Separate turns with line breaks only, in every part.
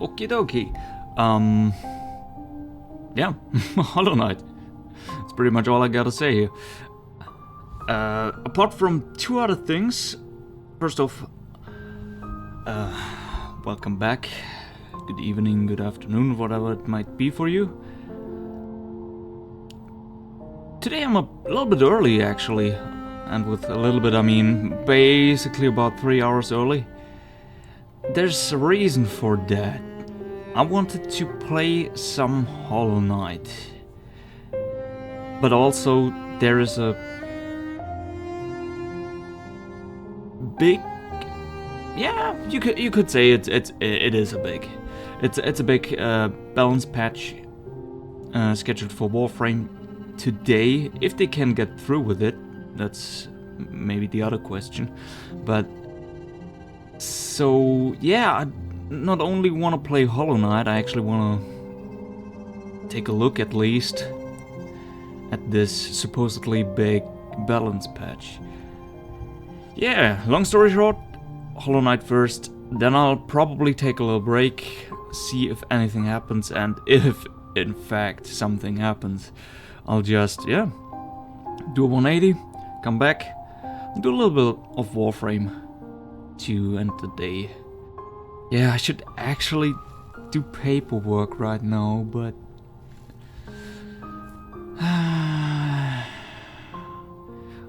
Okie dokie. Yeah, Hollow Knight. That's pretty much all I gotta say here. Apart from two other things. First off, welcome back. Good evening, good afternoon, whatever it might be for you. Today I'm a little bit early, actually. And with a little bit, I mean basically about 3 hours early. There's a reason for that. I wanted to play some Hollow Knight. But also, there is a big... Yeah, you could say it is a big... It's a big balance patch scheduled for Warframe today. If they can get through with it, that's maybe the other question. But so yeah, I not only want to play Hollow Knight, I actually want to take a look at least at this supposedly big balance patch. Yeah, long story short, Hollow Knight first, then I'll probably take a little break, see if anything happens, and if in fact something happens, I'll just, yeah, do a 180, come back, and do a little bit of Warframe to end the day. Yeah, I should actually do paperwork right now, but I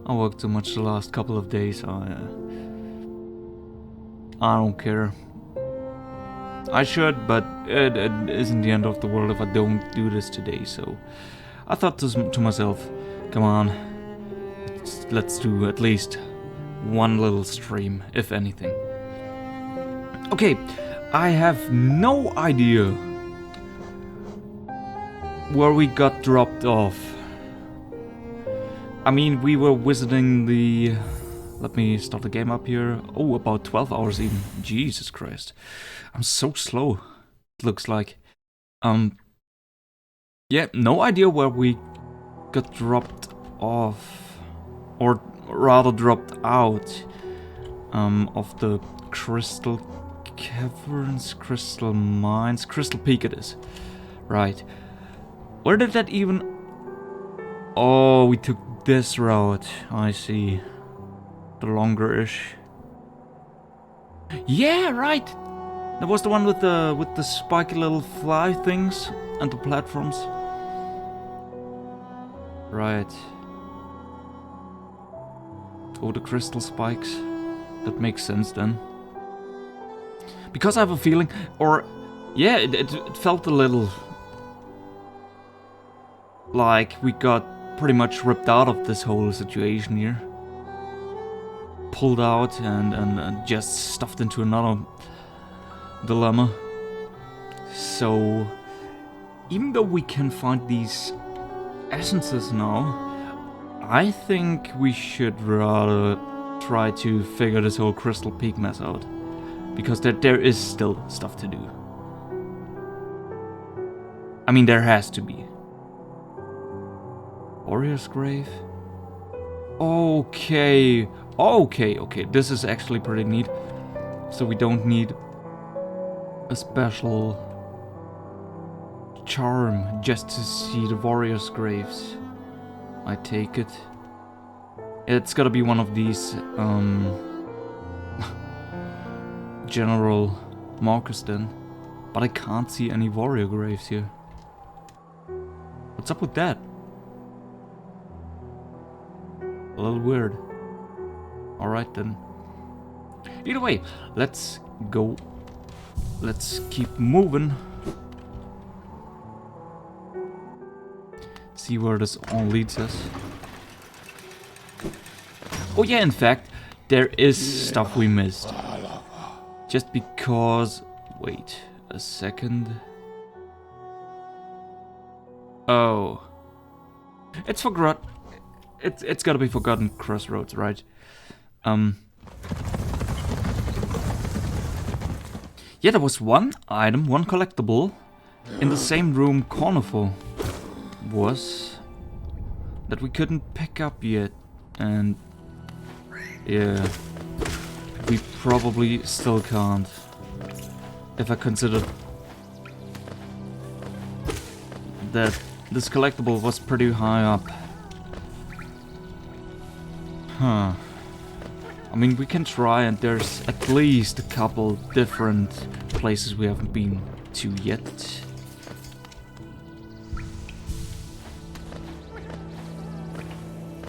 worked too much the last couple of days, I don't care. I should, but it isn't the end of the world if I don't do this today, so I thought to myself, come on, let's do at least one little stream, if anything. Okay, I have no idea where we got dropped off. I mean, we were visiting the... Let me start the game up here. Oh, about 12 hours even. Jesus Christ. I'm so slow, it looks like. Yeah, no idea where we got dropped off. Or rather dropped out of the Crystal Caverns, Crystal Mines, Crystal Peak it is. Right. Where did that even... Oh, we took this route, I see. The longer-ish. Yeah, right! That was the one with the spiky little fly things and the platforms. Right. Oh, the crystal spikes. That makes sense then. Because I have a feeling, or yeah, it felt a little like we got pretty much ripped out of this whole situation here. Pulled out and just stuffed into another dilemma. So, even though we can find these essences now, I think we should rather try to figure this whole Crystal Peak mess out. Because there is still stuff to do. I mean, there has to be. Warrior's Grave? Okay. Okay, this is actually pretty neat. So we don't need a special charm just to see the warriors' graves. I take it. It's gotta be one of these general markers then. But I can't see any warrior graves here. What's up with that? A little weird. Alright then. Either way, let's go. Let's keep moving. See where this all leads us. Oh yeah, in fact, there is stuff we missed. Just because... Wait a second. Oh. It's forgot. It's gotta be Forgotten Crossroads, right? Yeah, there was one item, one collectible in the same room Cornerful was that we couldn't pick up yet, and yeah, we probably still can't. If I consider that this collectible was pretty high up. Huh. I mean, we can try, and there's at least a couple different places we haven't been to yet.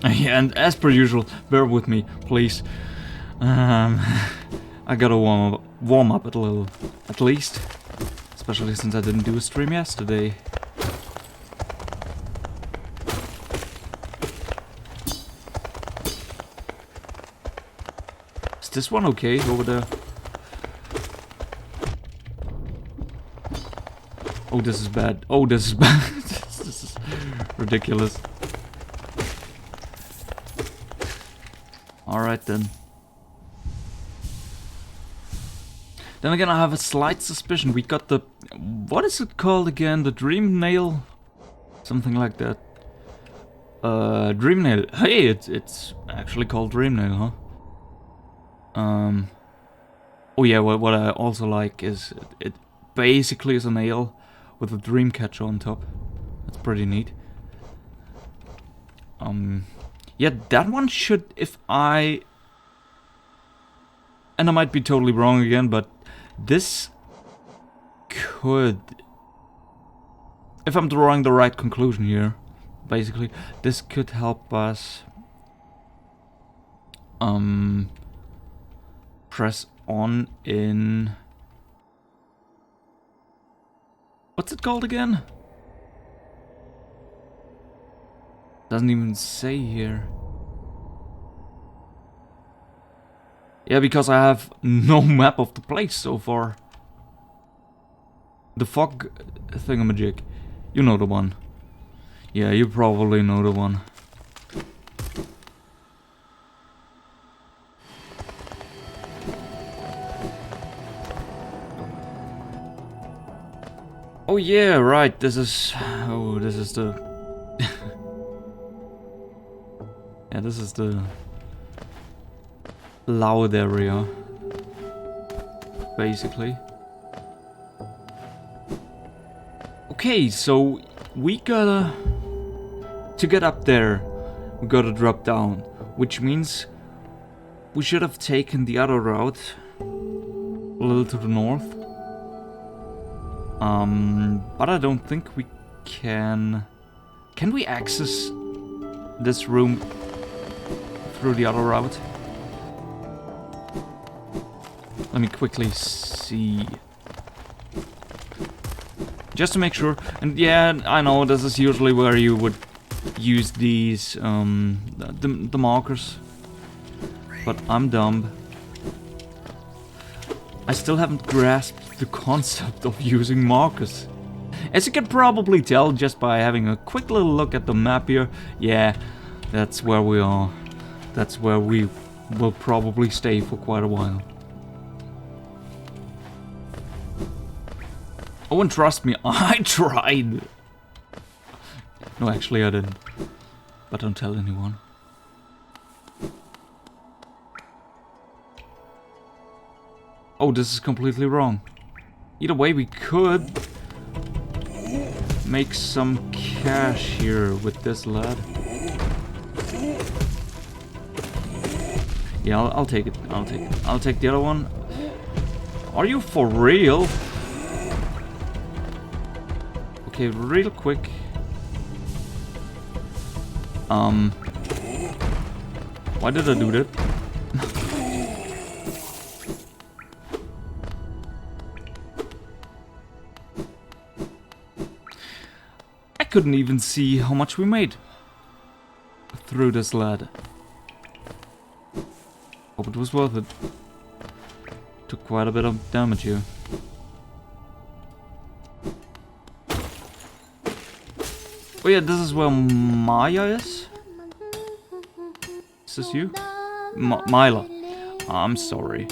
Yeah, and as per usual, bear with me, please. I gotta warm up a little, at least. Especially since I didn't do a stream yesterday. Is this one okay over there? Oh, this is bad. Oh, this is bad. This is ridiculous. Alright then. Then again, I have a slight suspicion. We got the... What is it called again? The dream nail? Something like that. Dream nail. Hey, it's actually called dream nail, huh? Oh yeah, what I also like is it basically is a nail with a dream catcher on top. That's pretty neat. Yeah, that one should, if I... And I might be totally wrong again, but this could... If I'm drawing the right conclusion here, basically, this could help us press on in... What's it called again? Doesn't even say here. Yeah, because I have no map of the place so far. The fog thingamajig. You know the one. Yeah, you probably know the one. Oh yeah, right, this is... Oh, this is the... Yeah, this is the... loud area. Basically. Okay, so... We gotta... To get up there, we gotta drop down. Which means... We should have taken the other route. A little to the north. But I don't think we can... Can we access this room through the other route? Let me quickly see. Just to make sure. And yeah, I know this is usually where you would use these, the markers. But I'm dumb. I still haven't grasped the concept of using markers. As you can probably tell just by having a quick little look at the map here, yeah, that's where we are. That's where we will probably stay for quite a while. Oh, and trust me, I tried! No, actually I didn't. But don't tell anyone. Oh, this is completely wrong. Either way, we could make some cash here with this lad. Yeah, I'll take it. I'll take it. I'll take the other one. Are you for real? Okay, real quick. Why did I do that? I couldn't even see how much we made through this lad. Hope it was worth it. Took quite a bit of damage here. Oh yeah, this is where Maya is? Is this you? Mila. I'm sorry.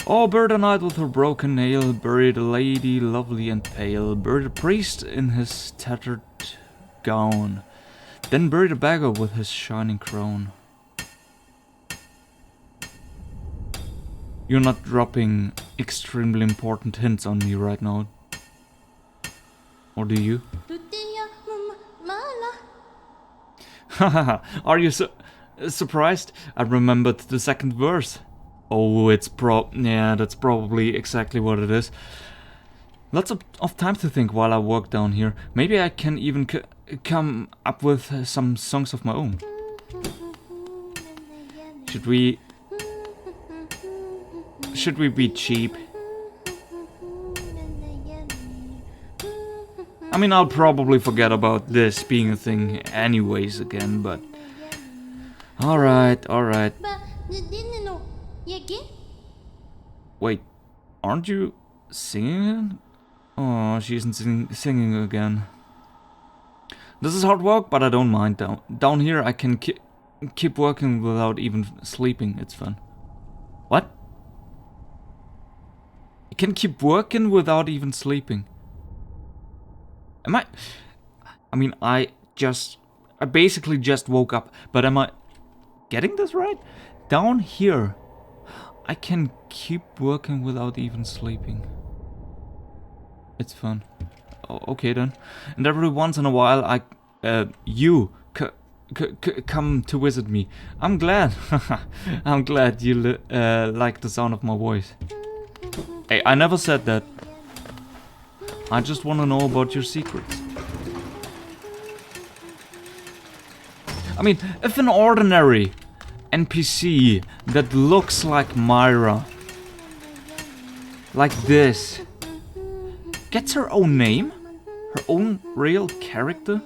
Oh, buried a knight with her broken nail, buried a lady lovely and pale, buried a priest in his tattered gown, then buried a beggar with his shining crown. You're not dropping extremely important hints on me right now. Or do you? Hahaha, are you surprised? I remembered the second verse. Oh, yeah, that's probably exactly what it is. Lots of time to think while I work down here. Maybe I can even come up with some songs of my own. Should we be cheap? I mean, I'll probably forget about this being a thing anyways again, but... Alright. Wait, aren't you singing? Oh, she isn't singing again. This is hard work, but I don't mind. Down here I can keep working without even sleeping. It's fun. What? I can keep working without even sleeping. Am I... I mean, I basically just woke up, but am I getting this right? Down here, I can keep working without even sleeping. It's fun. Oh, okay then. And every once in a while, you come to visit me. I'm glad. I'm glad you like the sound of my voice. Hey, I never said that. I just want to know about your secrets. I mean, if an ordinary NPC that looks like Myra, like this, gets her own name, her own real character,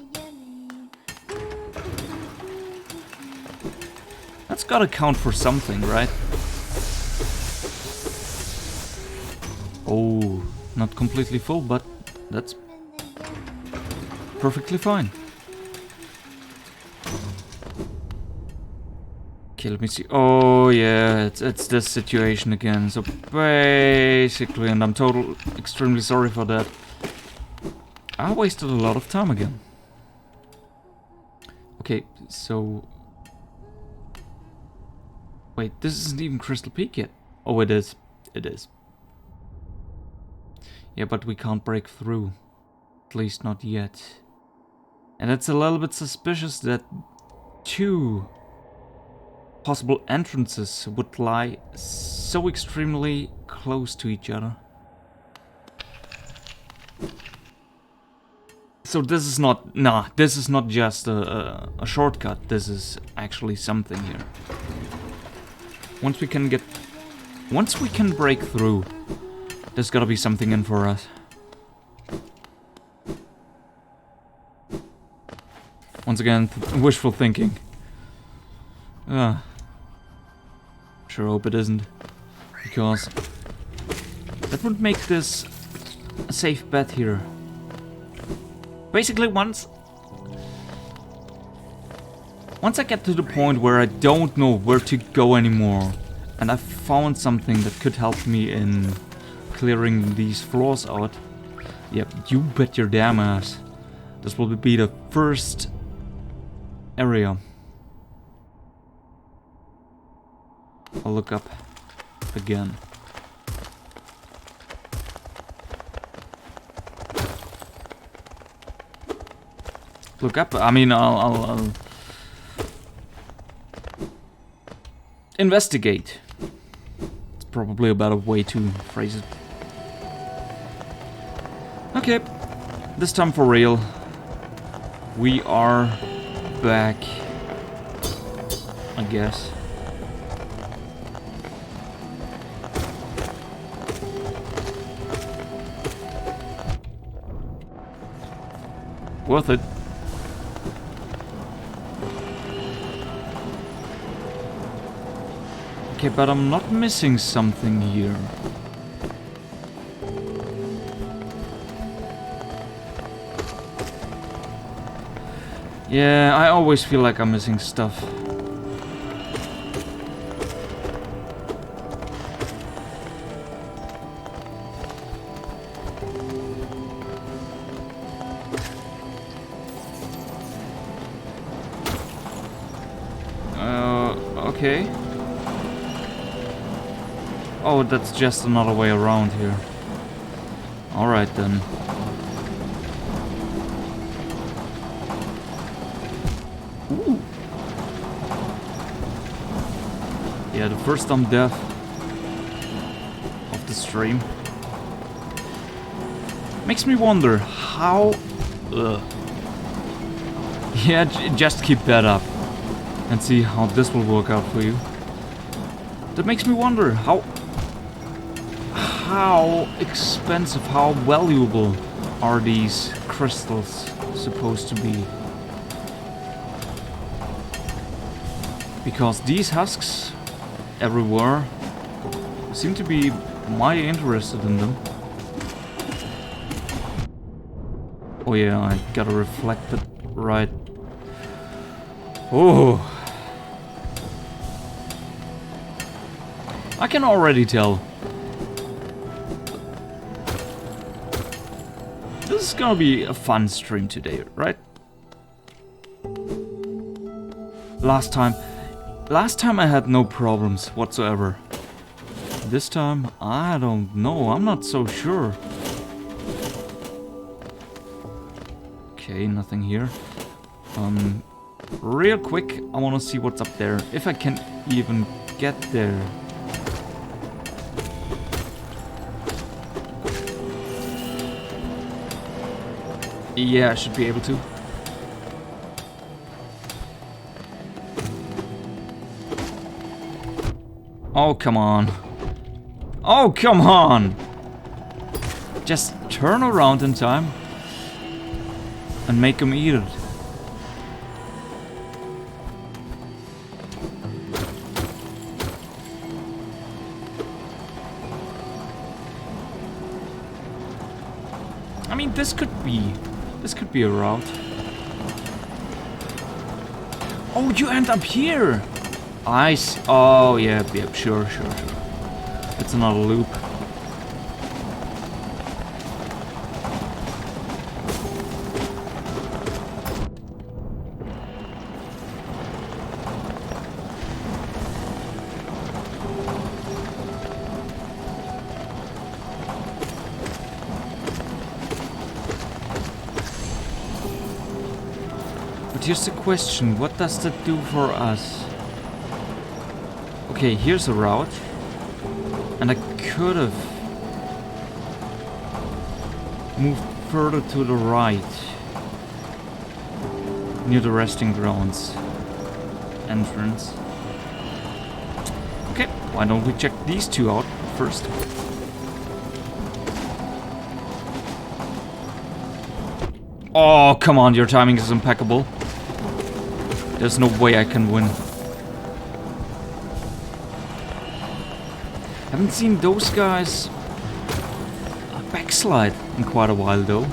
that's gotta count for something, right? Oh, not completely full, but that's perfectly fine. Okay, let me see. Oh yeah, it's this situation again. So basically, and I'm extremely sorry for that, I wasted a lot of time again. Okay, so... Wait, this isn't even Crystal Peak yet. Oh, it is. It is. Yeah, but we can't break through. At least not yet. And it's a little bit suspicious that two possible entrances would lie so extremely close to each other. So this is not... Nah, this is not just a shortcut. This is actually something here. Once we can break through, there's gotta be something in for us. Once again, wishful thinking. Sure hope it isn't. Because that would make this a safe bet here. Basically, once I get to the point where I don't know where to go anymore, and I've found something that could help me in clearing these floors out, yep, you bet your damn ass, this will be the first area I'll look up again. Look up, I mean, I'll investigate. It's probably a better way to phrase it. Okay, this time for real. We are back, I guess. Worth it. Okay, but I'm not missing something here. Yeah, I always feel like I'm missing stuff. Okay. Oh, that's just another way around here. Alright then. Yeah, the first dumb death of the stream. Makes me wonder how... Yeah, just keep that up. And see how this will work out for you. That makes me wonder how expensive, how valuable are these crystals supposed to be? Because these husks everywhere seem to be mighty interested in them. Oh yeah, I gotta reflect it right. Oh, I can already tell. This is gonna be a fun stream today, right? Last time I had no problems whatsoever. This time, I don't know, I'm not so sure. Okay, nothing here. Real quick, I wanna see what's up there. If I can even get there. Yeah, I should be able to. Oh, come on. Oh, come on! Just turn around in time and make them eat it. I mean, this could be a route. Oh, you end up here! Ice. Oh, yeah, sure. It's another loop. But here's the question, what does that do for us? Okay, here's a route. And I could have moved further to the right. Near the resting grounds entrance. Okay, why don't we check these two out first? Oh, come on, your timing is impeccable. There's no way I can win. Haven't seen those guys backslide in quite a while though.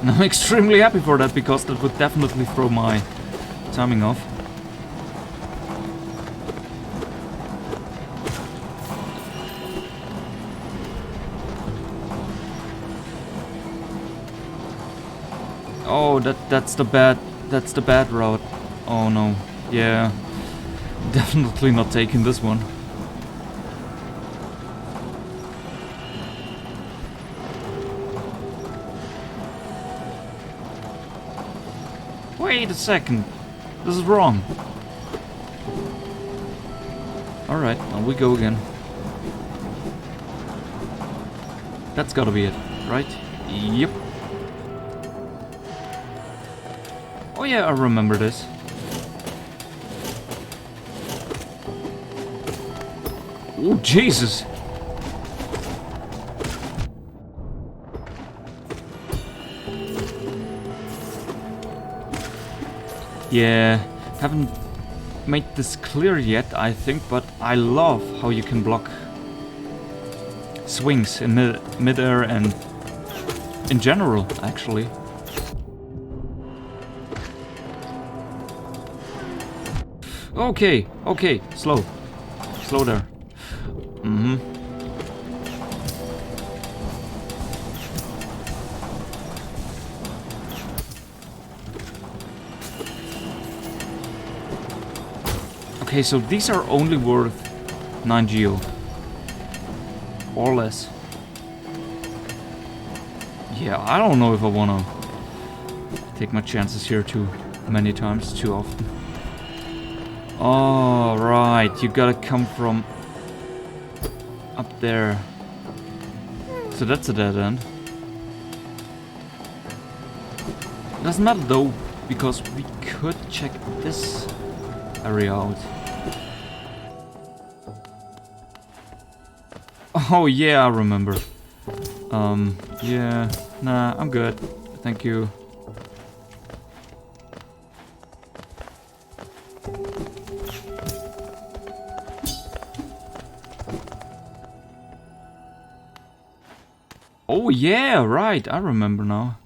And I'm extremely happy for that because that would definitely throw my timing off. Oh, that's the bad route. Oh no. Yeah. Definitely not taking this one. Wait a second. This is wrong. Alright, now we go again. That's gotta be it, right? Yep. Oh yeah, I remember this. Oh, Jesus! Yeah, haven't made this clear yet, I think, but I love how you can block swings in mid-air and in general, actually. Okay, slow there. Okay, so these are only worth 9 geo. Or less. Yeah, I don't know if I wanna take my chances here too many times, too often. Oh, right. You gotta come from up there. So that's a dead end. Doesn't matter though, because we could check this area out. Oh yeah, I remember. Yeah, nah, I'm good. Thank you. Oh yeah, right, I remember now.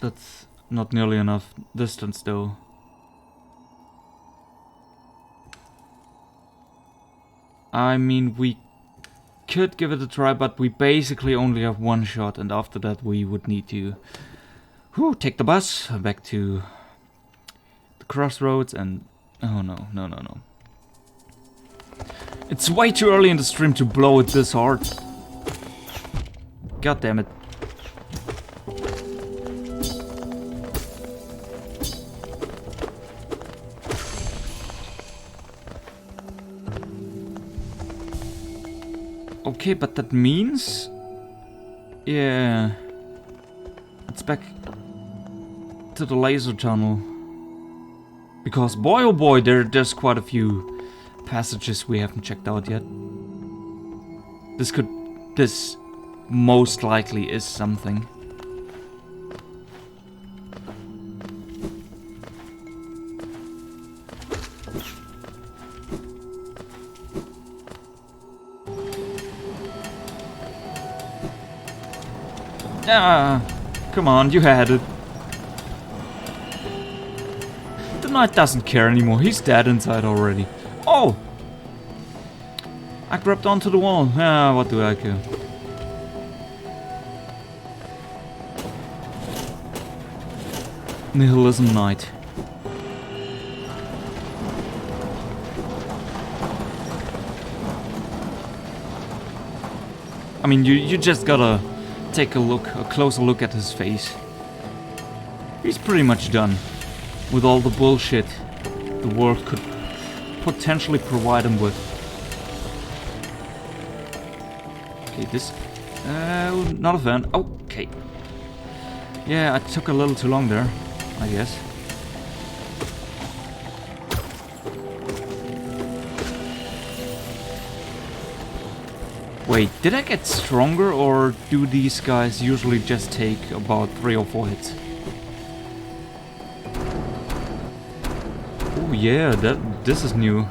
That's not nearly enough distance though. I mean, we could give it a try, but we basically only have one shot, and after that we would need to take the bus back to the crossroads and... Oh no, no, no, no. It's way too early in the stream to blow it this hard. God damn it. Okay, but that means... Yeah... It's back to the laser tunnel. Because boy oh boy, there's quite a few passages we haven't checked out yet. This most likely is something. Ah, come on, you had it. The knight doesn't care anymore, he's dead inside already. Oh! I grabbed onto the wall. Ah, what do I care? Nihilism Knight. I mean, you just gotta take a closer look at his face. He's pretty much done with all the bullshit the world could potentially provide him with. Okay, this... not a fan. Okay. Yeah, I took a little too long there, I guess. Wait, did I get stronger, or do these guys usually just take about 3 or 4 hits? Oh yeah, this is new.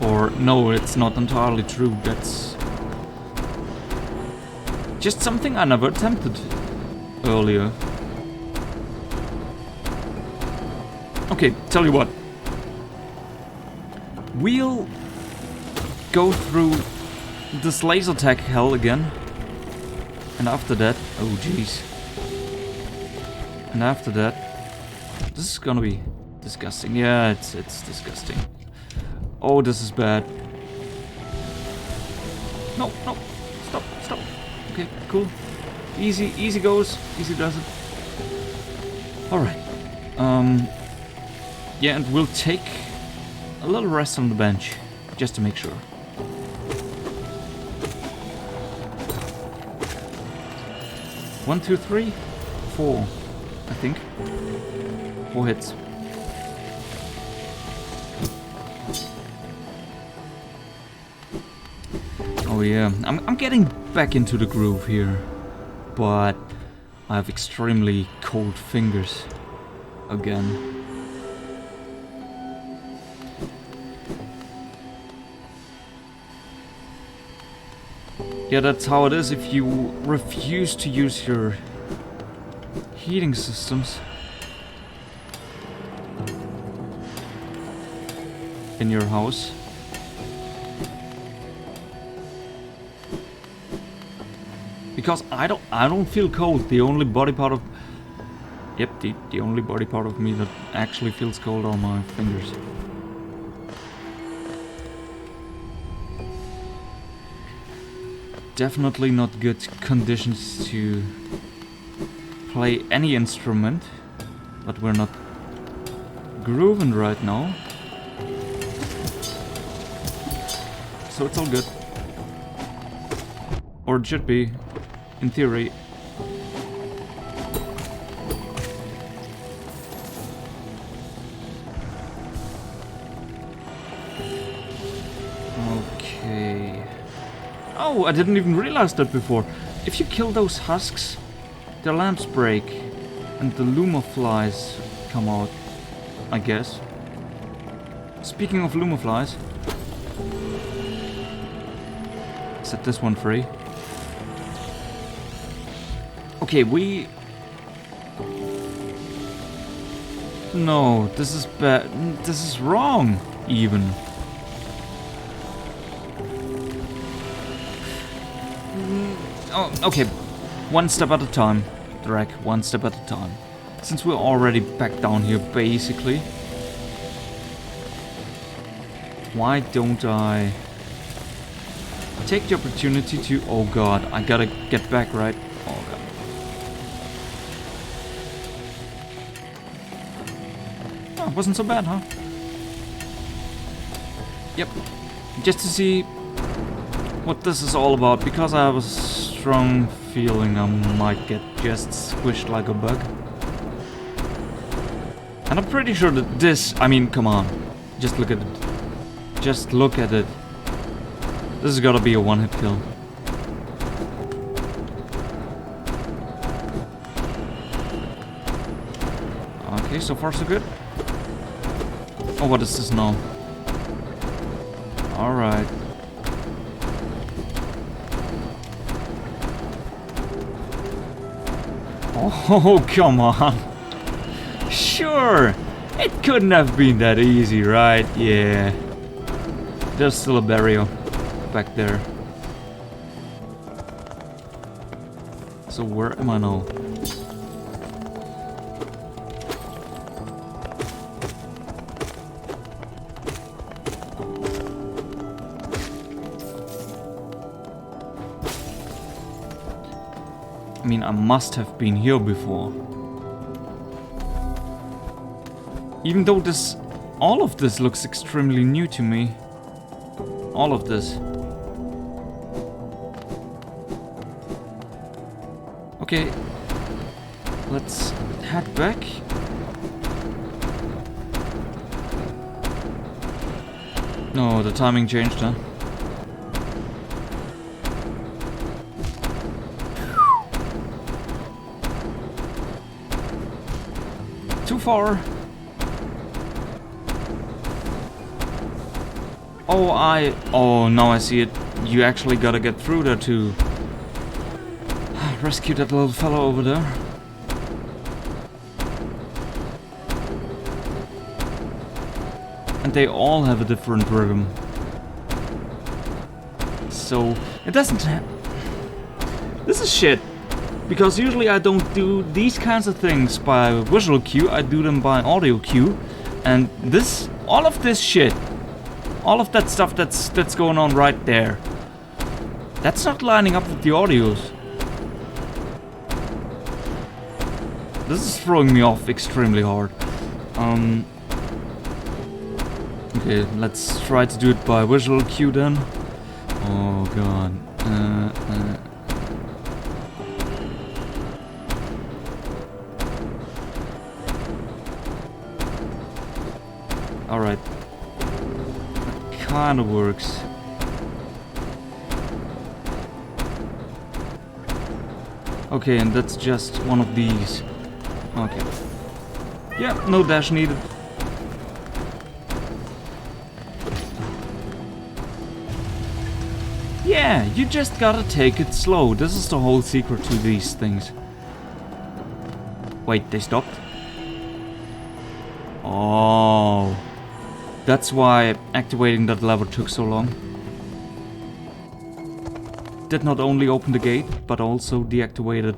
Or no, it's not entirely true. That's just something I never attempted earlier. Okay, tell you what. We'll go through this laser tag hell again. And after that... Oh jeez. And after that... This is gonna be disgusting. Yeah, it's disgusting. Oh, this is bad. No, no. Stop. Okay, cool. Easy goes. Easy does it. Alright. Yeah, and we'll take a little rest on the bench. Just to make sure. One, two, three, 4, I think. 4 hits. Oh yeah, I'm getting back into the groove here, but I have extremely cold fingers again. Yeah, that's how it is if you refuse to use your heating systems in your house. Because I don't feel cold. The only body part of... Yep, the only body part of me that actually feels cold are my fingers. Definitely not good conditions to play any instrument, but we're not grooving right now. So it's all good. Or it should be, in theory. Okay. Oh, I didn't even realize that before. If you kill those husks, their lamps break and the luma flies come out, I guess. Speaking of luma flies, set this one free. Okay, we... No, this is bad. This is wrong, even. Oh, okay. One step at a time, Drek. One step at a time. Since we're already back down here, basically. Why don't I take the opportunity to... Oh god, I gotta get back, right? Oh god. Oh, it wasn't so bad, huh? Yep. Just to see what this is all about, because I have a strong feeling I might get just squished like a bug. And I'm pretty sure that this... I mean, come on. Just look at it. Just look at it. This has gotta be a one-hit kill. Okay, so far so good. Oh, what is this now? Alright. Oh, come on. Sure. It couldn't have been that easy, right? Yeah. There's still a barrier back there. So where am I now? I mean, I must have been here before. Even though this... all of this looks extremely new to me. All of this. Okay. Let's head back. No, the timing changed, huh? Too far. Oh, now I see it. You actually gotta get through there to rescue that little fellow over there. And they all have a different rhythm. So, it doesn't This is shit. Because usually I don't do these kinds of things by visual cue, I do them by audio cue. And this, all of this shit, all of that stuff that's going on right there, that's not lining up with the audios. This is throwing me off extremely hard. Okay, let's try to do it by visual cue then. Oh god. Alright. Kinda works. Okay, and that's just one of these. Okay. Yeah, no dash needed. Yeah, you just gotta take it slow. This is the whole secret to these things. Wait, they stopped? Oh. That's why activating that lever took so long. Did not only open the gate, but also deactivated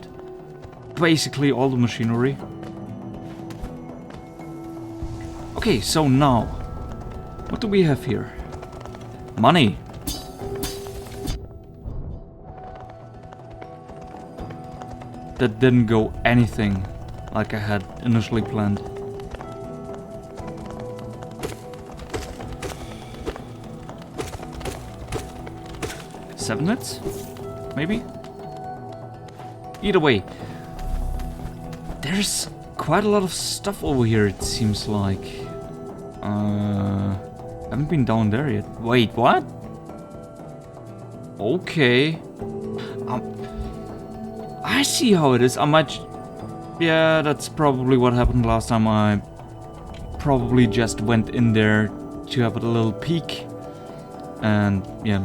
basically all the machinery. Okay, so now, what do we have here? Money. That didn't go anything like I had initially planned. 7 minutes? Maybe? Either way. There's quite a lot of stuff over here, it seems like. Haven't been down there yet. Wait, what? Okay. I see how it is. I might... Yeah, that's probably what happened last time. I probably just went in there to have a little peek. And, yeah.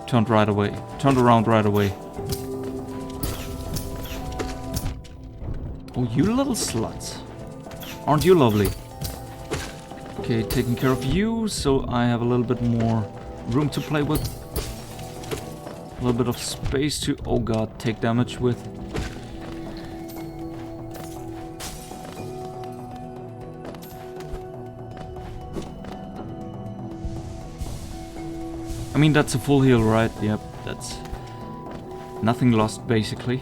Turned around right away. Oh, you little sluts. Aren't you lovely? Okay, taking care of you, so I have a little bit more room to play with. A little bit of space to, oh god, take damage with. I mean, that's a full heal, right? Yep, that's nothing lost, basically.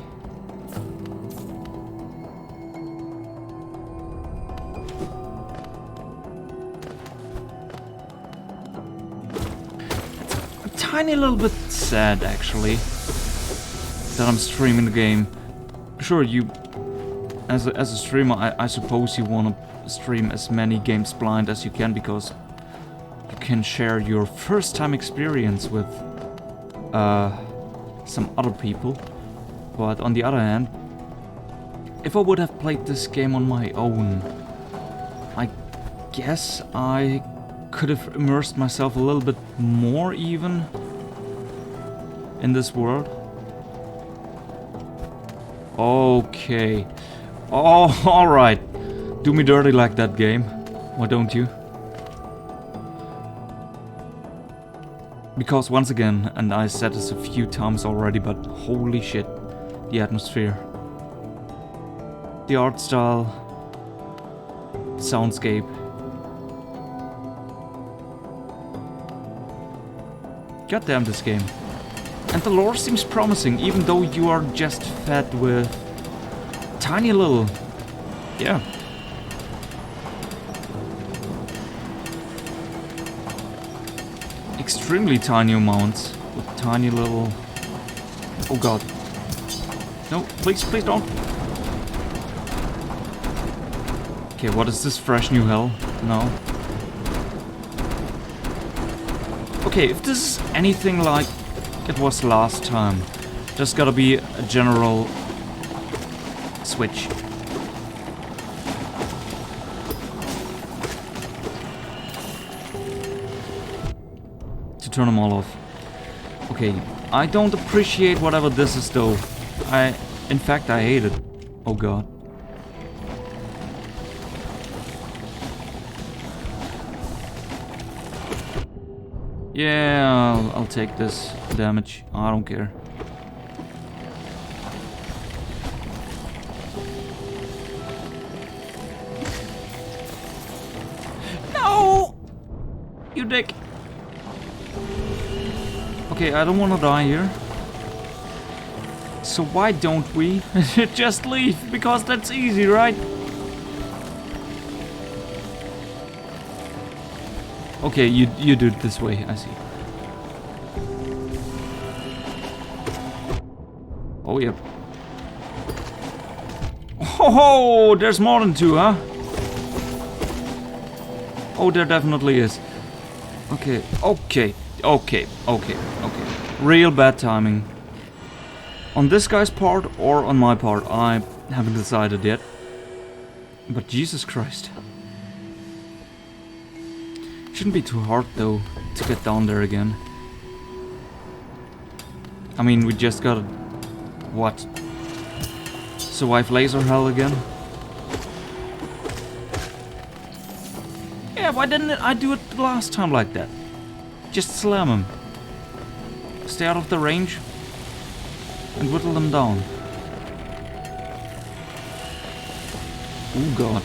Tiny little bit sad, actually, that I'm streaming the game. Sure, you, as a streamer, I suppose you want to stream as many games blind as you can, because you can share your first time experience with some other people. But on the other hand, if I would have played this game on my own, I guess I could have immersed myself a little bit more even in this world. Okay. Oh, alright. Do me dirty like that, game. Why don't you? Because once again, and I said this a few times already, but holy shit, the atmosphere, the art style, the soundscape. Goddamn this game. And the lore seems promising, even though you are just fed with tiny little... Yeah. Extremely tiny amounts with tiny little... Oh god. No, please, please don't. Okay, what is this fresh new hell? No. Okay, if this is anything like it was last time, there's gotta be a general switch. To turn them all off. Okay, I don't appreciate whatever this is though. In fact, I hate it. Oh god. Yeah, I'll take this damage. I don't care. No! You dick. Okay, I don't want to die here. So why don't we just leave? Because that's easy, right? Okay, you do it this way, I see. Oh, yep. Oh, there's more than two, huh? Oh, there definitely is. Okay, okay, okay, okay, okay. Real bad timing. On this guy's part or on my part, I haven't decided yet. But Jesus Christ. Shouldn't be too hard though to get down there again. I mean, we just gotta... What? Survive laser hell again? Yeah, why didn't I do it the last time like that? Just slam him. Stay out of the range and whittle them down. Oh god.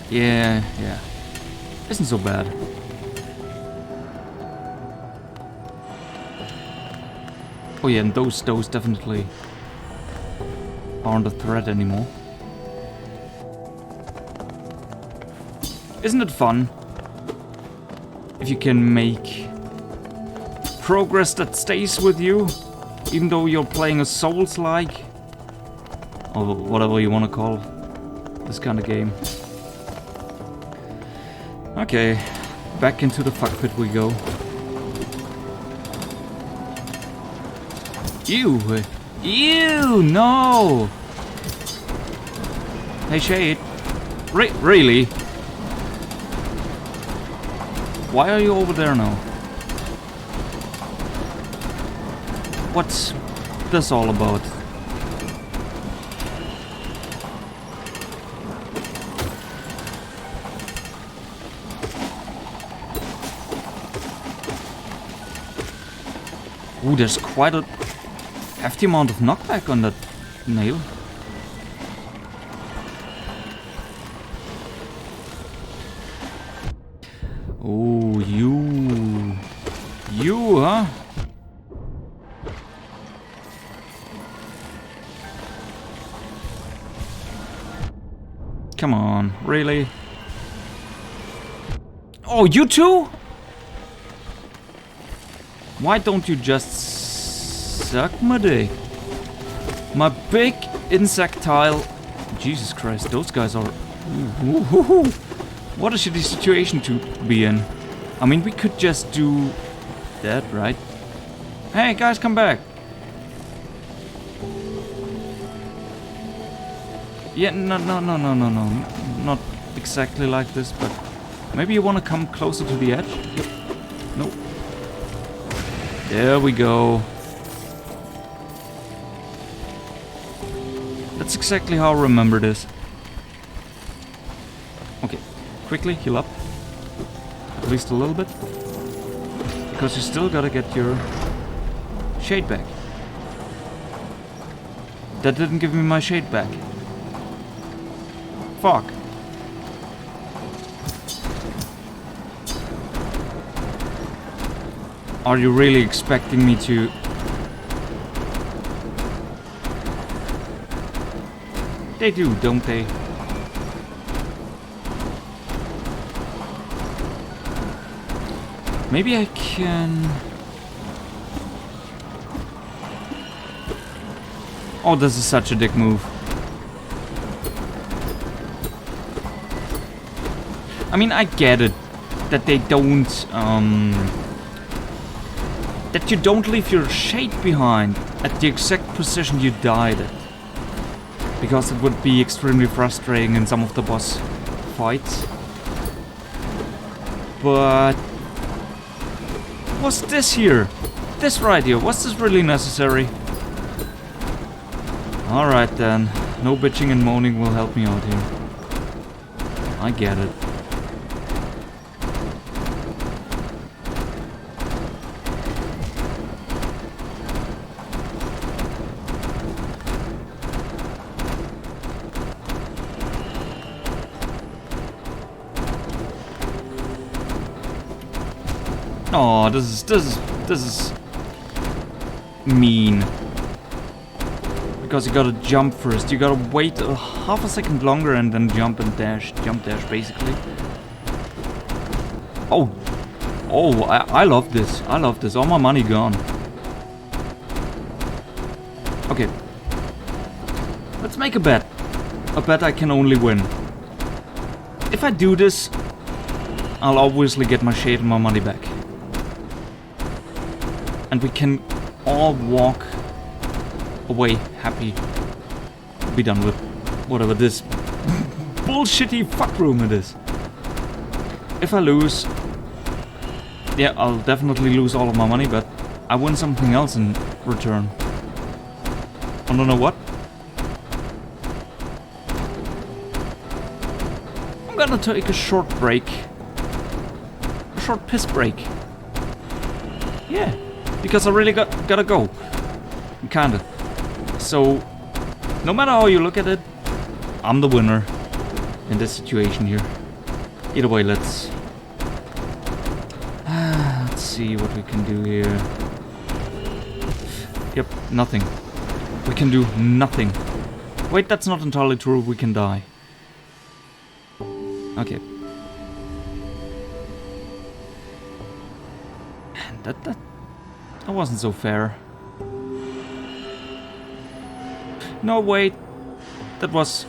Yeah, yeah. Isn't so bad. Oh yeah, and those definitely aren't a threat anymore. Isn't it fun? If you can make progress that stays with you, even though you're playing a Souls-like, or whatever you want to call this kind of game. Okay, back into the fuck pit we go. Ew! Ew! No! Hey, Shade. Really? Why are you over there now? What's this all about? Ooh, there's quite a hefty amount of knockback on that nail. Oh, you, huh? Come on, really? Oh, you too? Why don't you just suck my dick? My big insectile... Jesus Christ, those guys are... What a shitty situation to be in. I mean, we could just do that, right? Hey, guys, come back. Yeah, no. Not exactly like this, but... Maybe you want to come closer to the edge? Nope. There we go. That's exactly how I remember this. Okay, quickly heal up. At least a little bit. Because you still gotta get your shade back. That didn't give me my shade back. Fuck. Are you really expecting me to... They do, don't they? Maybe I can... Oh, this is such a dick move. I mean, I get it. That they don't, that you don't leave your shade behind at the exact position you died at. Because it would be extremely frustrating in some of the boss fights. But... what's this here? This right here, was this really necessary? Alright then, no bitching and moaning will help me out here. I get it. Oh, this is mean. Because you gotta jump first. You gotta wait a half a second longer and then jump and dash. Jump dash, basically. Oh, I love this. I love this. All my money gone. Okay. Let's make a bet. A bet I can only win. If I do this, I'll obviously get my shade and my money back. And we can all walk away happy. Be done with whatever this bullshitty fuck room it is. If I lose, yeah, I'll definitely lose all of my money, but I win something else in return. I don't know what. I'm gonna take a short break. A short piss break. Yeah. Because I really gotta go. Kinda. So, no matter how you look at it, I'm the winner in this situation here. Either way, let's see what we can do here. Yep, nothing. We can do nothing. Wait, that's not entirely true. We can die. Okay. That wasn't so fair. No, wait. That was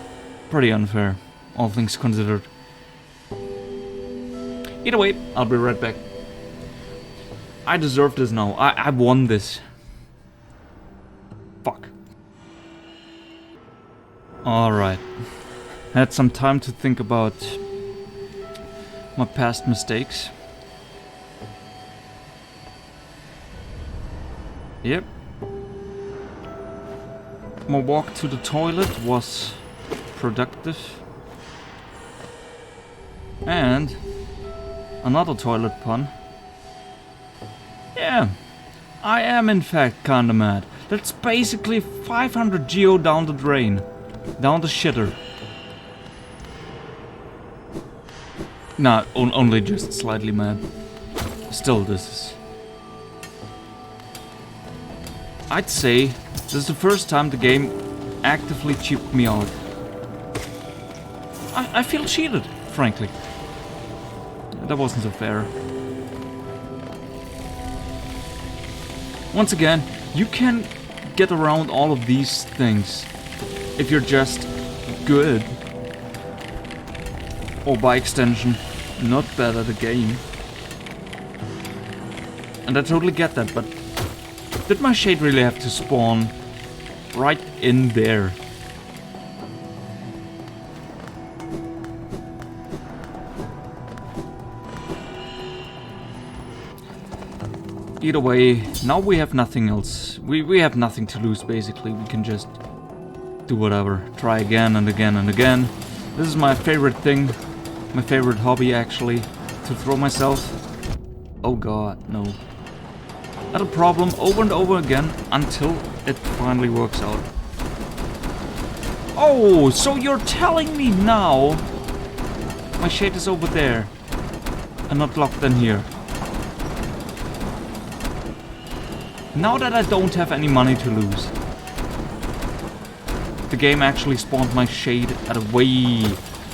pretty unfair, all things considered. Either way, I'll be right back. I deserve this now. I won this. Fuck. Alright. Had some time to think about my past mistakes. Yep. My walk to the toilet was productive. And another toilet pun. Yeah, I am in fact kinda mad. That's basically 500 geo down the drain. Down the shitter. Nah, only just slightly mad. Still, this is... I'd say this is the first time the game actively cheaped me out. I feel cheated, frankly. That wasn't so fair. Once again, you can get around all of these things if you're just good. Or by extension, not bad at the game. And I totally get that, but did my shade really have to spawn right in there? Either way, now we have nothing else. We have nothing to lose, basically. We can just do whatever. Try again and again and again. This is my favorite thing. My favorite hobby, actually. To throw myself. Oh god, no. Not a problem over and over again until it finally works out. Oh, so you're telling me now my shade is over there and not locked in here. Now that I don't have any money to lose, the game actually spawned my shade at a way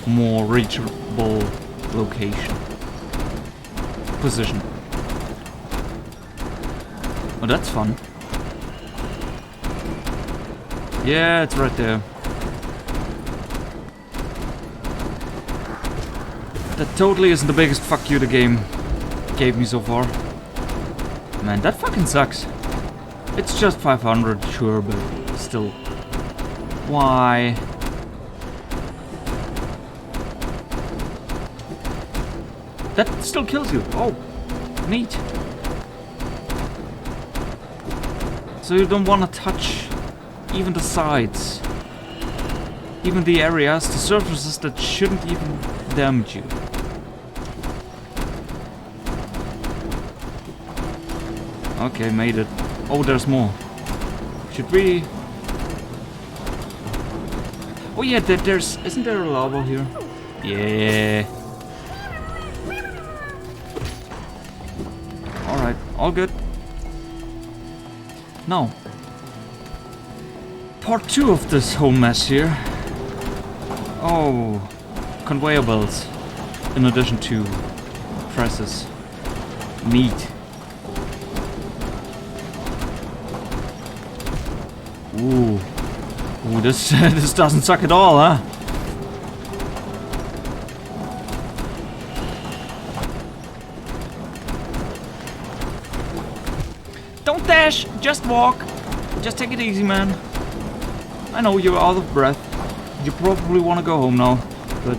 more reachable location. Position. Oh, that's fun. Yeah, it's right there. That totally isn't the biggest fuck you the game gave me so far. Man, that fucking sucks. It's just 500, sure, but still. Why? That still kills you. Oh, neat. So you don't want to touch even the sides. Even the areas, the surfaces that shouldn't even damage you. Okay, made it. Oh, there's more. Should we... Oh yeah, there's... Isn't there a lava here? Yeah. Alright, all good. Now, part 2 of this whole mess here. Oh, conveyor belts. In addition to presses. Neat. Ooh. Ooh, this this doesn't suck at all, huh? Don't dash, just walk. Just take it easy, man. I know you're out of breath. You probably want to go home now, but...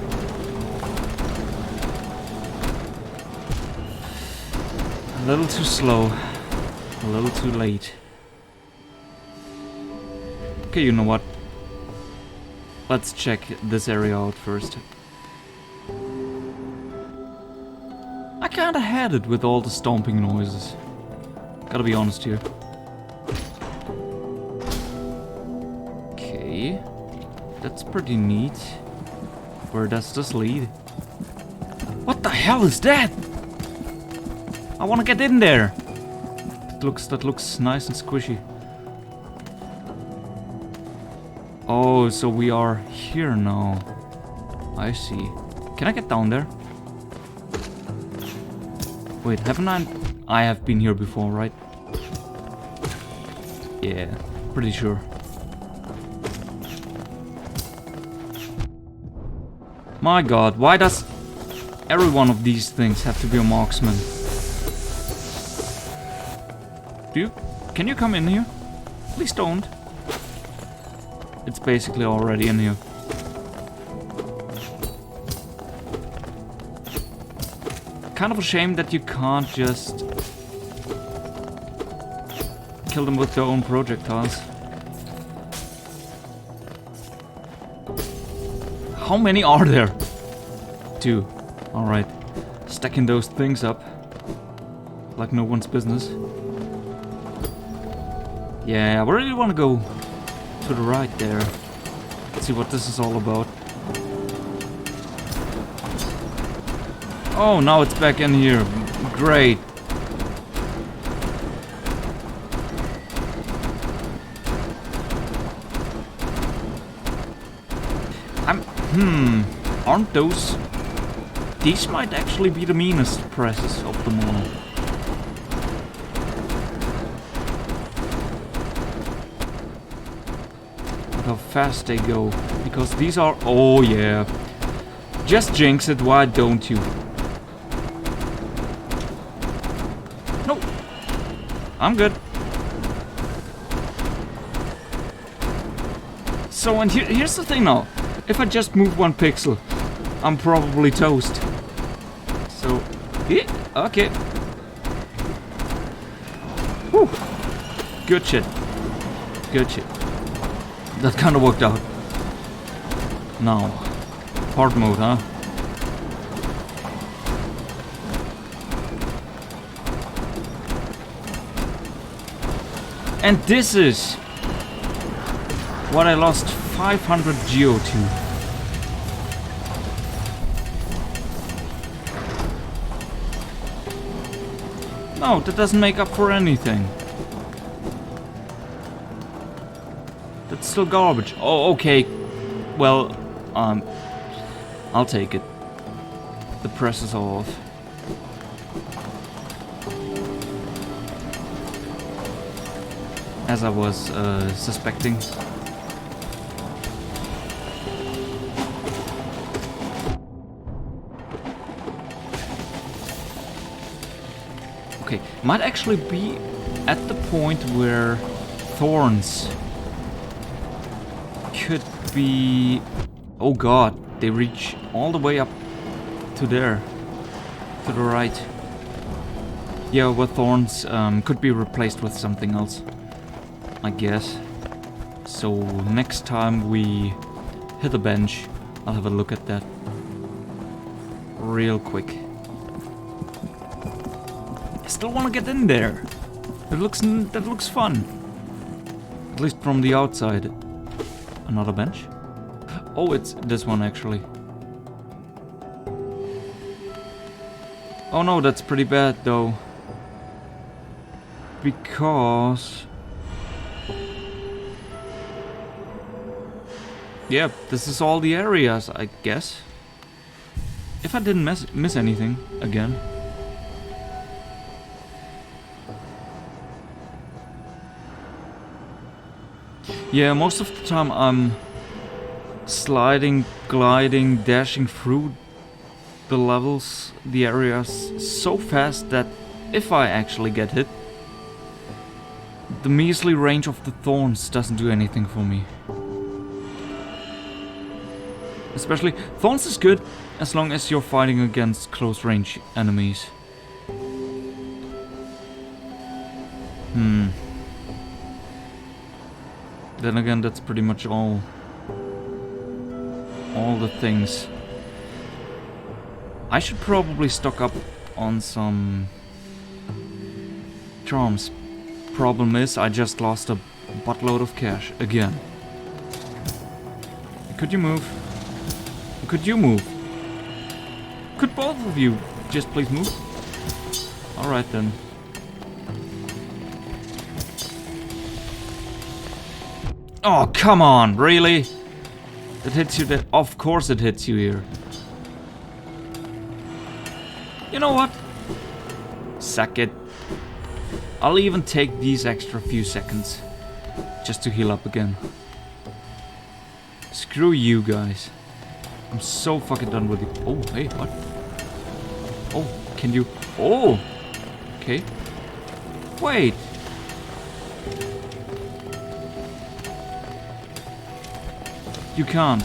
a little too slow. A little too late. Okay, you know what? Let's check this area out first. I kinda had it with all the stomping noises. Gotta be honest here. Okay. That's pretty neat. Where does this lead? What the hell is that? I wanna get in there! That looks nice and squishy. Oh, so we are here now. I see. Can I get down there? Wait, haven't I I have been here before, right? Yeah, pretty sure. My god, why does every one of these things have to be a marksman? Can you come in here? Please don't. It's basically already in here. Kind of a shame that you can't just kill them with their own projectiles. How many are there? 2. Alright. Stacking those things up like no one's business. Yeah, I really want to go to the right there. See what this is all about. Oh, now it's back in here. Great. Aren't those... These might actually be the meanest presses of them all. Look how fast they go. Because these are... Oh yeah. Just jinx it, why don't you? No. I'm good. So, and here's the thing now. If I just move 1 pixel, I'm probably toast. So, yeah, okay. Whew. Good shit. Good shit. That kind of worked out. Now, hard mode, huh? And this is what I lost 500 geo to. No, that doesn't make up for anything. That's still garbage. Oh, okay. Well, I'll take it. The press is off. As I was suspecting. Okay, might actually be at the point where thorns could be... Oh god, they reach all the way up to there. To the right. Yeah, where thorns could be replaced with something else, I guess. So next time we hit a bench, I'll have a look at that real quick. I still want to get in there. That looks fun. At least from the outside. Another bench? Oh, it's this one actually. Oh no, that's pretty bad though. Because... yeah, this is all the areas, I guess. If I didn't miss anything, again. Yeah, most of the time I'm sliding, gliding, dashing through the levels, the areas so fast that if I actually get hit, the measly range of the thorns doesn't do anything for me. Especially, thorns is good as long as you're fighting against close range enemies. Then again, that's pretty much all the things. I should probably stock up on some charms. Problem is, I just lost a buttload of cash again. Could you move? Could you move? Could both of you just please move? Alright then. Oh, come on, really? It hits you there? Of course it hits you here. You know what? Suck it. I'll even take these extra few seconds just to heal up again. Screw you guys. I'm so fucking done with you. Oh, hey, what? Oh, can you... Oh! Okay. Wait! You can't.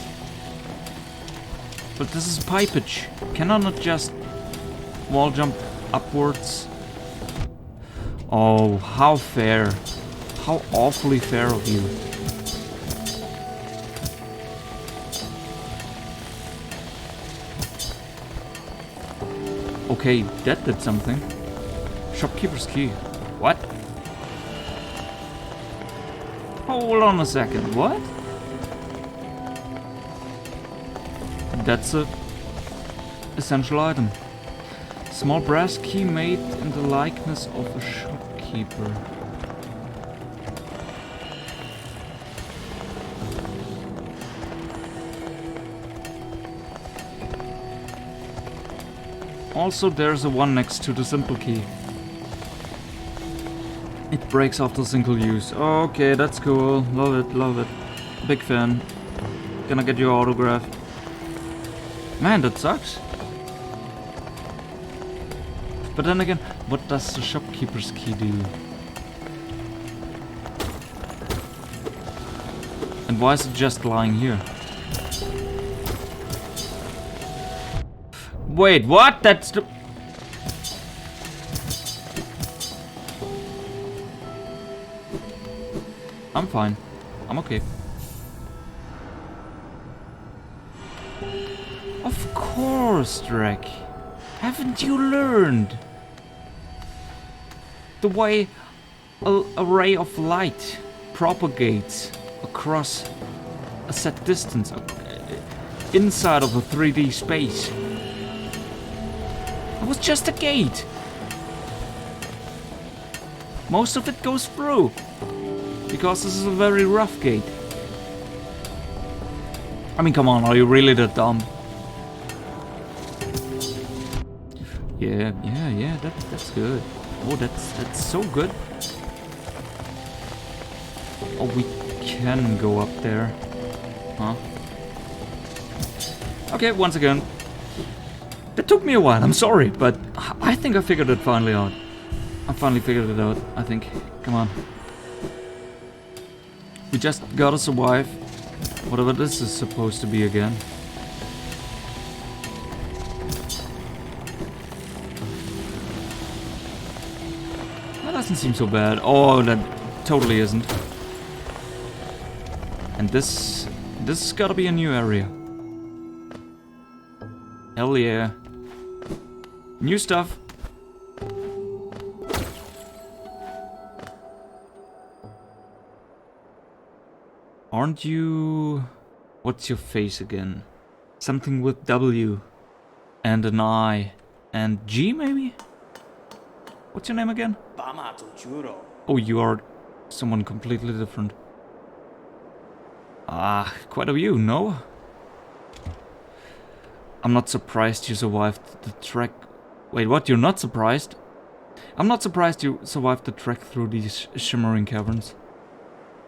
But this is pipage. Can I not just wall jump upwards? Oh, how fair. How awfully fair of you. Okay, that did something. Shopkeeper's key. What? Hold on a second, what? That's a essential item. Small brass key made in the likeness of a shopkeeper. Also, there's a one next to the simple key. It breaks after single use. Okay, that's cool. Love it, love it. Big fan. Gonna get your autograph. Man, that sucks. But then again, what does the shopkeeper's key do? And why is it just lying here? Wait, what? That's the... I'm fine. I'm okay. Of course, Drek. Haven't you learned? The way a ray of light propagates across a set distance inside of a 3D space. It was just a gate. Most of it goes through. Because this is a very rough gate. I mean, come on, are you really that dumb? Yeah, that's good. Oh, that's so good. Oh, we can go up there. Huh? Okay, once again. That took me a while, I'm sorry, but I think I figured it finally out. I finally figured it out, I think. Come on. We just gotta survive. Whatever this is supposed to be again. That doesn't seem so bad. Oh, that totally isn't. And this has gotta be a new area. Hell yeah. New stuff. Aren't you... What's your face again? Something with W. And an I. And G, maybe? What's your name again? Oh, you are someone completely different. Ah, quite a view, no? I'm not surprised you survived the trek... Wait, what? You're not surprised? I'm not surprised you survived the trek through these shimmering caverns.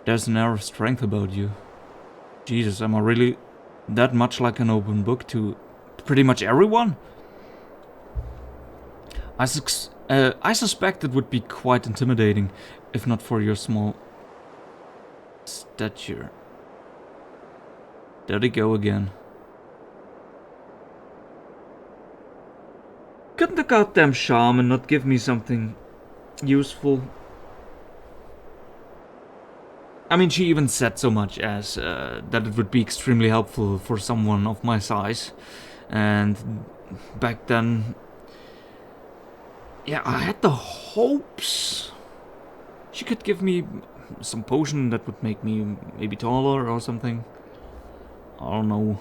There's an air of strength about you. Jesus, am I really that much like an open book to pretty much everyone? I suspect it would be quite intimidating, if not for your small stature. There they go again. Couldn't the goddamn shaman not give me something useful? I mean, she even said so much as that it would be extremely helpful for someone of my size. And back then... Yeah, I had the hopes she could give me some potion that would make me maybe taller or something. I don't know.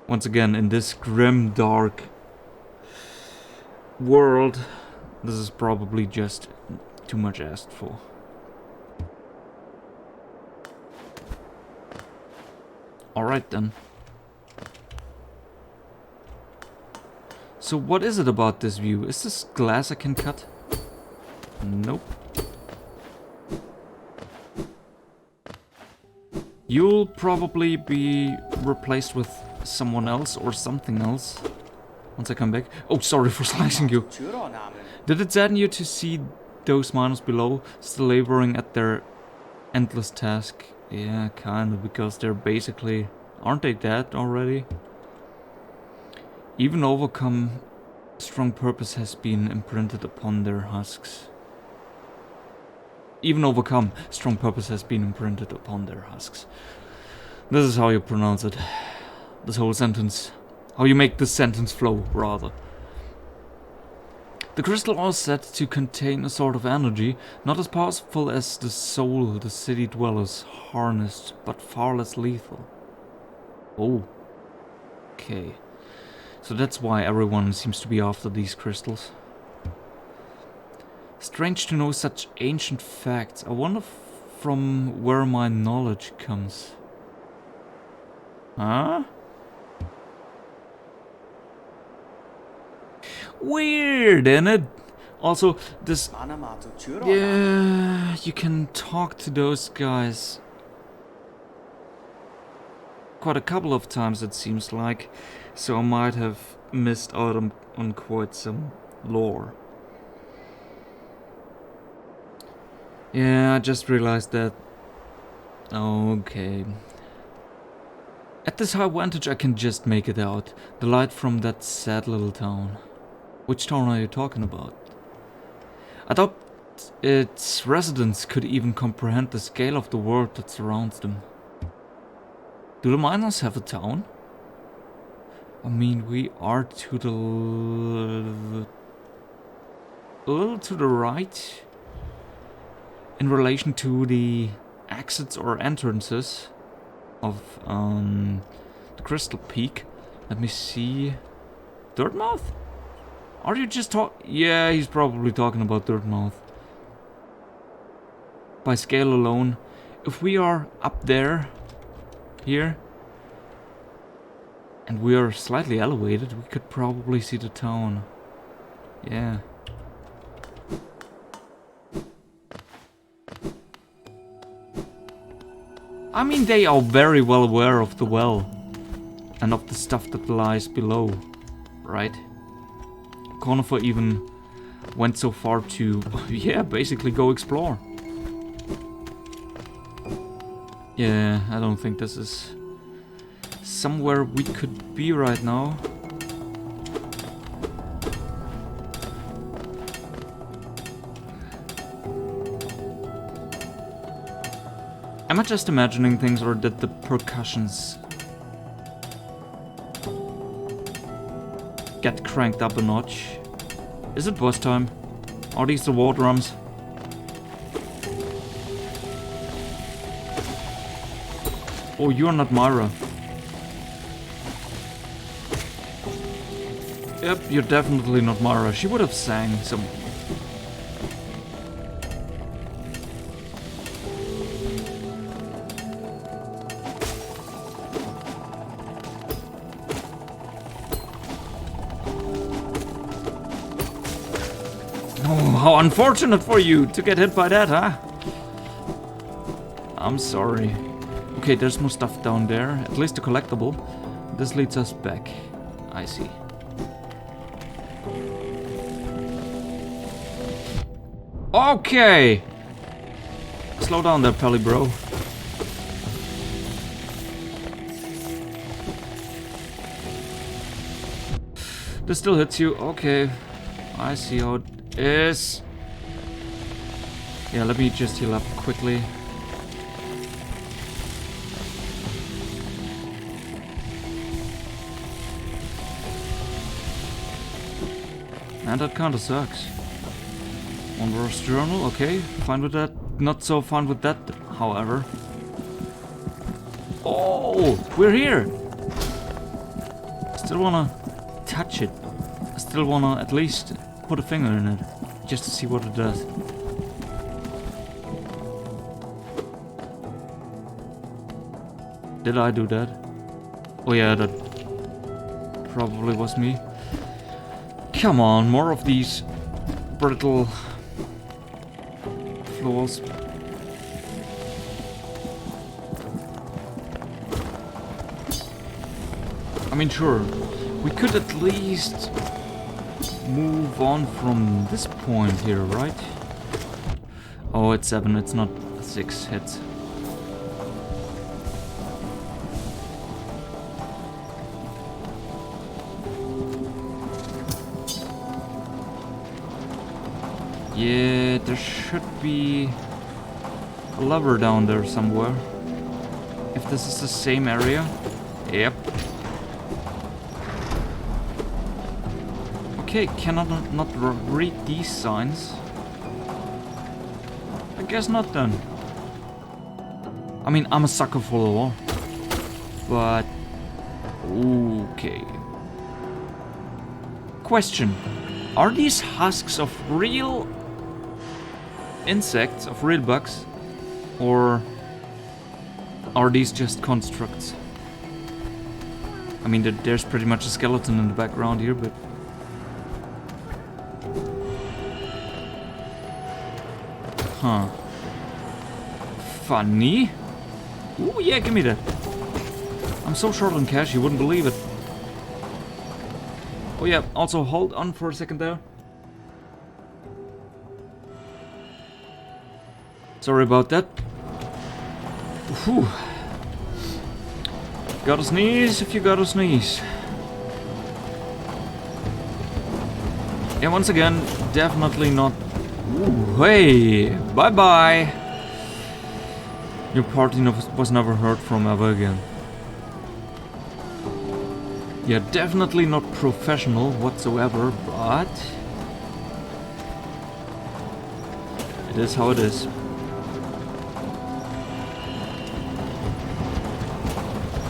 Once again, in this grim, dark world, this is probably just too much asked for. Alright then. So what is it about this view? Is this glass I can cut? Nope. You'll probably be replaced with someone else or something else once I come back. Oh, sorry for slicing you. Did it sadden you to see those miners below still laboring at their endless task? Yeah, kinda, because they're basically... Aren't they dead already? Even overcome, strong purpose has been imprinted upon their husks. Even overcome, strong purpose has been imprinted upon their husks. This is how you pronounce it. This whole sentence. How you make this sentence flow, rather. The crystal ore is said to contain a sort of energy, not as powerful as the soul the city dwellers harnessed, but far less lethal. Oh. Okay. So that's why everyone seems to be after these crystals. Strange to know such ancient facts. I wonder from where my knowledge comes. Huh? Weird, isn't it? Also, this... Yeah, you can talk to those guys quite a couple of times, it seems like. So I might have missed out on quite some lore. Yeah, I just realized that. Okay. At this high vantage I can just make it out. The light from that sad little town. Which town are you talking about? I doubt its residents could even comprehend the scale of the world that surrounds them. Do the miners have a town? I mean, we are to the... a little to the right in relation to the exits or entrances of the Crystal Peak. Let me see. Dirtmouth? Are you just Yeah, he's probably talking about Dirtmouth. By scale alone, if we are up there, here, and we are slightly elevated, we could probably see the town. Yeah. I mean, they are very well aware of the well and of the stuff that lies below, right? Conifer even went so far to, yeah, basically go explore. Yeah, I don't think this is somewhere we could be right now. Am I just imagining things, or did the percussions get cranked up a notch? Is it boss time? Are these the war drums? Oh, you're not Myra. Yep, you're definitely not Myra. She would have sang some... Oh, how unfortunate for you to get hit by that, huh? I'm sorry. Okay, there's more stuff down there. At least a collectible. This leads us back. I see. Okay! Slow down there, Pelly bro. This still hits you. Okay. I see how it is. Yeah, let me just heal up quickly. And that kinda sucks. Wanderer's Journal, okay, fine with that. Not so fine with that, however. Oh, we're here! Still wanna touch it. I still wanna at least put a finger in it, just to see what it does. Did I do that? Oh yeah, that probably was me. Come on, more of these brittle floors. I mean, sure, we could at least move on from this point here, right? Oh, it's 7, it's not 6 hits. Yeah, there should be a lever down there somewhere. If this is the same area. Yep. Okay, cannot not read these signs. I guess not then. I mean, I'm a sucker for lore. But... okay. Question. Are these husks of real insects, of real bugs? Or are these just constructs? I mean, there's pretty much a skeleton in the background here, but... huh. Funny. Ooh, yeah, give me that. I'm so short on cash, you wouldn't believe it. Oh yeah, also hold on for a second there. Sorry about that. Whew. Gotta sneeze if you gotta sneeze. Yeah, once again, definitely not... ooh, hey, bye-bye. Your party was never heard from ever again. Yeah, definitely not professional whatsoever, but... it is how it is.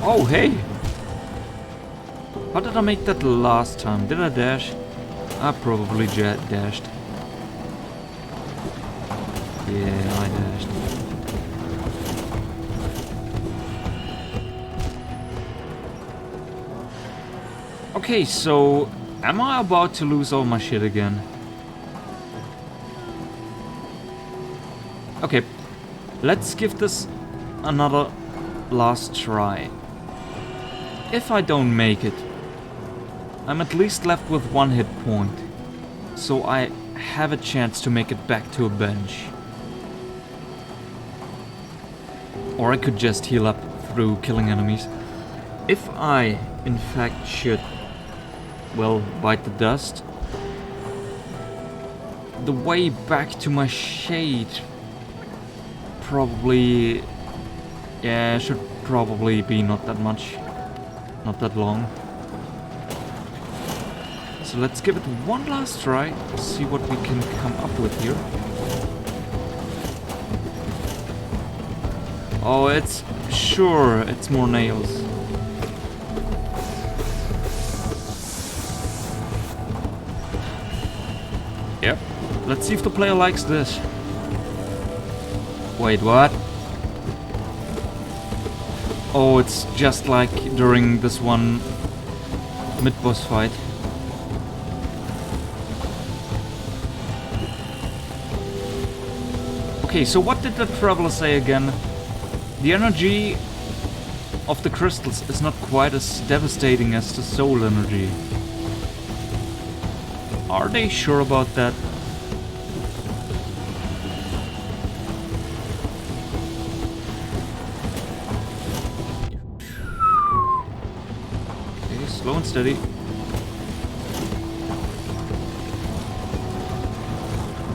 Oh, hey! How did I make that last time? Did I dash? I probably dashed. Yeah, I dashed. Okay, so am I about to lose all my shit again? Okay, let's give this another last try. If I don't make it, I'm at least left with 1 hit point, so I have a chance to make it back to a bench. Or I could just heal up through killing enemies. If I, in fact, should, well, bite the dust, the way back to my shade probably, yeah, should probably be not that much, not that long. So let's give it one last try, see what we can come up with here. Oh, it's sure, it's more nails. Yep. Let's see if the player likes this. Wait, what? Oh, it's just like during this one mid-boss fight. Okay, so what did the Traveler say again? The energy of the crystals is not quite as devastating as the soul energy. Are they sure about that? Okay, slow and steady.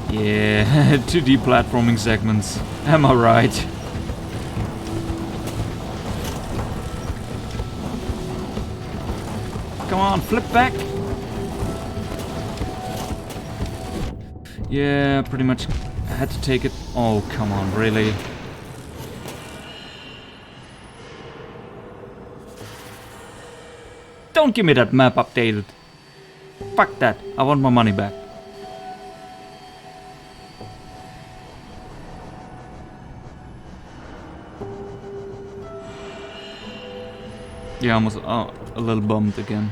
Yeah, 2D platforming segments. Am I right? Come on, flip back! Yeah, pretty much had to take it. Oh, come on, really? Don't give me that map updated. Fuck that, I want my money back. Yeah, I was a little bummed again.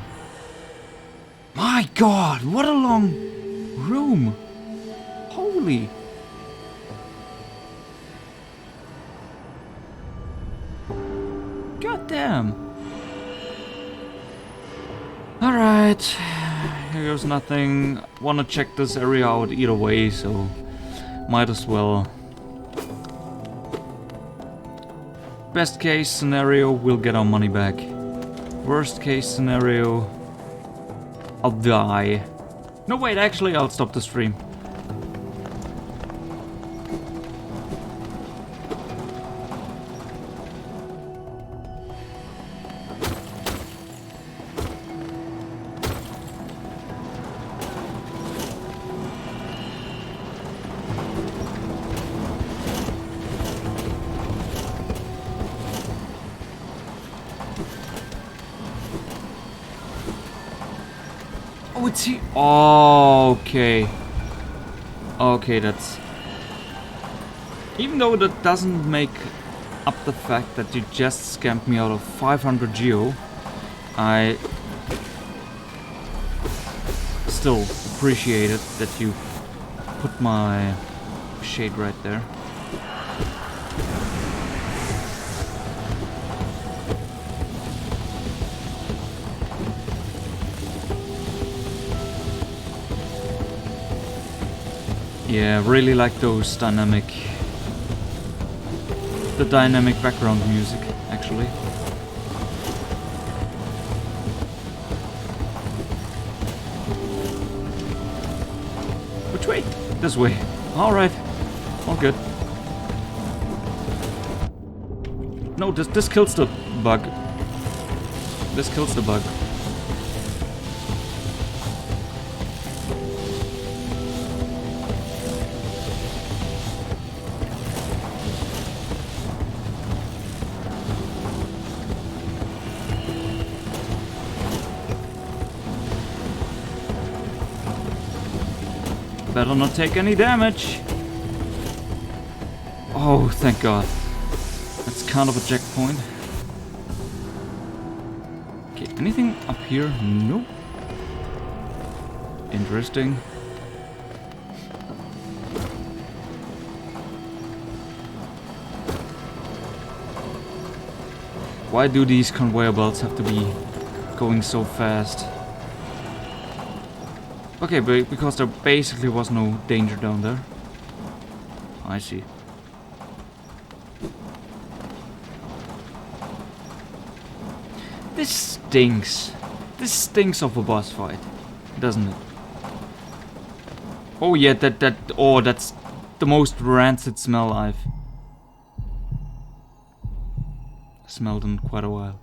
My god, what a long room. Holy. God damn. Alright. Here goes nothing. Wanna check this area out either way, so might as well. Best case scenario, we'll get our money back. Worst case scenario, I'll die. No, wait, actually, I'll stop the stream. Oh, it's here. Oh, okay. Okay, that's... Even though that doesn't make up the fact that you just scammed me out of 500 geo, I still appreciate it that you put my shade right there. Yeah, really like those dynamic... the dynamic background music, actually. Which way? This way. Alright. All good. No, this kills the bug. This kills the bug. Better not take any damage. Oh, thank God. That's kind of a checkpoint. Okay, anything up here? Nope. Interesting. Why do these conveyor belts have to be going so fast? Okay, but because there basically was no danger down there. I see. This stinks. This stinks of a boss fight, doesn't it? Oh yeah, that's the most rancid smell I've smelled in quite a while.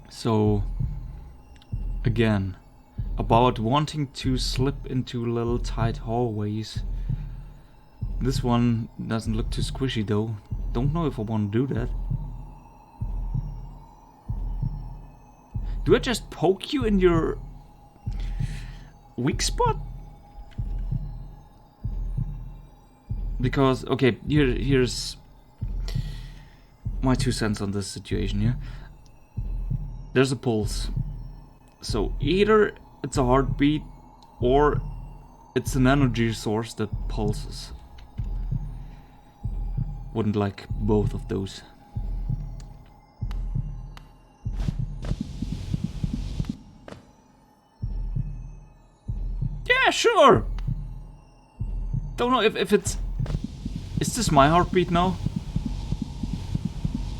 So, again, about wanting to slip into little tight hallways. This one doesn't look too squishy though. Don't know if I want to do that. Do I just poke you in your weak spot? Because, okay, here's my 2 cents on this situation here. There's a pulse. So either it's a heartbeat or it's an energy source that pulses. Wouldn't like both of those. Yeah, sure. Don't know if it's... Is this my heartbeat now?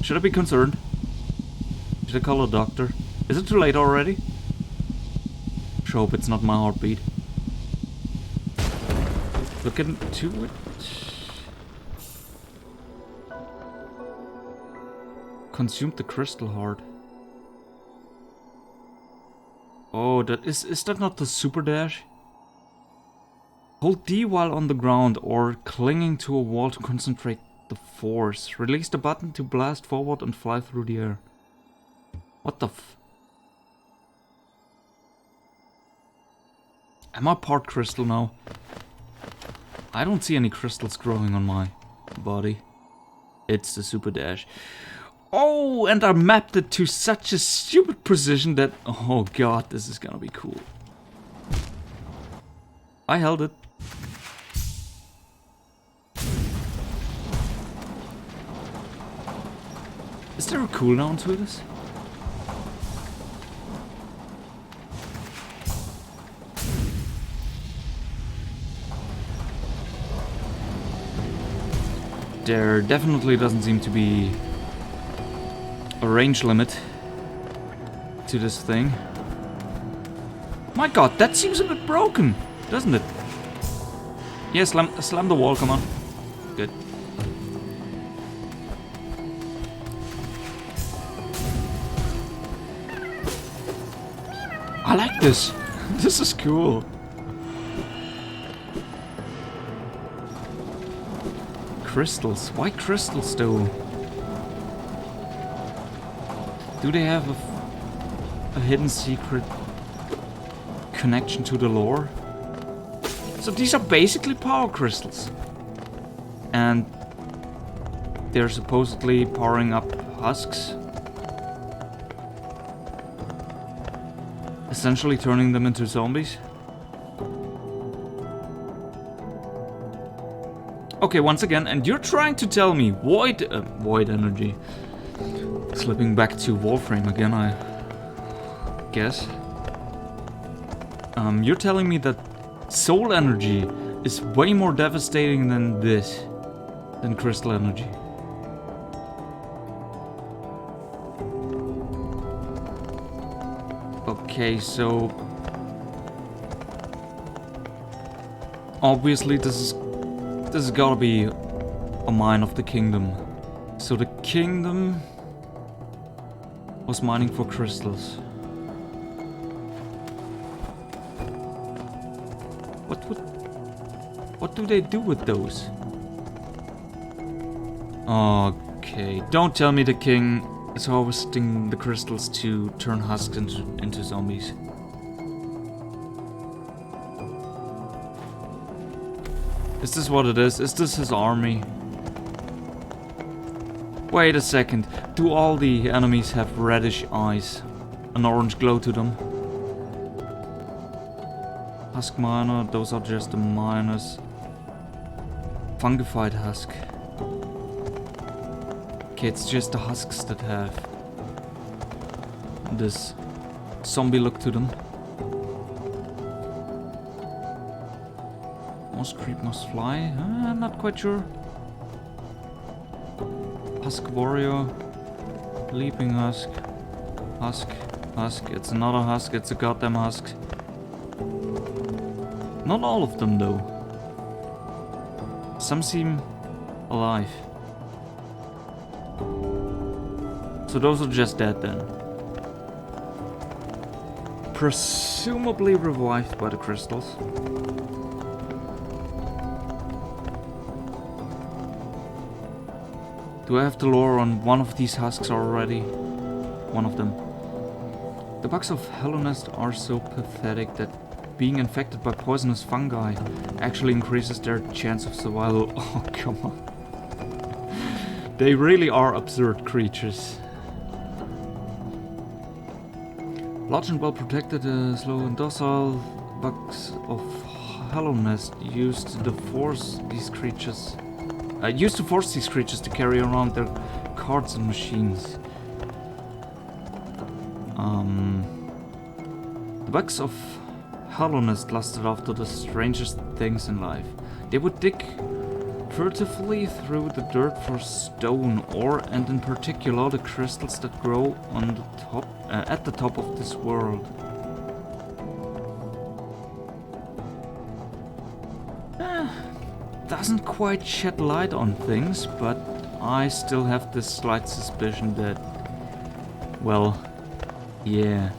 Should I be concerned? Should I call a doctor? Is it too late already? Sure hope it's not my heartbeat. Look into it. Consumed the crystal heart. Oh, that is that not the super dash? Hold D while on the ground or clinging to a wall to concentrate the force. Release the button to blast forward and fly through the air. What the f... Am I part crystal now? I don't see any crystals growing on my body. It's the super dash. Oh, and I mapped it to such a stupid precision that... Oh god, this is gonna be cool. I held it. Is there a cooldown to this? There definitely doesn't seem to be a range limit to this thing. My god, that seems a bit broken, doesn't it? Yeah, slam the wall, come on. Good. I like this. This is cool. Crystals. Why crystals though? Do they have a hidden secret connection to the lore? So these are basically power crystals. And they're supposedly powering up husks. Essentially turning them into zombies. Okay, once again, and you're trying to tell me void energy. Slipping back to Warframe again, I guess. You're telling me that soul energy is way more devastating than this, than crystal energy. Okay, so obviously this has gotta be a mine of the kingdom. So the kingdom was mining for crystals. What do they do with those? Okay, don't tell me the king is harvesting the crystals to turn husks into zombies. Is this what it is? Is this his army? Wait a second. Do all the enemies have reddish eyes? An orange glow to them? Husk miner, those are just the miners. Fungified husk. Okay, it's just the husks that have this zombie look to them. Most creep, must fly. I'm not quite sure. Husk warrior. Leaping husk. Husk. Husk. It's another husk. It's a goddamn husk. Not all of them though. Some seem alive. So those are just dead then. Presumably revived by the crystals. Do I have the lore on one of these husks already? One of them. The bugs of Hellonest are so pathetic that being infected by poisonous fungi actually increases their chance of survival. Oh, come on. They really are absurd creatures. Large and well protected, slow and docile bugs of Hellonest used to force these creatures to carry around their carts and machines. The bugs of Hellonest lusted after the strangest things in life. They would dig furtively through the dirt for stone, ore, and in particular the crystals that grow on the top, at the top of this world. Doesn't quite shed light on things, but I still have this slight suspicion that, well, yeah.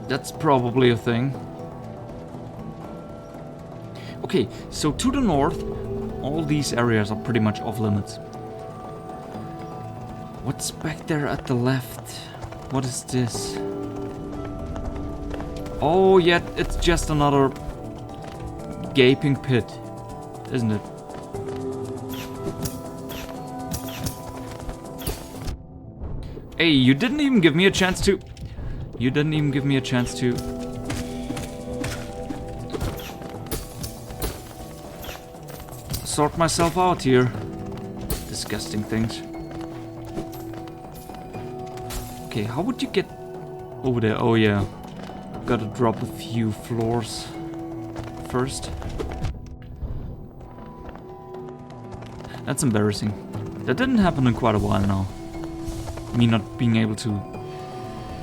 That's probably a thing. Okay, so to the north, all these areas are pretty much off limits. What's back there at the left? What is this? Oh, yeah, it's just another gaping pit, isn't it? Hey, you didn't even give me a chance to... You didn't even give me a chance to... sort myself out here. Disgusting things. Okay, how would you get over there? Oh yeah. Gotta drop a few floors first. That's embarrassing. That didn't happen in quite a while now. Me not being able to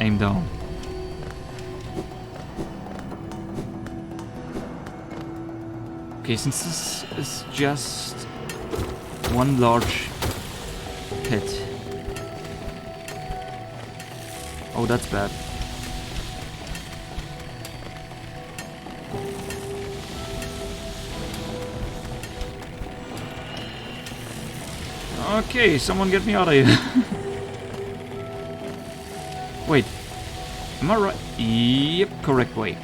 aim down. Okay, since this is just one large pit. Oh, that's bad. Okay, someone get me out of here. Wait, am I right? Yep, correct way.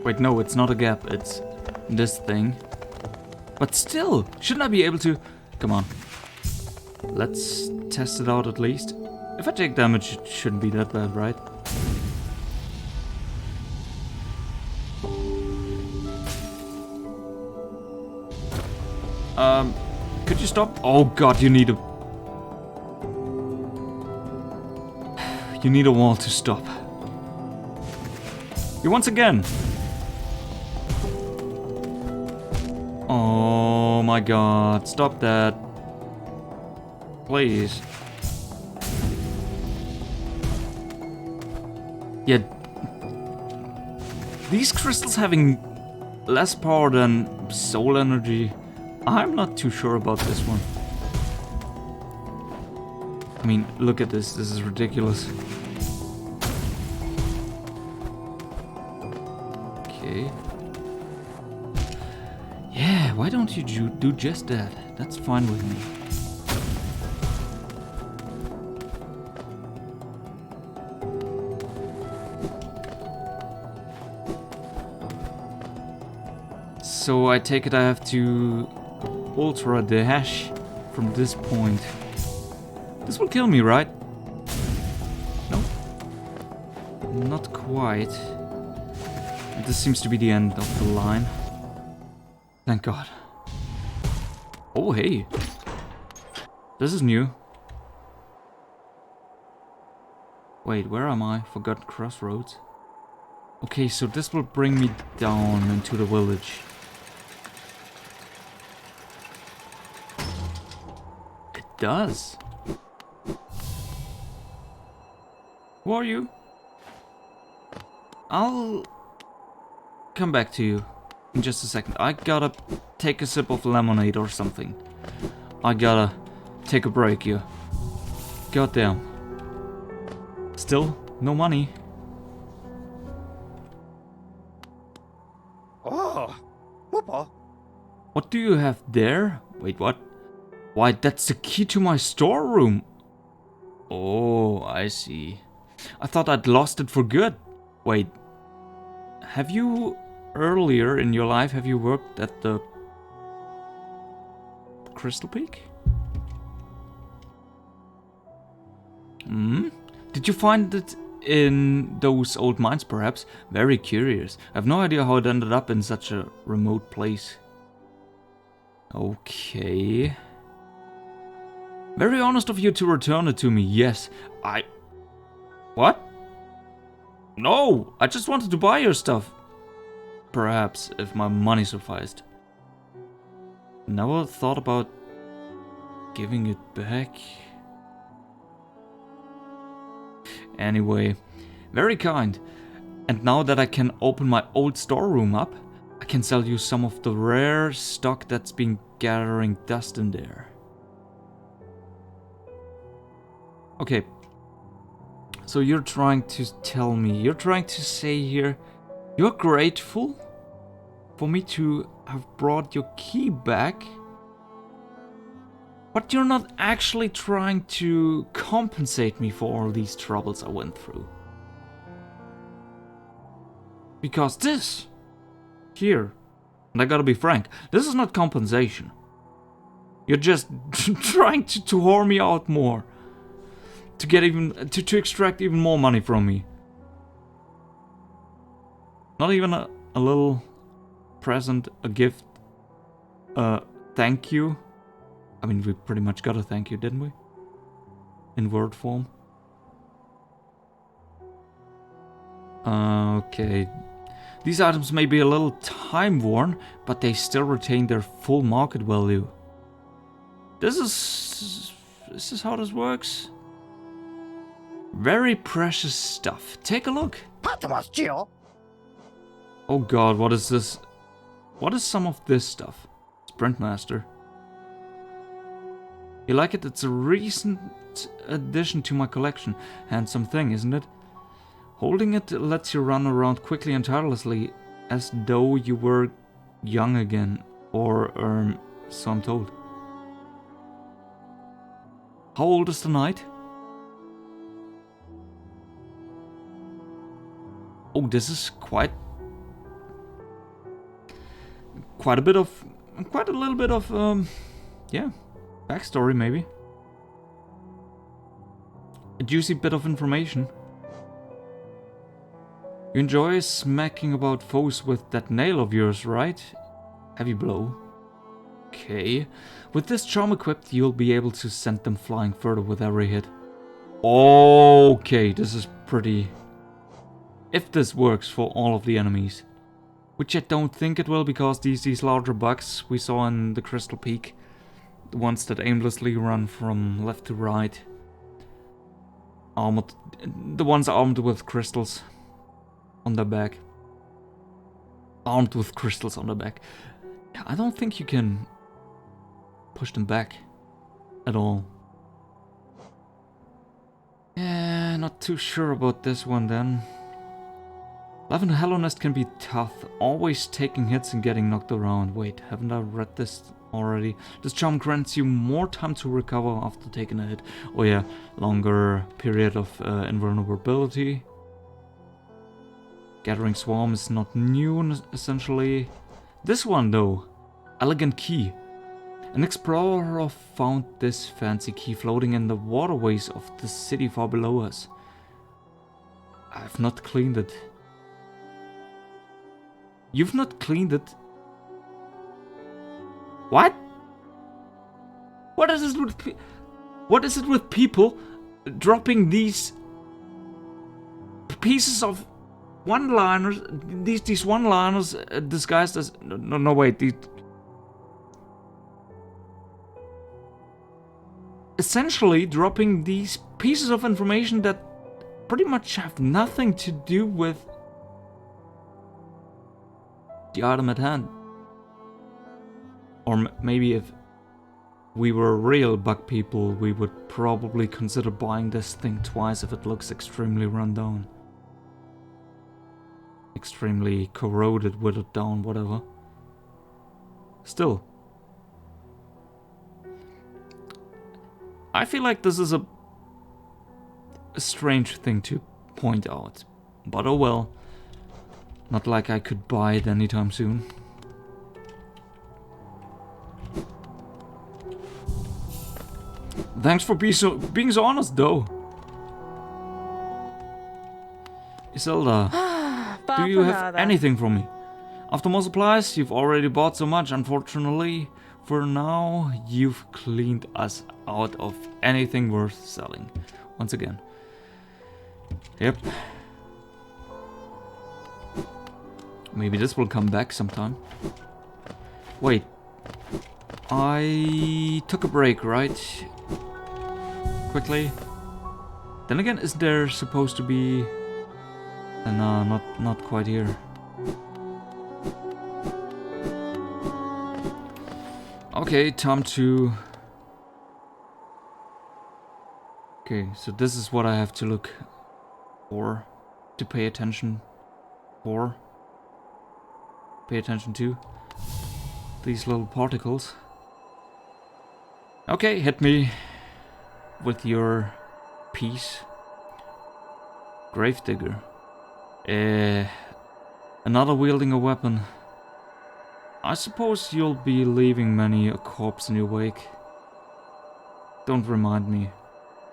Wait, no, it's not a gap, it's this thing. But still, shouldn't I be able to... Come on. Let's test it out at least. If I take damage, it shouldn't be that bad, right? Could you stop? Oh god, you need a... You need a wall to stop. You once again. Oh my god, stop that. Please. Yeah. These crystals having less power than soul energy. I'm not too sure about this one. I mean, look at this. This is ridiculous. Okay. Yeah, why don't you do just that? That's fine with me. So I take it I have to ultra dash from this point. This will kill me, right? No. Not quite. This seems to be the end of the line. Thank God. Oh, hey. This is new. Wait, where am I? Forgotten crossroads. Okay, so this will bring me down into the village. It does. Who are you? I'll come back to you in just a second. I gotta take a sip of lemonade or something. I gotta take a break here. Goddamn. Still, no money.
Oh, Papa.
What do you have there? Wait, what? Why, that's the key to my storeroom. Oh, I see. I thought I'd lost it for good. Wait, have you, earlier in your life, have you worked at the Crystal Peak? Hmm? Did you find it in those old mines, perhaps? Very curious. I have no idea how it ended up in such a remote place. Okay. Very honest of you to return it to me. Yes, What? No, I just wanted to buy your stuff. Perhaps, if my money sufficed. Never thought about giving it back. Anyway, very kind. And now that I can open my old storeroom up, I can sell you some of the rare stock that's been gathering dust in there. Okay. So you're trying to tell me, you're trying to say here, you're grateful for me to have brought your key back, but you're not actually trying to compensate me for all these troubles I went through. Because this, here, and I gotta be frank, this is not compensation. You're just trying to whore me out more. To get even... To extract even more money from me. Not even a little present, a gift, thank you. I mean, we pretty much got a thank you, didn't we? In word form. Okay. These items may be a little time-worn, but they still retain their full market value. This is how this works. Very precious stuff. Take a look. Oh god, what is this? What is some of this stuff? Sprintmaster. You like it? It's a recent addition to my collection. Handsome thing, isn't it? Holding it lets you run around quickly and tirelessly, as though you were young again. Or, so I'm told. How old is the knight? Oh, this is quite a little bit of, yeah, backstory maybe. A juicy bit of information. You enjoy smacking about foes with that nail of yours, right? Heavy blow. Okay. With this charm equipped, you'll be able to send them flying further with every hit. Okay, this is pretty... If this works for all of the enemies. Which I don't think it will, because these larger bugs we saw in the Crystal Peak. The ones that aimlessly run from left to right. Armored... The ones armed with crystals on their back. Armed with crystals on their back. I don't think you can push them back at all. Yeah, not too sure about this one then. Life in Hello Nest can be tough, always taking hits and getting knocked around. Wait, haven't I read this already? This charm grants you more time to recover after taking a hit. Oh yeah, longer period of invulnerability. Gathering Swarm is not new, essentially. This one though, elegant key. An explorer found this fancy key floating in the waterways of the city far below us. I've not cleaned it. You've not cleaned it? What? What is it with people dropping these pieces of one-liners, these one-liners disguised as... No, wait, these... Essentially dropping these pieces of information that pretty much have nothing to do with the item at hand. Or maybe if we were real bug people, we would probably consider buying this thing twice if it looks extremely run down. Extremely corroded, withered down, whatever. Still. I feel like this is a strange thing to point out. But oh well. Not like I could buy it anytime soon. Thanks for being so honest, though. Iselda, do you have anything for me? After more supplies, you've already bought so much, unfortunately. For now, you've cleaned us out of anything worth selling. Once again. Yep. Maybe this will come back sometime. Wait. I took a break, right? Quickly. Then again, is there supposed to be... no, not quite here. Okay, time to... Okay, so this is what I have to look for. To pay attention for. Pay attention to. These little particles. Okay, hit me with your piece. Gravedigger. Another wielding a weapon. I suppose you'll be leaving many a corpse in your wake. Don't remind me.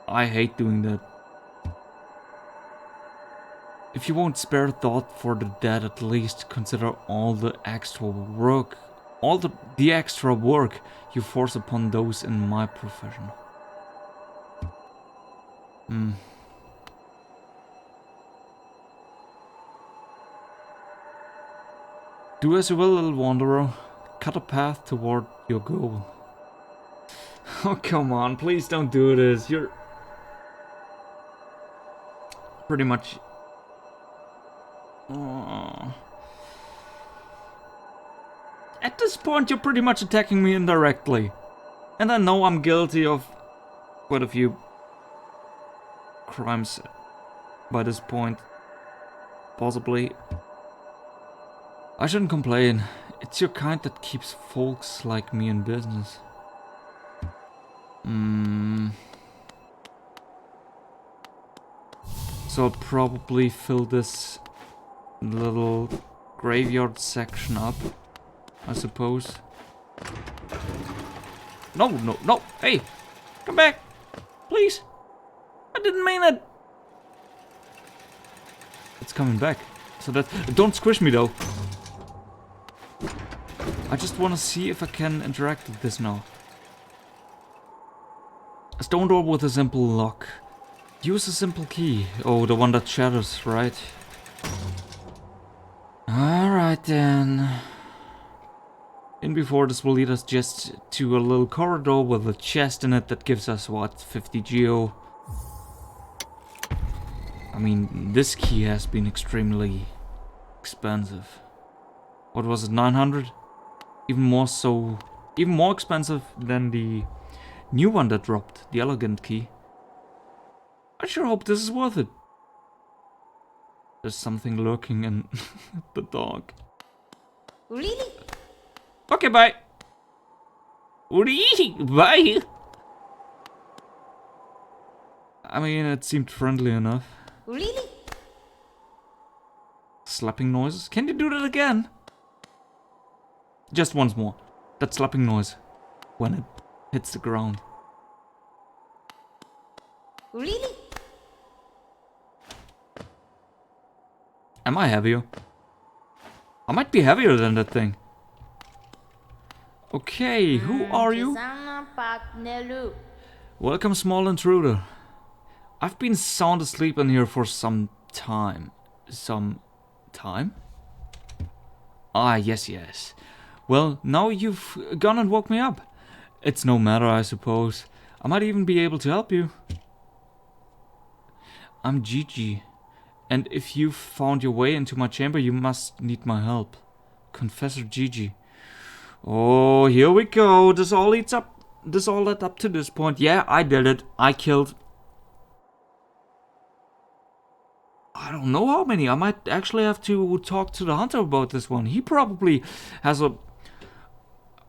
I hate doing that. If you won't spare thought for the dead, at least consider all the extra work. All the extra work you force upon those in my profession. Do as you will, little wanderer. Cut a path toward your goal. Oh, come on, please don't do this. You're pretty much... At this point, you're pretty much attacking me indirectly. And I know I'm guilty of quite a few crimes by this point. Possibly. I shouldn't complain. It's your kind that keeps folks like me in business. So I'll probably fill this little graveyard section up, I suppose. No, no, no! Hey! Come back! Please! I didn't mean it! It's coming back. So that... Don't squish me though! I just want to see if I can interact with this now. A stone door with a simple lock. Use a simple key. Oh, the one that shatters, right? Alright then. In before, this will lead us just to a little corridor with a chest in it that gives us, what, 50 geo? I mean, this key has been extremely expensive. What was it, 900? Even more so, even more expensive than the new one that dropped, the elegant key. I sure hope this is worth it. There's something lurking in the dog.
Really?
Okay, bye. Bye. I mean, it seemed friendly enough.
Really?
Slapping noises? Can you do that again? Just once more. That slapping noise. When it hits the ground.
Really?
Am I heavier? I might be heavier than that thing. Okay, who are you? Welcome, small intruder. I've been sound asleep in here for some time. Some time? Ah, yes, yes. Well, now you've gone and woke me up. It's no matter, I suppose. I might even be able to help you. I'm Gigi. And if you've found your way into my chamber, you must need my help. Confessor Gigi. Oh, here we go. This all led up to this point. Yeah, I did it. I killed... I don't know how many. I might actually have to talk to the hunter about this one. He probably has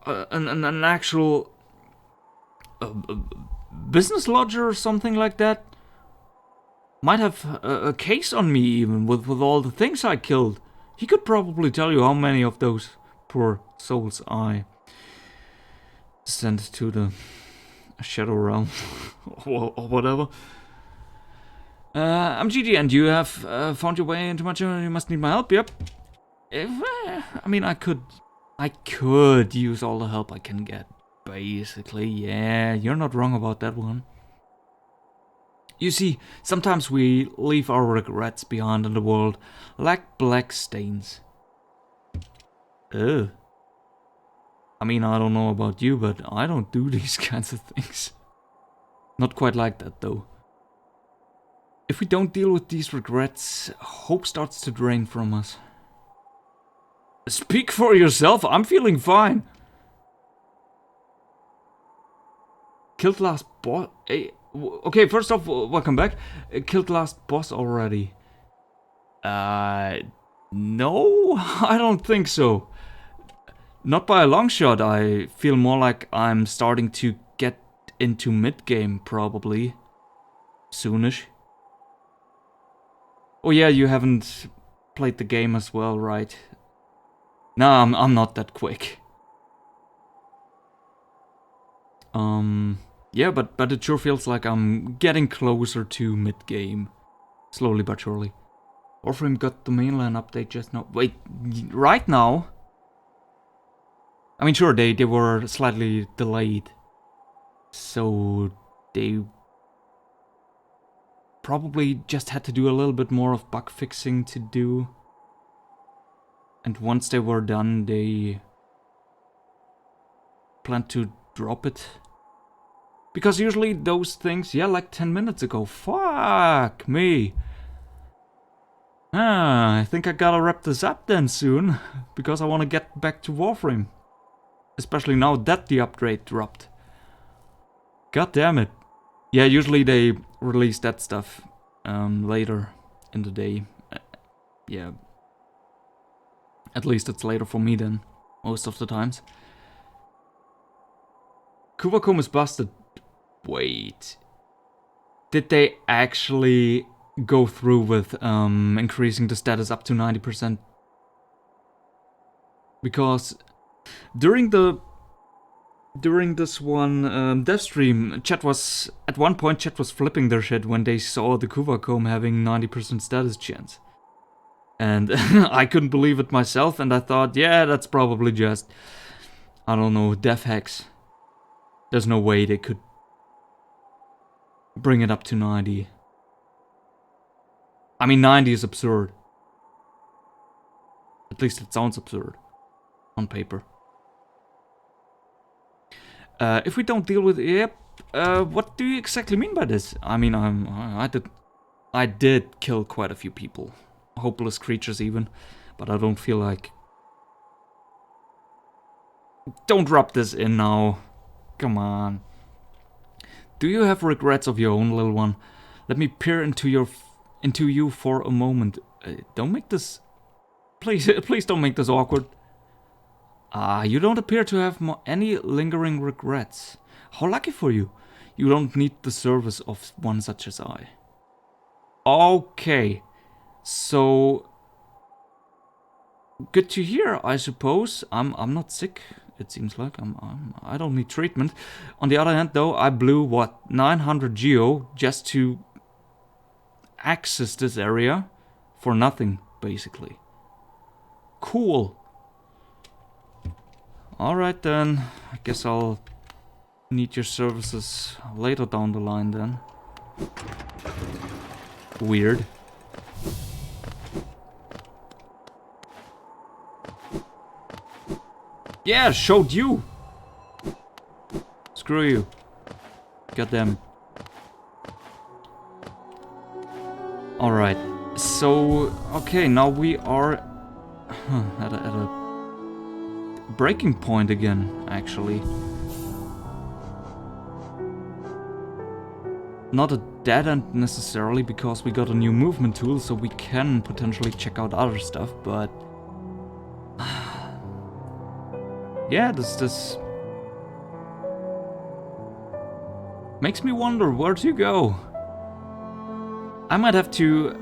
an actual business lodger or something like that. Might have a case on me even with all the things I killed. He could probably tell you how many of those poor souls I sent to the Shadow Realm or whatever. I'm Gigi, and you have found your way into my chamber. You must need my help. Yep. I mean, I could use all the help I can get. Basically, yeah, you're not wrong about that one. You see, sometimes we leave our regrets behind in the world, like black stains. Ugh. I mean, I don't know about you, but I don't do these kinds of things. Not quite like that, though. If we don't deal with these regrets, hope starts to drain from us. Speak for yourself, I'm feeling fine. Killed last boss... Okay, first off, welcome back. Killed last boss already. No, I don't think so. Not by a long shot. I feel more like I'm starting to get into mid-game, probably. Soonish. Oh yeah, you haven't played the game as well, right? No, I'm not that quick. Yeah, but it sure feels like I'm getting closer to mid-game. Slowly but surely. Warframe got the mainland update just now. Wait, right now? I mean, sure, they were slightly delayed. So they probably just had to do a little bit more of bug fixing to do. And once they were done, they planned to drop it. Because usually those things, yeah, like 10 minutes ago. Fuck me. I think I gotta wrap this up then soon. Because I want to get back to Warframe. Especially now that the upgrade dropped. God damn it. Yeah, usually they release that stuff later in the day. Yeah. At least it's later for me then. Most of the times. Kuvacom is busted. Wait. Did they actually go through with increasing the status up to 90%? Because during this one dev stream, at one point chat was flipping their shit when they saw the Kuvacom having 90% status chance. And I couldn't believe it myself, and I thought, yeah, that's probably just, I don't know, dev hacks. There's no way they could bring it up to 90. I mean, 90 is absurd. At least it sounds absurd. On paper. If we don't deal with... Yep. What do you exactly mean by this? I mean, I did kill quite a few people. Hopeless creatures even. But I don't feel like... Don't rub this in now. Come on. Do you have regrets of your own, little one? Let me peer into you for a moment. Don't make this... Please don't make this awkward. You don't appear to have any lingering regrets. How lucky for you. You don't need the service of one such as I. Okay. So... Good to hear, I suppose. I'm not sick, it seems like. I don't need treatment. On the other hand, though, I blew, what, 900 geo just to access this area for nothing, basically. Cool. Alright then, I guess I'll need your services later down the line then. Weird. Yeah, showed you! Screw you. Goddamn. Alright, so... Okay, now we are... at a breaking point again, actually. Not a dead end necessarily, because we got a new movement tool, so we can potentially check out other stuff, but... yeah, this... makes me wonder where to go. I might have to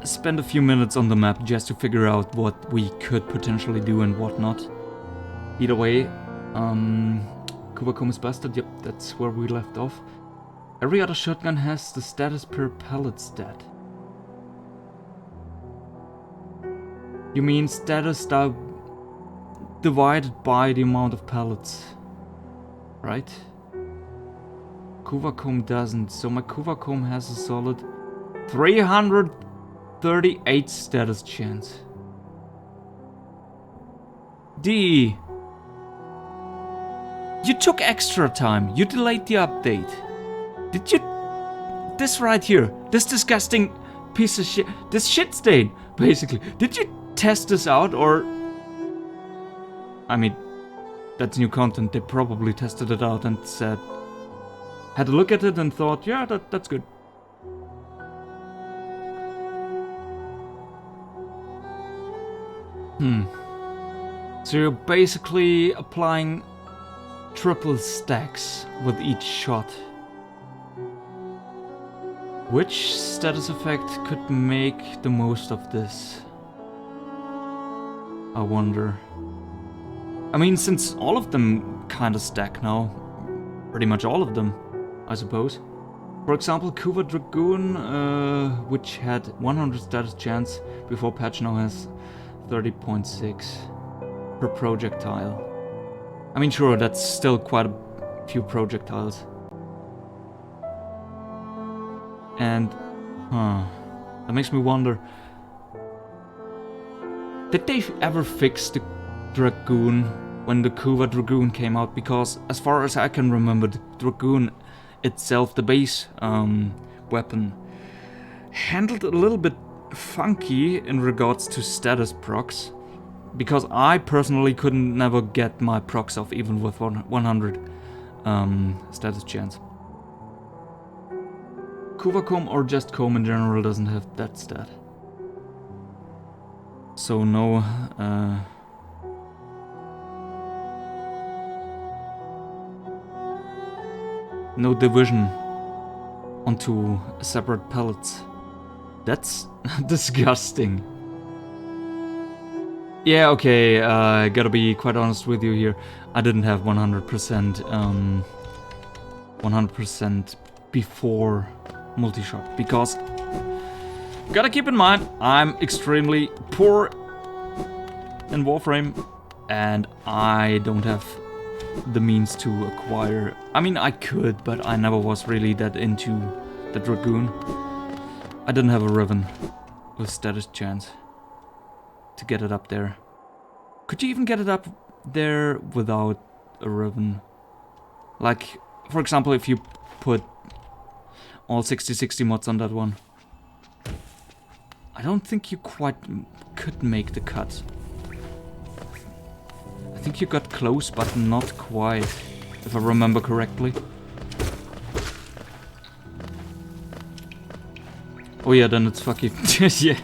spend a few minutes on the map just to figure out what we could potentially do and what not. Either way, Kuvacom is busted, yep, that's where we left off. Every other shotgun has the status per pellet stat. You mean status divided by the amount of pellets, right? Kuvacom doesn't, so my Kuvacom has a solid 338 status chance. D. You took extra time. You delayed the update. Did you... This right here. This disgusting piece of shit. This shit stain, basically. Did you test this out or... I mean, that's new content. They probably tested it out and said... Had a look at it and thought, yeah, that's good. So you're basically applying triple stacks with each shot. Which status effect could make the most of this? I wonder. I mean, since all of them kinda stack now, pretty much all of them, I suppose. For example, Kuva Dragoon, which had 100 status chance before patch, now has 30.6 per projectile. I mean, sure, that's still quite a few projectiles. And, that makes me wonder, did they ever fix the Dragoon when the Kuva Dragoon came out? Because as far as I can remember, the Dragoon itself, the base weapon, handled a little bit funky in regards to status procs. Because I personally couldn't never get my procs off even with 100 status chance. Kuvacom or just Com in general doesn't have that stat. So no, no division onto separate pellets. That's disgusting. Yeah, okay, I gotta be quite honest with you here. I didn't have 100% before multi-shot, because gotta keep in mind, I'm extremely poor in Warframe, and I don't have the means to acquire. I mean, I could, but I never was really that into the Dragoon. I didn't have a Riven with status chance to get it up there. Could you even get it up there without a Riven? Like, for example, if you put all 60/60 mods on that one. I don't think you quite could make the cut. I think you got close, but not quite, if I remember correctly. Oh yeah, then it's fucking... yeah,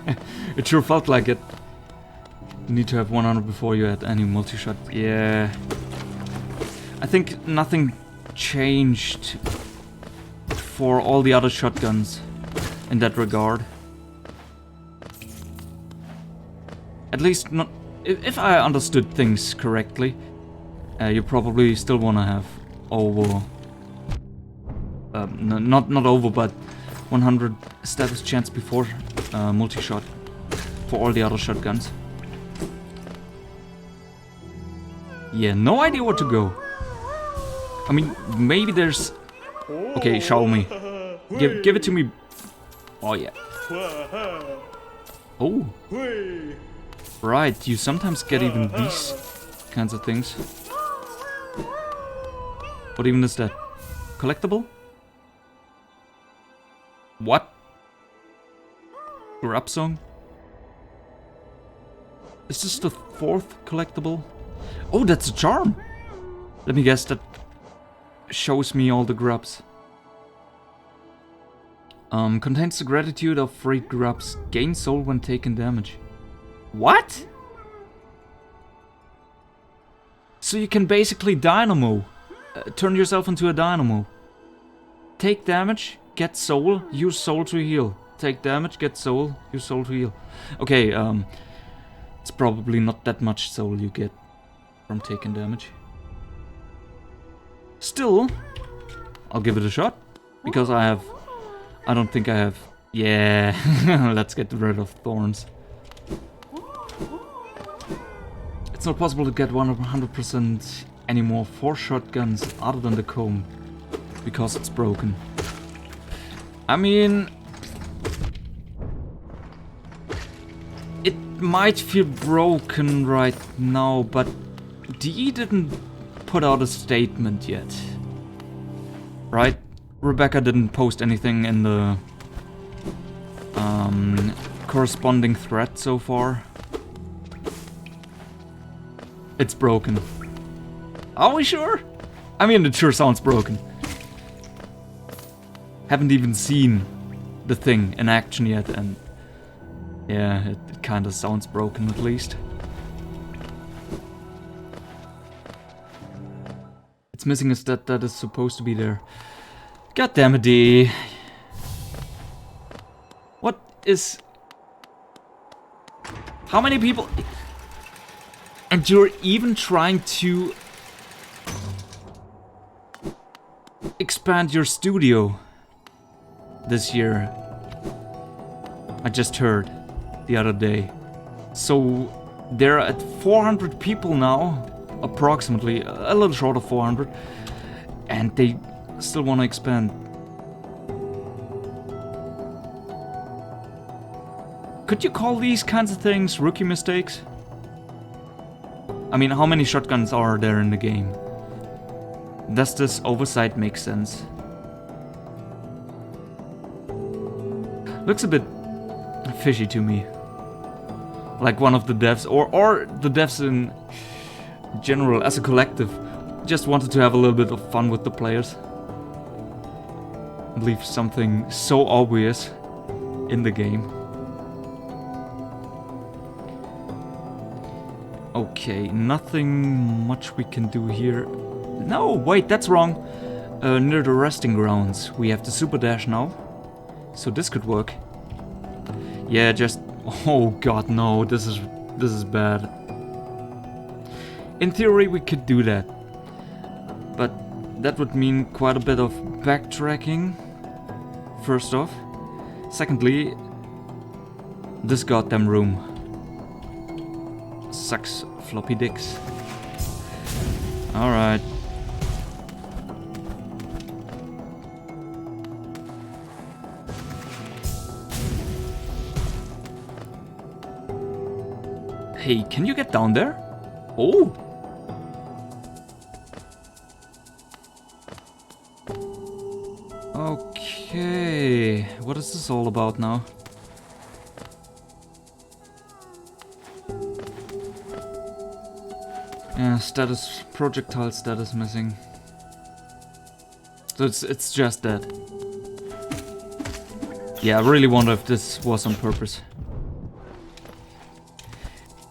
it sure felt like it. You need to have 100 before you had any multi-shot. Yeah. I think nothing changed for all the other shotguns in that regard. At least not... If I understood things correctly, you probably still want to have over... not over, but 100 status chance before multi-shot for all the other shotguns. Yeah, no idea where to go. I mean, maybe there's... Okay, show me. Give it to me. Oh, yeah. Oh. Right, you sometimes get even these kinds of things. What even is that? Collectible? What? Grub song? Is this the 4th collectible? Oh, that's a charm! Let me guess, that shows me all the grubs. Contains the gratitude of freed grubs. Gain soul when taking damage. What? So you can basically dynamo. Turn yourself into a dynamo. Take damage, get soul, use soul to heal. Take damage, get soul, use soul to heal. Okay, it's probably not that much soul you get from taking damage. Still, I'll give it a shot. Because I don't think I have... Yeah, let's get rid of thorns. It's not possible to get 100% anymore for shotguns other than the comb. Because it's broken. I mean... It might feel broken right now, but DE didn't put out a statement yet. Right? Rebecca didn't post anything in the corresponding thread so far. It's broken. Are we sure? I mean, it sure sounds broken. Haven't even seen the thing in action yet, and yeah, it kinda sounds broken at least. It's missing a stat that is supposed to be there. God damn it, D. What is... How many people... And you're even trying to... expand your studio this year. I just heard the other day. So they're at 400 people now, approximately, a little short of 400, and they still want to expand. Could you call these kinds of things rookie mistakes? I mean, how many shotguns are there in the game? Does this oversight make sense? Looks a bit fishy to me. Like one of the devs, or the devs in general, as a collective, just wanted to have a little bit of fun with the players. Leave something so obvious in the game. Okay, nothing much we can do here. No, wait, that's wrong. Near the resting grounds, we have the super dash now. So this could work. Yeah, just... Oh god, no, this is bad. In theory, we could do that. But that would mean quite a bit of backtracking, first off. Secondly, this goddamn room sucks floppy dicks. Alright. Hey, can you get down there? Oh! Okay, what is this all about now? Yeah, status, projectile status missing. So it's just that. Yeah, I really wonder if this was on purpose.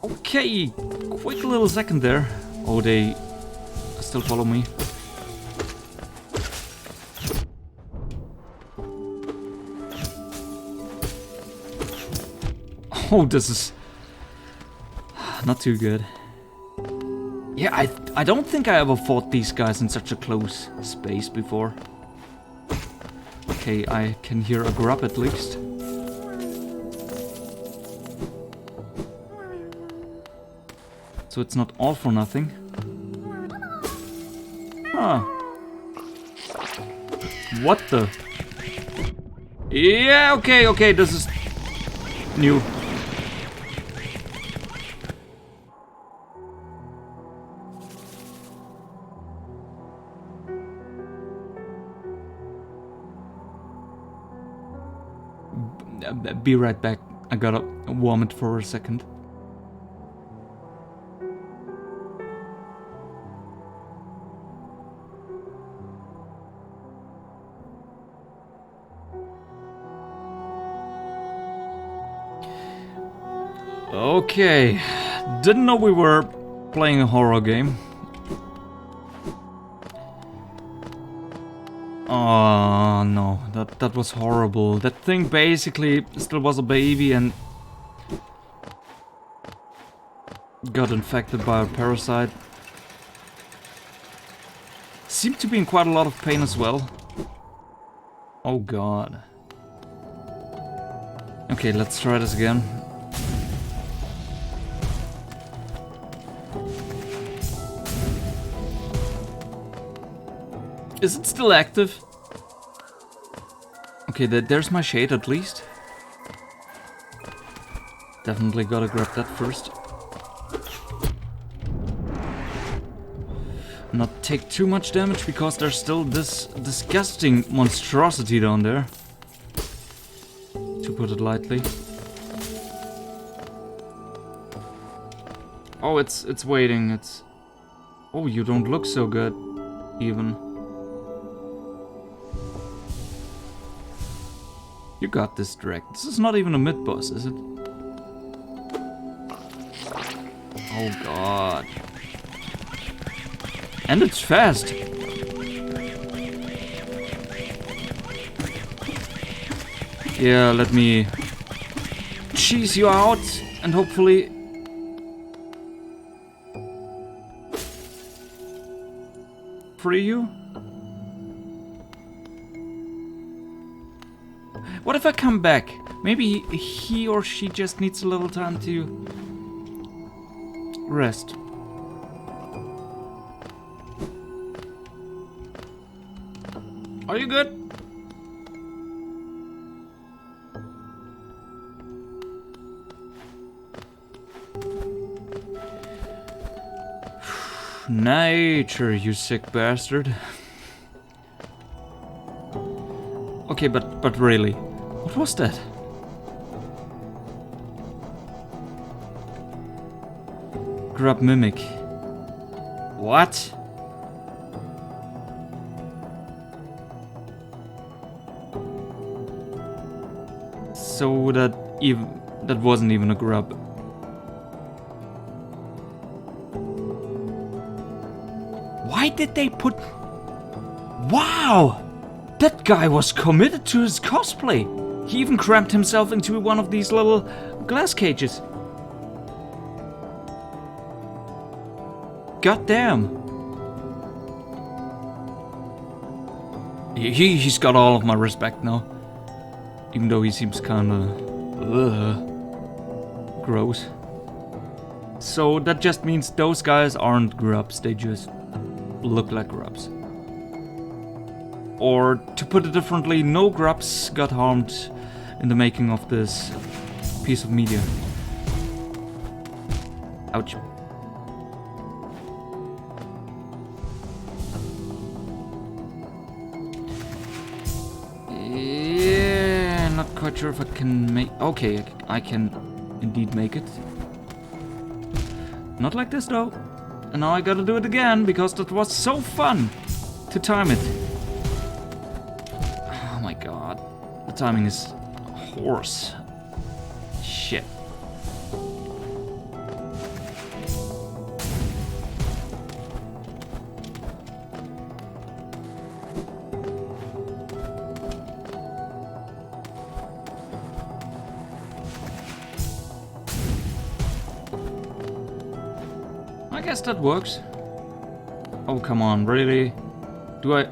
Okay, quick little second there. Oh, they still follow me. Oh, this is not too good. Yeah, I don't think I ever fought these guys in such a close space before. Okay, I can hear a grub at least. So it's not all for nothing. Huh. What the? Yeah, okay, this is new. Be right back. I gotta warm it for a second. Okay, didn't know we were playing a horror game. Oh no, that was horrible. That thing basically still was a baby and got infected by a parasite. Seemed to be in quite a lot of pain as well. Oh god. Okay, let's try this again. Is it still active? Okay, there's my shade at least. Definitely gotta grab that first. Not take too much damage because there's still this disgusting monstrosity down there. To put it lightly. Oh, it's waiting. It's... Oh, you don't look so good, even. You got this, Drake. This is not even a mid-boss, is it? Oh god. And it's fast. Yeah, let me cheese you out and hopefully... free you? What if I come back? Maybe he or she just needs a little time to rest. Are you good? Nature, you sick bastard. Okay, but really, what was that? Grub mimic. What? So that wasn't even a grub. Why did they put... Wow! That guy was committed to his cosplay. He even crammed himself into one of these little glass cages. God damn. He's got all of my respect now. Even though he seems kinda... gross. So that just means those guys aren't grubs, they just look like grubs. Or, to put it differently, no grubs got harmed in the making of this piece of media. Ouch. Yeah, not quite sure if I can make... Okay, I can indeed make it. Not like this though. And now I gotta do it again, because that was so fun to time it. Oh my god. The timing is horse. Shit. I guess that works. Oh, come on, really? Do I...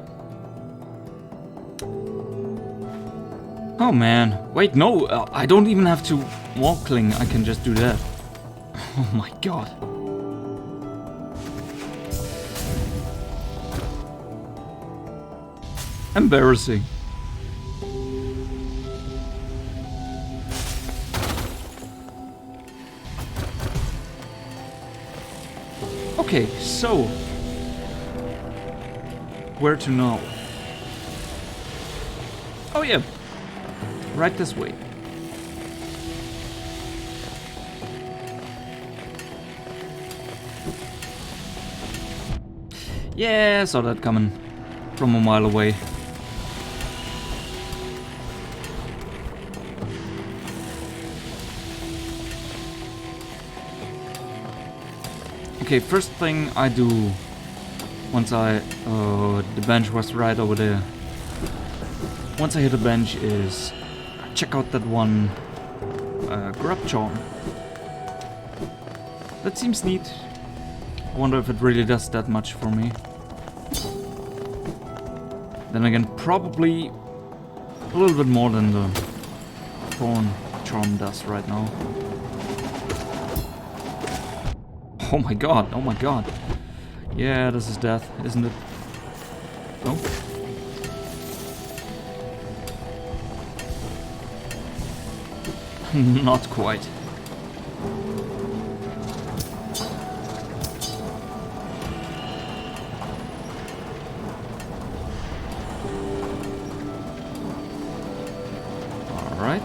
Oh man, wait, no, I don't even have to wall cling, I can just do that. Oh my god. Embarrassing. Okay, so... where to now? Oh yeah, right this way. Yeah, saw that coming from a mile away. Okay, first thing I do once I... the bench was right over there. Once I hit the bench is check out that one grub charm. That seems neat. I wonder if it really does that much for me. Then again, probably a little bit more than the thorn charm does right now. Oh my god, oh my god. Yeah, this is death, isn't it? Oh. Not quite. Alright.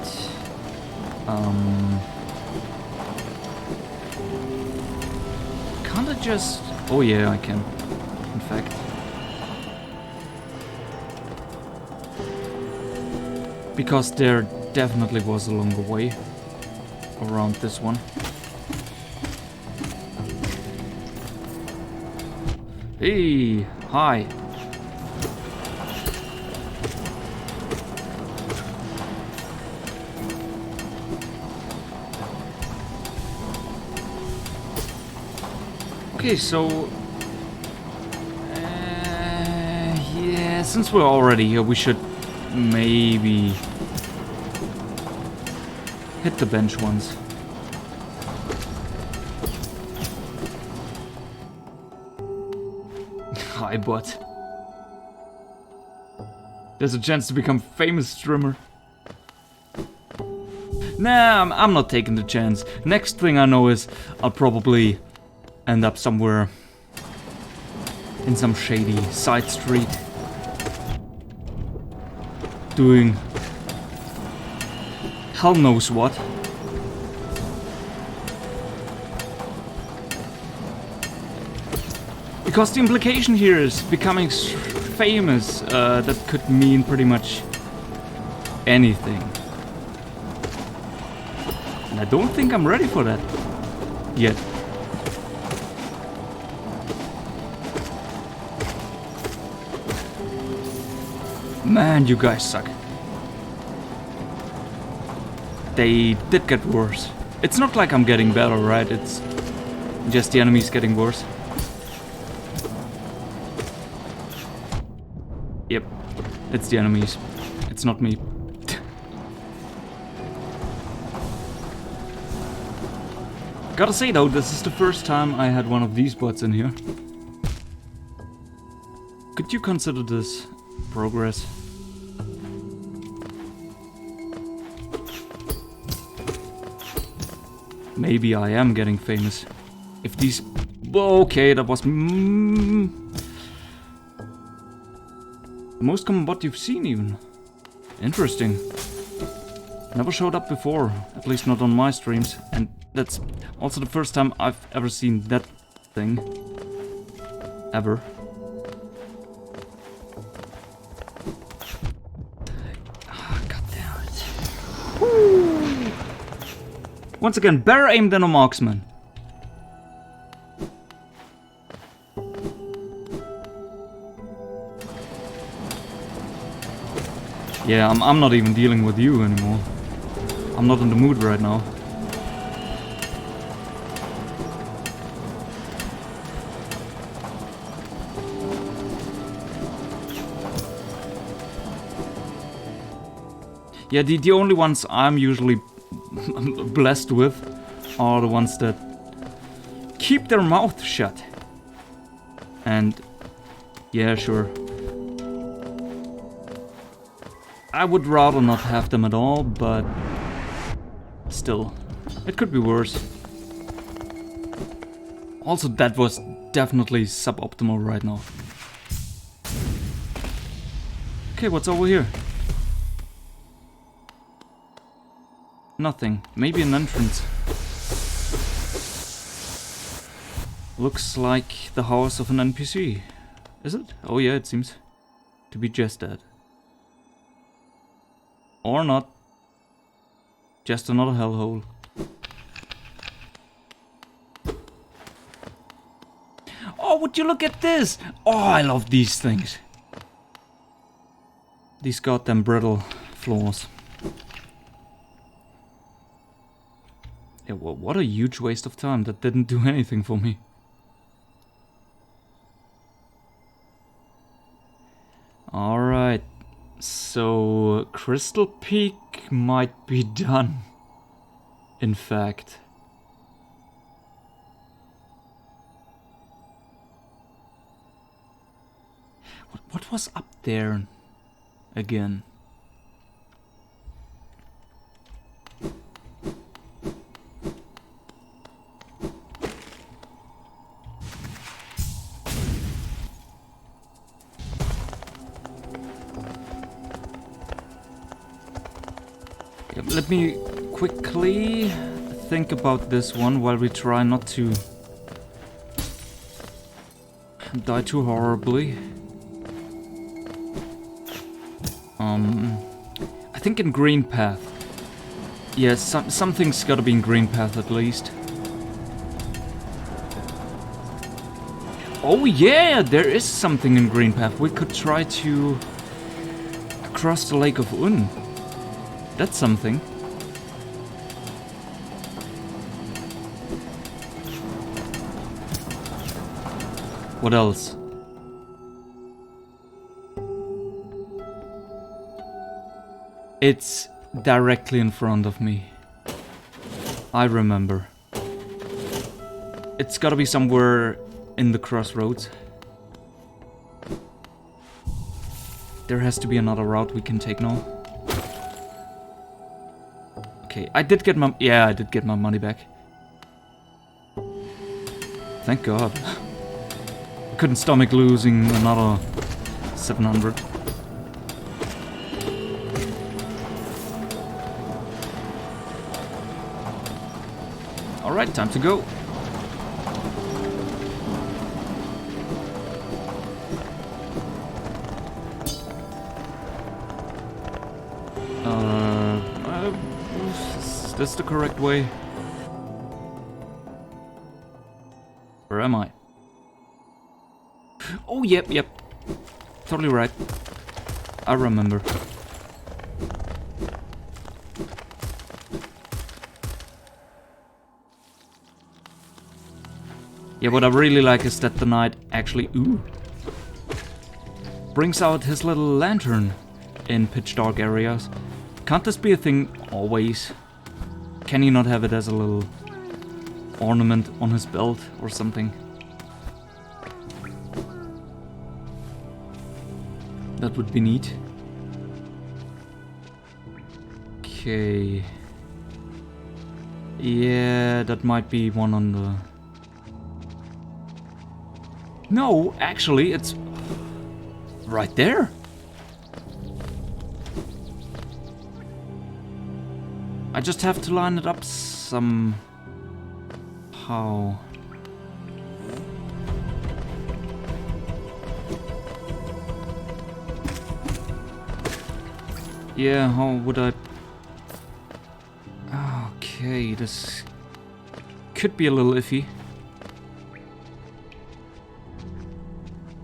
Can't I just... Oh yeah, I can. In fact. Because there definitely was a longer way around this one. Hey, hi. Okay, so... yeah, since we're already here, we should maybe hit the bench once. Hi, bot. There's a chance to become famous streamer. Nah, I'm not taking the chance. Next thing I know is I'll probably end up somewhere in some shady side street doing hell knows what. Because the implication here is becoming famous, that could mean pretty much anything. And I don't think I'm ready for that yet. Man, you guys suck. They did get worse. It's not like I'm getting better, right? It's just the enemies getting worse. Yep, it's the enemies. It's not me. Gotta say though, this is the first time I had one of these bots in here. Could you consider this progress? Maybe I am getting famous. If these... Okay, that was... the most common bot you've seen, even. Interesting. Never showed up before, at least not on my streams. And that's also the first time I've ever seen that thing. Ever. Oh, God damn it. Woo. Once again, better aim than a marksman. Yeah, I'm not even dealing with you anymore. I'm not in the mood right now. Yeah, the only ones I'm usually blessed with are the ones that keep their mouth shut. And yeah, sure. I would rather not have them at all, but still, it could be worse. Also, that was definitely suboptimal right now. Okay, what's over here? Nothing. Maybe an entrance. Looks like the house of an NPC. Is it? Oh yeah, it seems to be just that. Or not. Just another hellhole. Oh, would you look at this? Oh, I love these things. These goddamn brittle floors. Yeah, well, what a huge waste of time. That didn't do anything for me. Alright. So, Crystal Peak might be done. In fact. What was up there again? Let me quickly think about this one while we try not to die too horribly. I think in Green Path. Yeah, something's gotta be in Green Path at least. Oh yeah, there is something in Green Path. We could try to cross the Lake of Un. That's something. What else? It's directly in front of me. I remember. It's gotta be somewhere in the crossroads. There has to be another route we can take now. Okay, I did get my... Yeah, I did get my money back. Thank God. I couldn't stomach losing another 700. Alright, time to go. Is this the correct way? Where am I? Oh, yep. Totally right. I remember. Yeah, what I really like is that the knight actually, brings out his little lantern in pitch dark areas. Can't this be a thing always? Can he not have it as a little ornament on his belt or something? That would be neat. Okay. Yeah, that might be one on the... No, actually, it's right there. I just have to line it up somehow. Yeah, how would I... Okay, this could be a little iffy.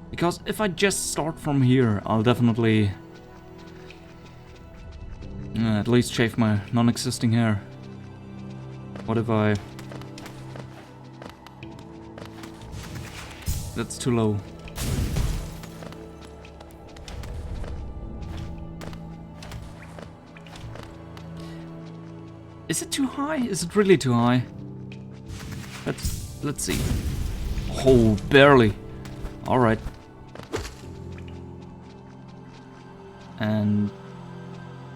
Because if I just start from here, I'll definitely at least shave my non-existing hair. What if I... That's too low. Is it too high? Is it really too high? Let's see. Oh, barely. Alright. And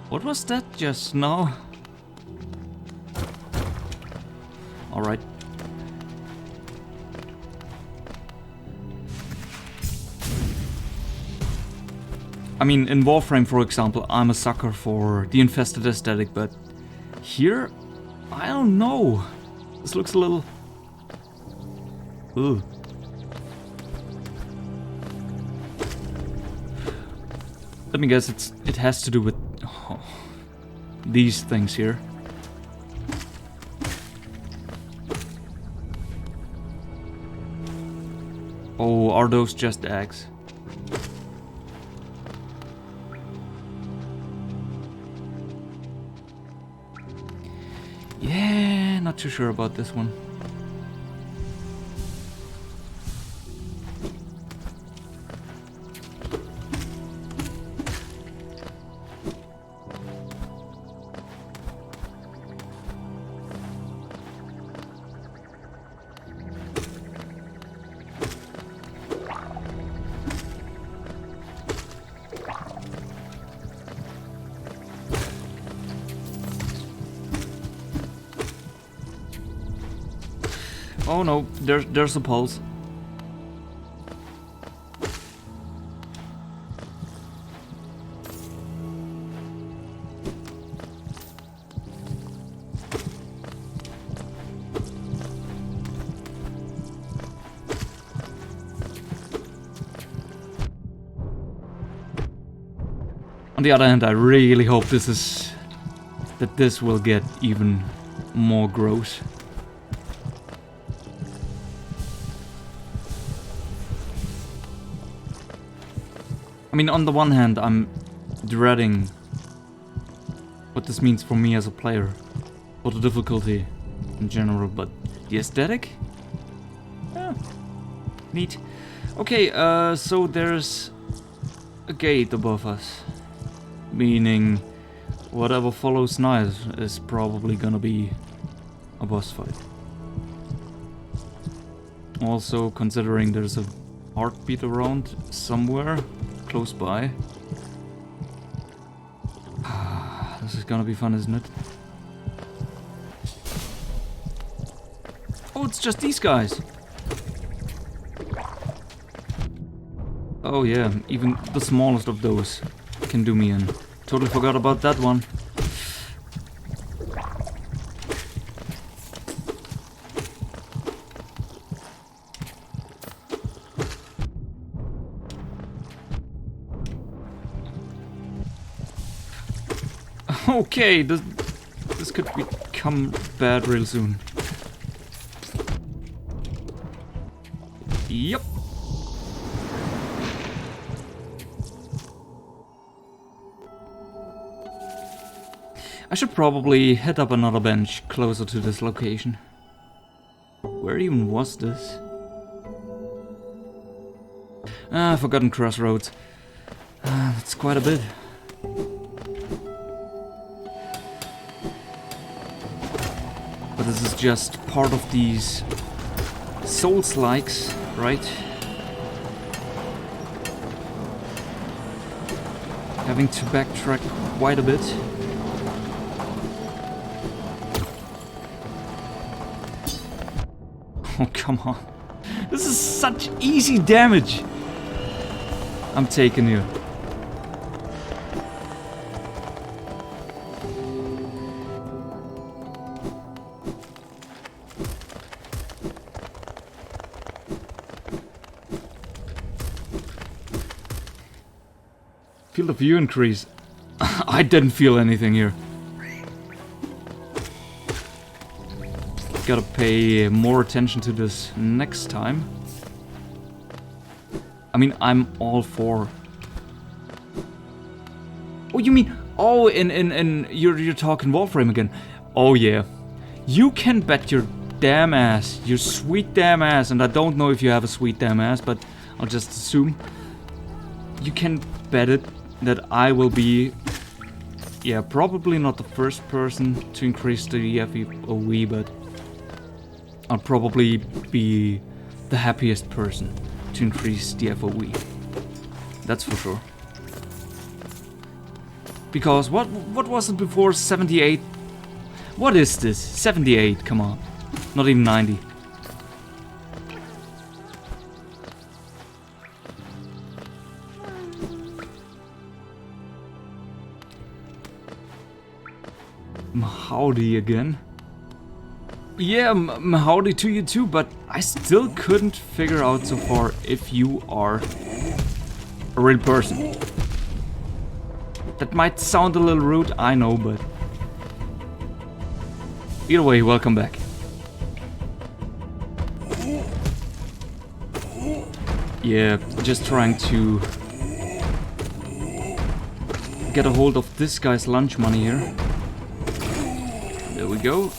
what was that just now? Alright. I mean, in Warframe, for example, I'm a sucker for the infested aesthetic, but here, I don't know. This looks a little... Ooh. Let me guess, it has to do with these things here. Oh, are those just eggs? Yeah, not too sure about this one. Oh no, there's a pulse. On the other hand, I really hope that this will get even more gross. I mean, on the one hand, I'm dreading what this means for me as a player, for the difficulty in general, but the aesthetic? Yeah, neat. Okay, so there's a gate above us, meaning whatever follows night is probably gonna be a boss fight. Also, considering there's a heartbeat around somewhere close by. This is gonna be fun, isn't it? Oh, it's just these guys! Oh yeah, even the smallest of those can do me in. Totally forgot about that one. Okay, this could become bad real soon. Yep. I should probably head up another bench closer to this location. Where even was this? Ah, Forgotten Crossroads. That's quite a bit. But this is just part of these Souls-likes, right? Having to backtrack quite a bit. Oh, come on. This is such easy damage. I'm taking you. Field of view increase. I didn't feel anything here. Gotta pay more attention to this next time. I mean, I'm all for... Oh, you mean... Oh, you're talking Warframe again. Oh, yeah. You can bet your damn ass, your sweet damn ass, and I don't know if you have a sweet damn ass, but I'll just assume. You can bet it that I will be... Yeah, probably not the first person to increase the FOE, but... I'll probably be the happiest person to increase the FOE. That's for sure. Because what was it before 78? What is this? 78, come on. Not even 90. Howdy again. Yeah, howdy to you too, but I still couldn't figure out so far if you are a real person. That might sound a little rude, I know, but... Either way, welcome back. Yeah, just trying to get a hold of this guy's lunch money here. There we go.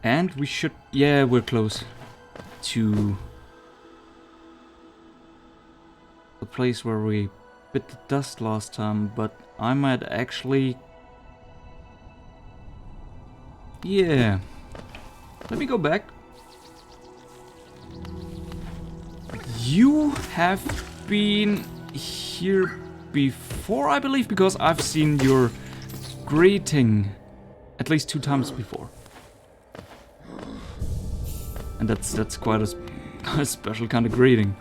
And we should... Yeah, we're close to the place where we bit the dust last time, but I might actually... Yeah. Let me go back. You have been here before, I believe, because I've seen your greeting at least 2 times before. And that's quite a special kind of greeting.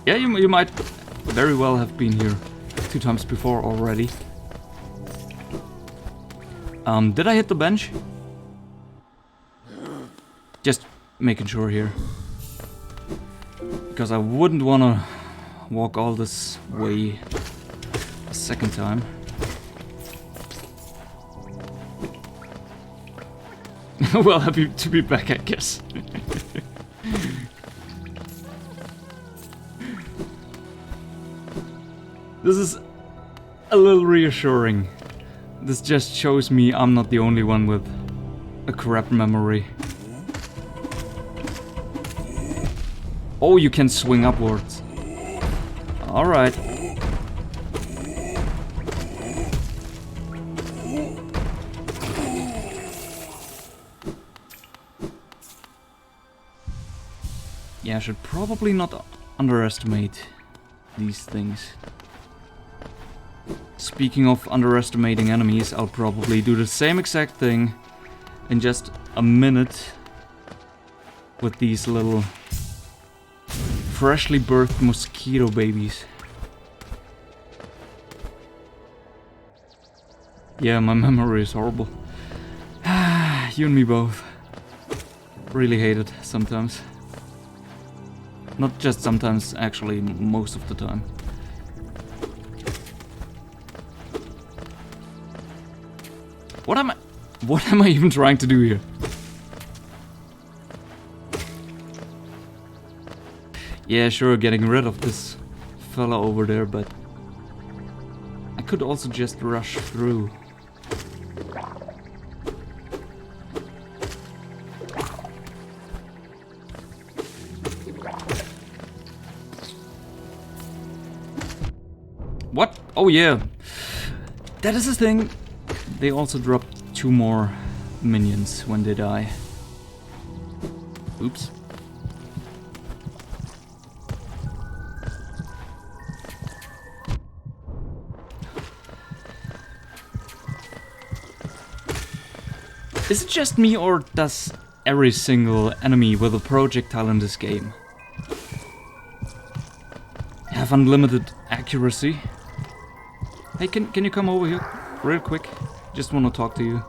Yeah, you might very well have been here 2 times before already. Did I hit the bench? Just making sure here. Because I wouldn't want to walk all this way a second time. Well, happy to be back, I guess. This is a little reassuring. This just shows me I'm not the only one with a crap memory. Oh, you can swing upwards. Alright. Yeah, I should probably not underestimate these things. Speaking of underestimating enemies, I'll probably do the same exact thing in just a minute with these little freshly birthed mosquito babies. Yeah, my memory is horrible. You and me both. Really hate it sometimes. Not just sometimes, actually, most of the time. What am I even trying to do here? Yeah, sure, getting rid of this fella over there, but I could also just rush through. What? Oh yeah. That is the thing. They also drop 2 more minions when they die. Oops. Is it just me, or does every single enemy with a projectile in this game have unlimited accuracy? Hey, can you come over here real quick? Just want to talk to you.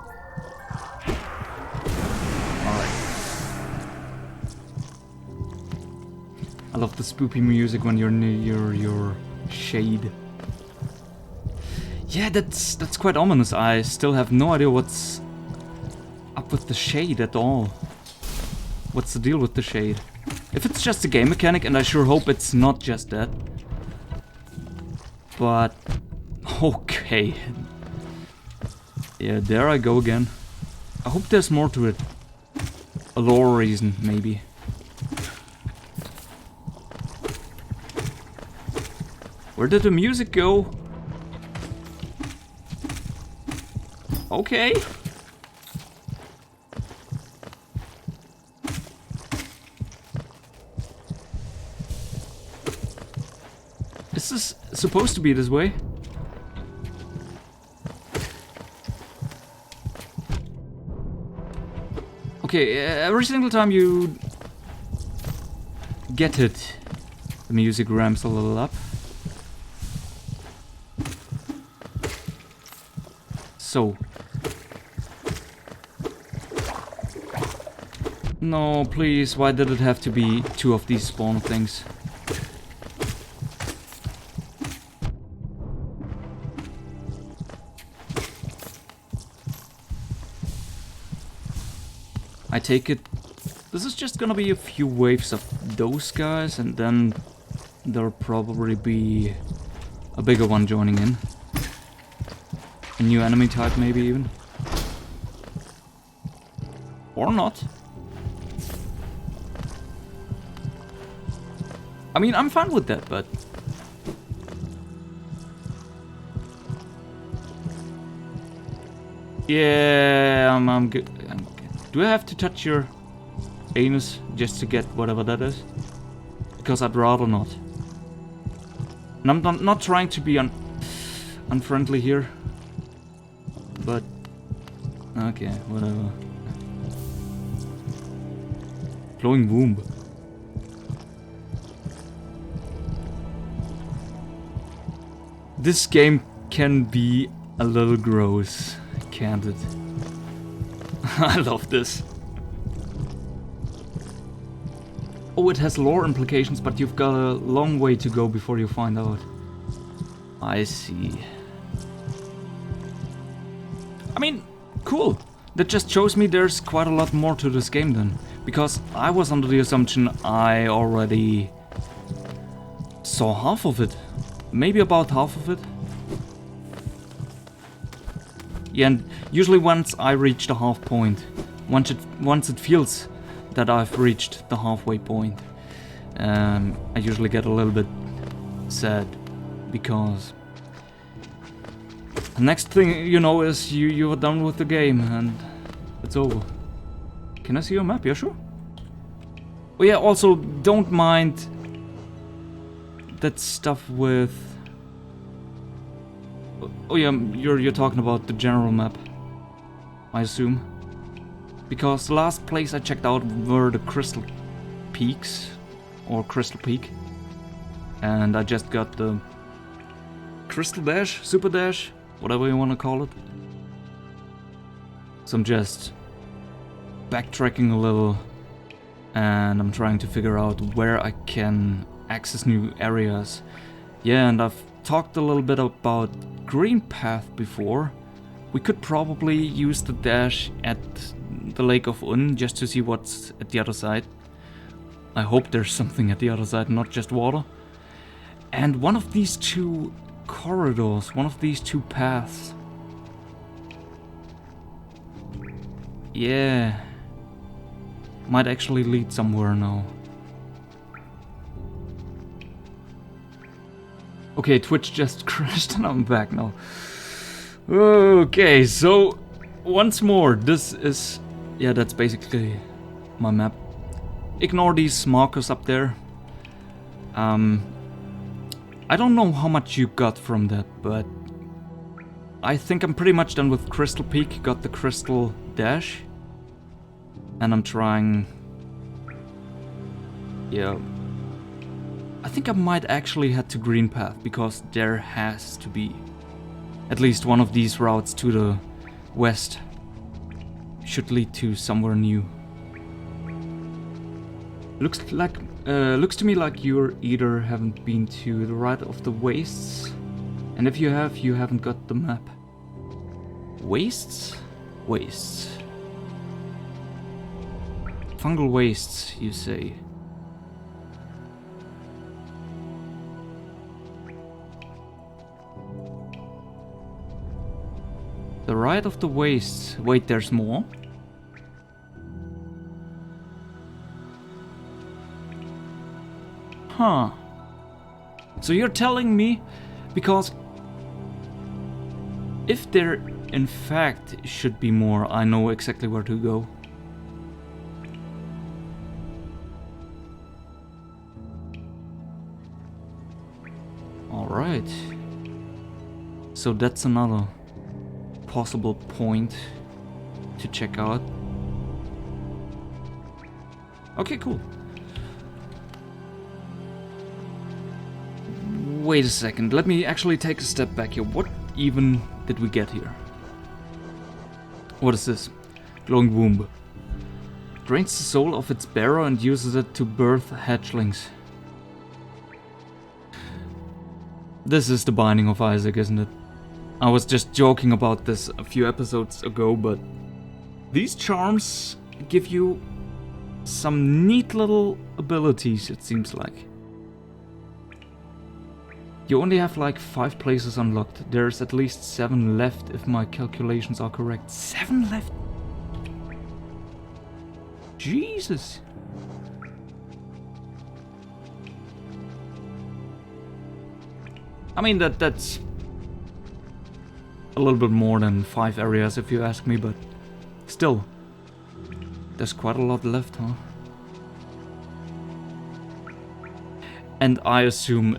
Alright. I love the spoopy music when you're near your shade. Yeah, that's quite ominous. I still have no idea what's up with the shade at all. What's the deal with the shade? If it's just a game mechanic, and I sure hope it's not just that. But okay. Yeah, there I go again. I hope there's more to it. A lore reason, maybe. Where did the music go? Okay. Is this supposed to be this way? Okay, every single time you get it, the music ramps a little up. So. No, please, why did it have to be 2 of these spawn things? I take it this is just gonna be a few waves of those guys, and then there'll probably be a bigger one joining in. A new enemy type maybe even. Or not. I mean, I'm fine with that, but... yeah, I'm good. Do I have to touch your anus just to get whatever that is? Because I'd rather not. And I'm not trying to be unfriendly here. But... okay, whatever. Glowing womb. This game can be a little gross, can't it? I love this. Oh, it has lore implications, but you've got a long way to go before you find out. I see. I mean, cool. That just shows me there's quite a lot more to this game then. Because I was under the assumption I already saw half of it. Maybe about half of it. Yeah, and usually once I reach the half point, once it feels that I've reached the halfway point, I usually get a little bit sad, because the next thing you know is you are done with the game and it's over. Can I see your map? Yeah, sure. Oh yeah, also don't mind that stuff with... Oh yeah, you're talking about the general map, I assume. Because the last place I checked out were the Crystal Peaks, or Crystal Peak. And I just got the Crystal Dash, Super Dash, whatever you want to call it. So I'm just backtracking a little, and I'm trying to figure out where I can access new areas. Yeah, and I've talked a little bit about Green Path before. We could probably use the dash at the Lake of Un just to see what's at the other side. I hope there's something at the other side, not just water. And one of these two corridors, one of these two paths. Yeah. Might actually lead somewhere now. Okay, Twitch just crashed and I'm back now. Okay, so once more, this is... Yeah, that's basically my map. Ignore these markers up there. I don't know how much you got from that, but I think I'm pretty much done with Crystal Peak. Got the Crystal Dash. And I'm trying... Yeah. I think I might actually head to Green Path, because there has to be at least one of these routes to the west. Should lead to somewhere new. Looks to me like you either haven't been to the right of the wastes, and if you have, you haven't got the map. Wastes? Wastes. Fungal wastes, you say? The right of the wastes. Wait, there's more? Huh. So you're telling me, because if there in fact should be more, I know exactly where to go. Alright. So that's another possible point to check out. Okay, cool. Wait a second, let me actually take a step back here. What even did we get here? What is this? Glowing womb. Drains the soul of its bearer and uses it to birth hatchlings. This is the Binding of Isaac, isn't it? I was just joking about this a few episodes ago, but these charms give you some neat little abilities, it seems like. You only have like 5 places unlocked. There's at least 7 left if my calculations are correct. 7 left? Jesus! I mean, that's a little bit more than 5 areas if you ask me, but still, there's quite a lot left, huh? And I assume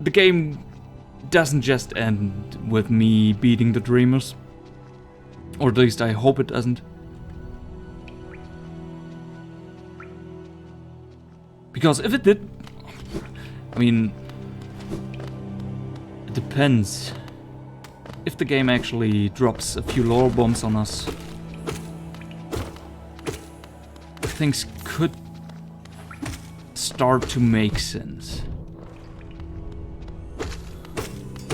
the game doesn't just end with me beating the Dreamers. Or at least I hope it doesn't. Because if it did, I mean, it depends. If the game actually drops a few lore bombs on us, things could start to make sense.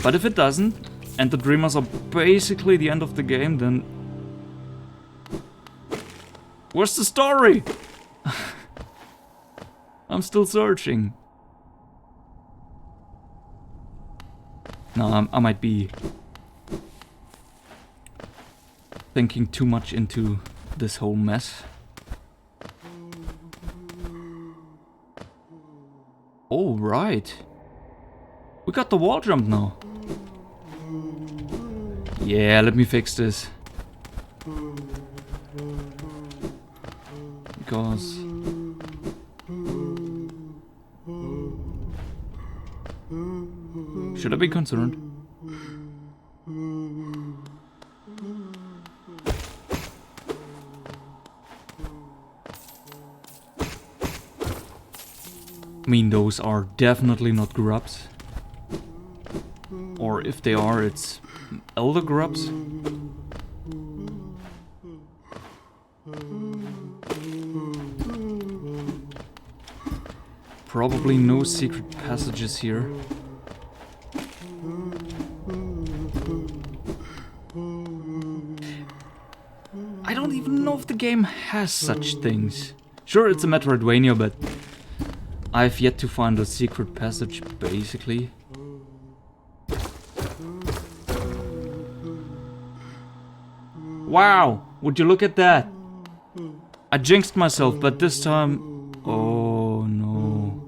But if it doesn't, and the Dreamers are basically the end of the game, then... Where's the story? I'm still searching. No, I might be thinking too much into this whole mess. Oh, right. We got the wall jump now. Yeah, let me fix this. Because Should I be concerned? I mean, those are definitely not grubs. Or if they are, it's elder grubs. Probably no secret passages here. I don't even know if the game has such things. Sure, it's a Metroidvania, but I've yet to find a secret passage, basically. Wow! Would you look at that? I jinxed myself, but this time... Oh no.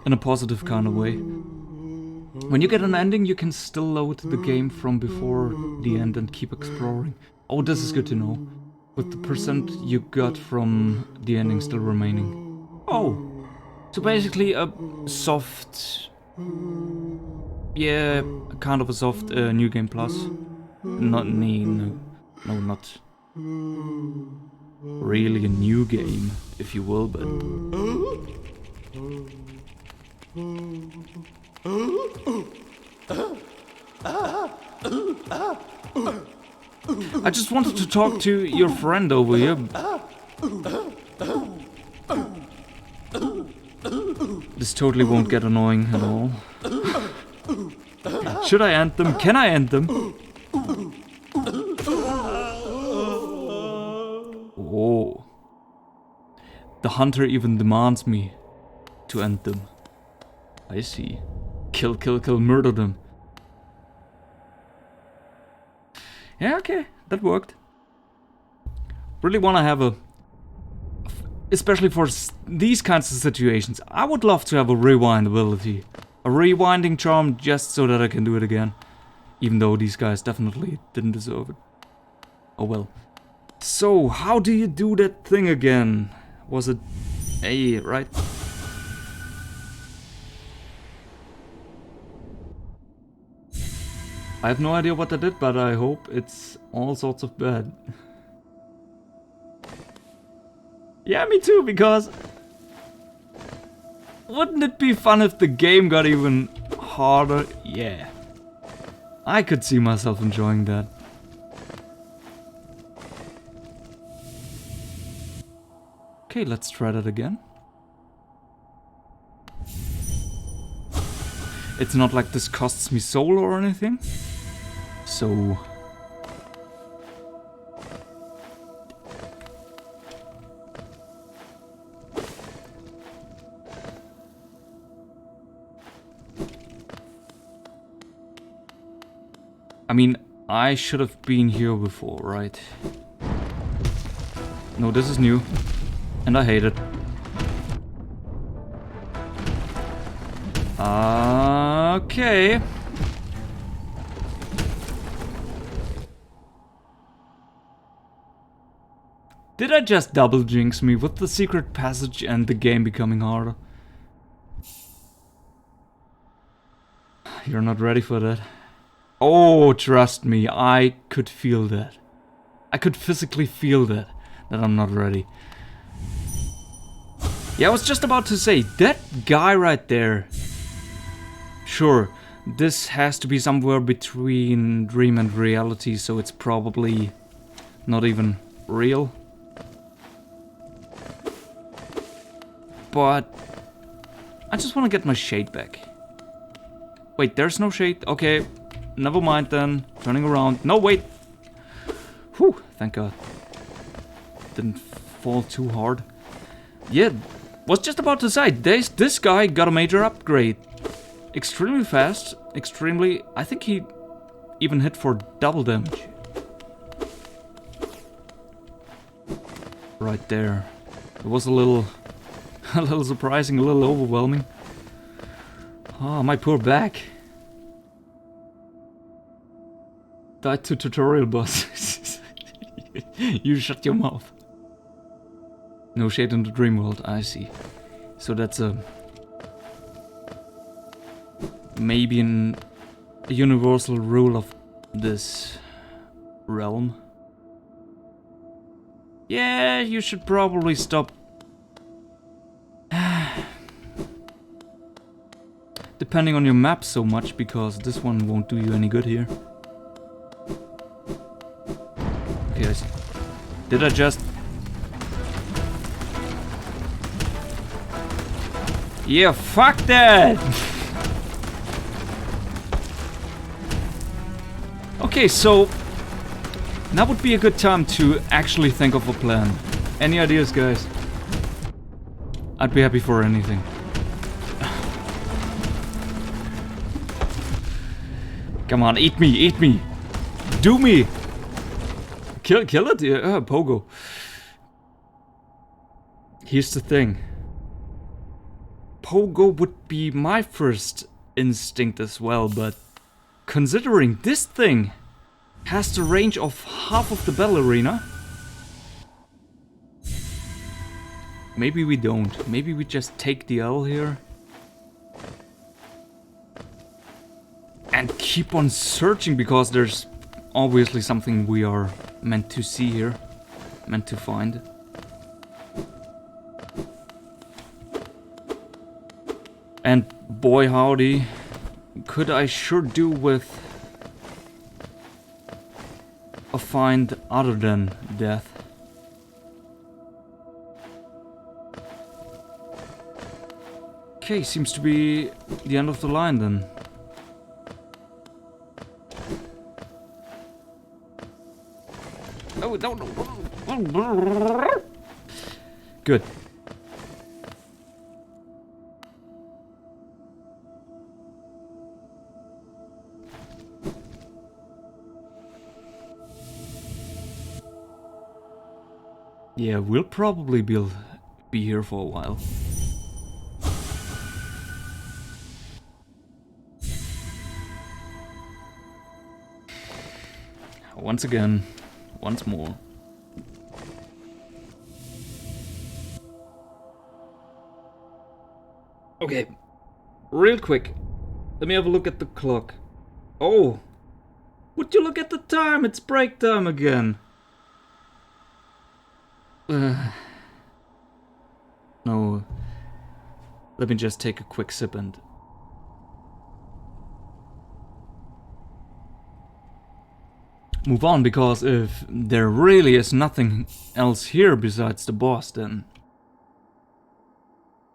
In a positive kind of way. When you get an ending, you can still load the game from before the end and keep exploring. Oh, this is good to know. With the percent you got from the ending still remaining. Oh! So basically a soft... Yeah, kind of a soft New Game Plus. Not not really a new game, if you will, but... I just wanted to talk to your friend over here. This totally won't get annoying at all. Should I end them? Can I end them? Oh. The hunter even demands me to end them. I see. Kill, kill, kill, murder them. Yeah, okay, that worked. Really want to have a... Especially for these kinds of situations, I would love to have a rewind ability. A rewinding charm just so that I can do it again. Even though these guys definitely didn't deserve it. Oh well. So, how do you do that thing again? Was it A, right? I have no idea what I did, but I hope it's all sorts of bad. Yeah, me too, because... Wouldn't it be fun if the game got even harder? Yeah. I could see myself enjoying that. Okay, let's try that again. It's not like this costs me soul or anything. So... I mean, I should have been here before, right? No, this is new. And I hate it. Okay. Did I just double jinx me with the secret passage and the game becoming harder? You're not ready for that. Oh, trust me, I could feel that. I could physically feel that I'm not ready. Yeah, I was just about to say, that guy right there. Sure, this has to be somewhere between dream and reality, so it's probably not even real. But I just want to get my shade back. Wait, there's no shade? Okay, never mind then. Turning around. No, wait. Whew, thank God. Didn't fall too hard. Yeah, was just about to say, this guy got a major upgrade. Extremely fast, extremely... I think he even hit for double damage. Right there. It was a little surprising, a little overwhelming. Oh, my poor back. Died to tutorial boss. You shut your mouth. No shade in the dream world, I see. So that's a... maybe a universal rule of this realm. Yeah, you should probably stop depending on your map so much, because this one won't do you any good here. Okay, did I just... Yeah, fuck that! Okay, so now would be a good time to actually think of a plan. Any ideas, guys? I'd be happy for anything. Come on, eat me, eat me! Do me! Kill it? Yeah, Pogo. Here's the thing. Pogo would be my first instinct as well, but considering this thing has the range of half of the battle arena, maybe we don't. Maybe we just take the L here and keep on searching, because there's obviously something we are meant to see here, meant to find. And boy howdy, could I sure do with a find other than death. Okay, seems to be the end of the line then. Oh, no. Good. Yeah, we'll probably be here for a while. Once again, once more. Okay, real quick, let me have a look at the clock. Oh, would you look at the time? It's break time again. No, let me just take a quick sip and... move on, because if there really is nothing else here besides the boss, then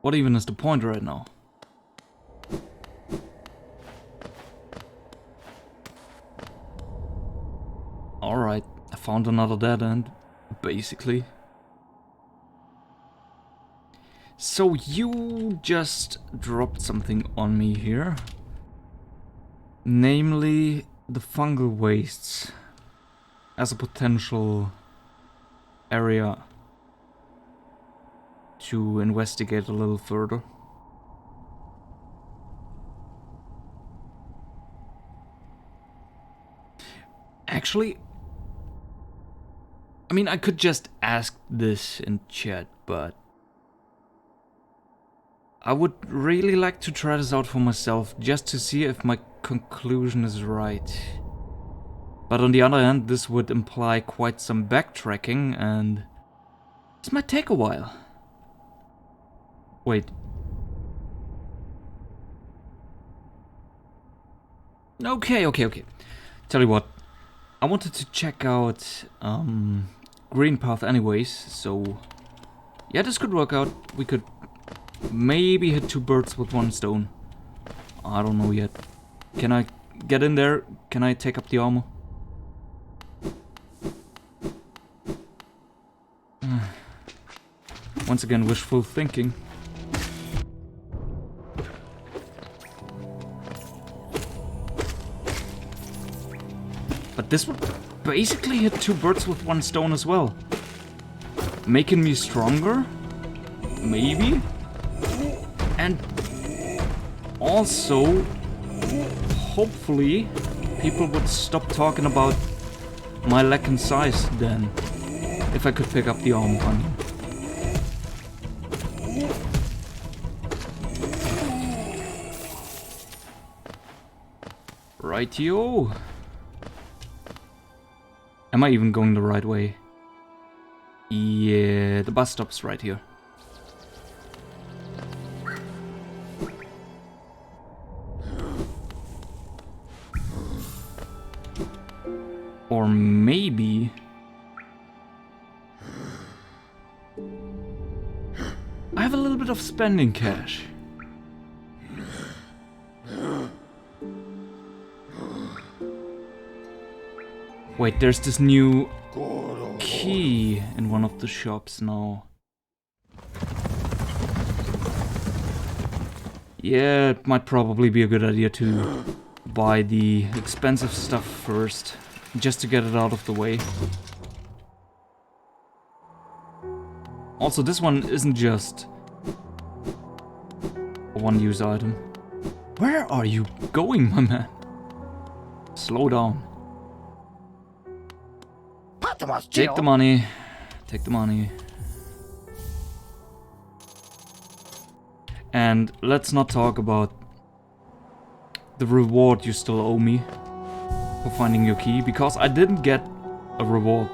what even is the point right now? Alright, I found another dead end, basically. So you just dropped something on me here. Namely, the fungal wastes as a potential area to investigate a little further. Actually, I mean, I could just ask this in chat, but I would really like to try this out for myself, just to see if my conclusion is right. But on the other hand, this would imply quite some backtracking, and this might take a while. Wait. Okay. Tell you what, I wanted to check out Green Path anyways, so yeah, this could work out. We could maybe hit two birds with one stone. I don't know yet. Can I get in there? Can I take up the armor? Once again, wishful thinking. But this would basically hit two birds with one stone as well. Making me stronger? Maybe? And also, hopefully, people would stop talking about my lack in size then, if I could pick up the armor on him. Rightio. Am I even going the right way? Yeah, the bus stop's right here. Or maybe... I have a little bit of spending cash. Wait, there's this new key in one of the shops now. Yeah, it might probably be a good idea to buy the expensive stuff first, just to get it out of the way. Also, this one isn't just a one-use item. Where are you going, my man? Slow down. Take the money. Take the money. And let's not talk about the reward you still owe me for finding your key, because I didn't get a reward.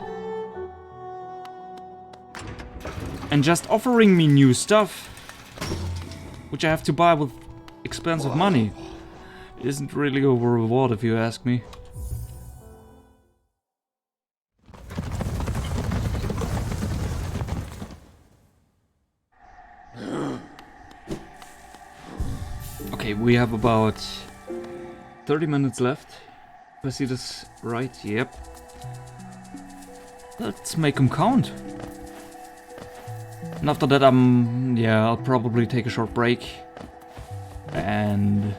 And just offering me new stuff, which I have to buy with expensive money, isn't really a reward if you ask me. Okay, we have about 30 minutes left. If I see this right, yep. Let's make them count. And after that, yeah, I'll probably take a short break. And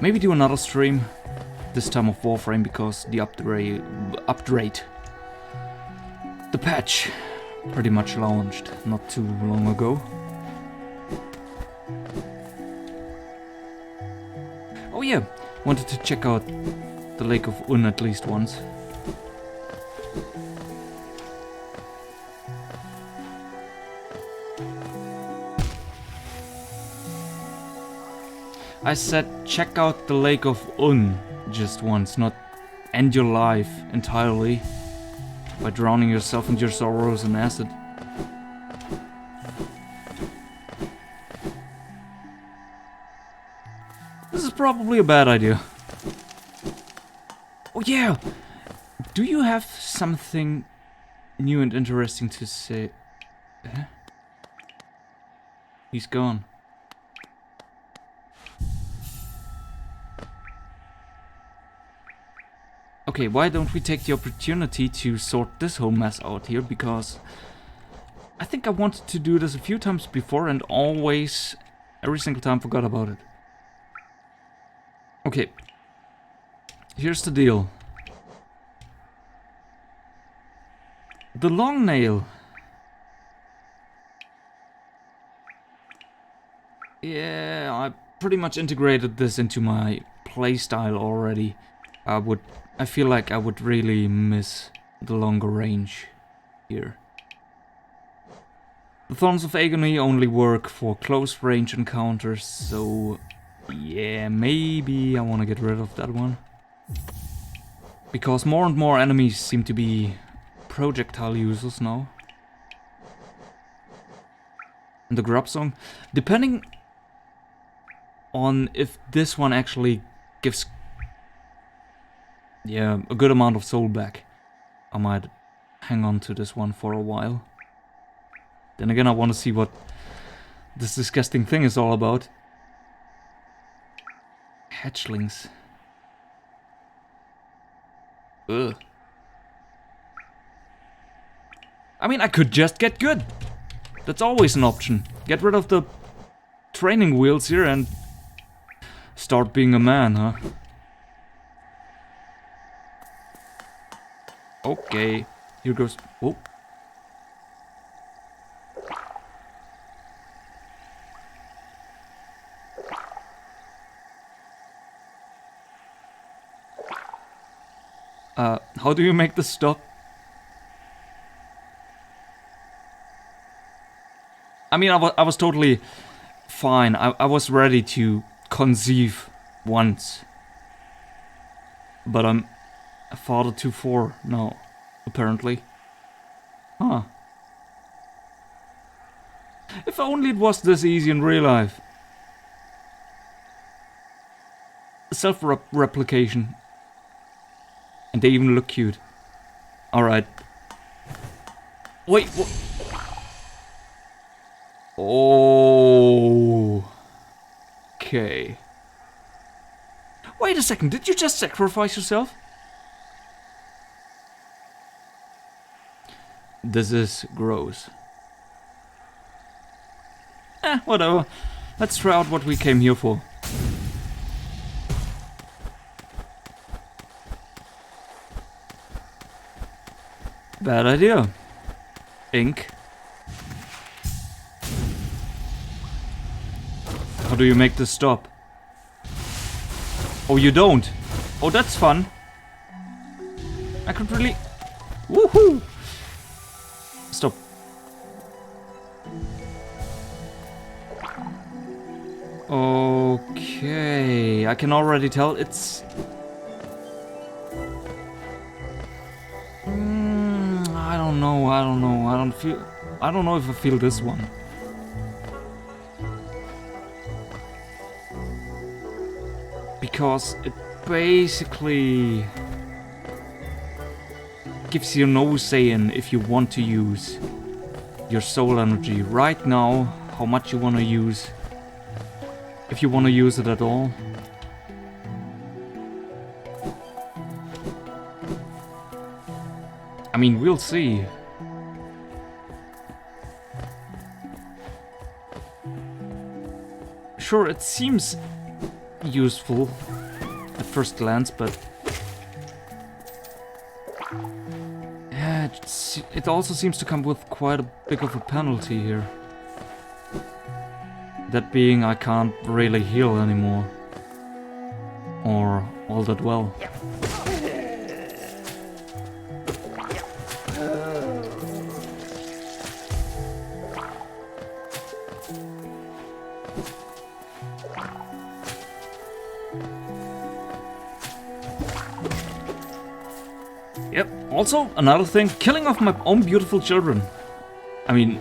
maybe do another stream. This time of Warframe, because the upgrade, the patch, pretty much launched not too long ago. Oh yeah, wanted to check out the Lake of Un at least once. I said check out the Lake of Un just once, not end your life entirely by drowning yourself in your sorrows and acid. This is probably a bad idea. Oh yeah! Do you have something new and interesting to say? Huh? He's gone. Okay, why don't we take the opportunity to sort this whole mess out here, because I think I wanted to do this a few times before and always, every single time, forgot about it. Okay, here's the deal. The long nail. Yeah, I pretty much integrated this into my playstyle already. I feel like I would really miss the longer range here. The Thorns of Agony only work for close range encounters, so yeah, maybe I want to get rid of that one. Because more and more enemies seem to be projectile users now. And the grub song, depending on if this one actually gives a good amount of soul back, I might hang on to this one for a while. Then again, I want to see what this disgusting thing is all about. Hatchlings. Ugh. I mean, I could just get good. That's always an option. Get rid of the training wheels here and start being a man, huh? Okay, here goes. Oh. How do you make this stop? I mean, I was totally fine. I was ready to conceive once But I'm a father to 4 now, apparently. Huh. If only it was this easy in real life. Self-replication. And they even look cute. Alright. Wait, what? Oh. Okay. Wait a second, did you just sacrifice yourself? This is gross. Whatever. Let's try out what we came here for. Bad idea. Ink. How do you make this stop? Oh, you don't? Oh, that's fun. I could really... Woohoo! Stop. Okay, I can already tell it's... I don't know, I don't know if I feel this one. Because it basically gives you no say in if you want to use your soul energy right now, how much you want to use, if you want to use it at all. I mean, we'll see. Sure, it seems useful at first glance, but yeah, it also seems to come with quite a big of a penalty here. That being, I can't really heal anymore. Or all that well. Yep, also another thing, killing off my own beautiful children. I mean,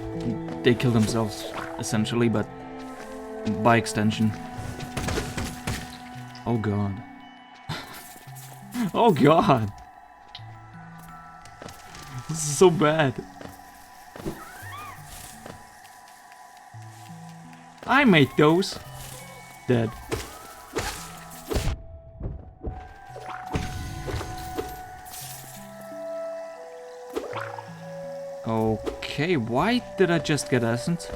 they kill themselves, essentially, but by extension. Oh god. Oh god. This is so bad. I made those. Dead. Okay, why did I just get essence?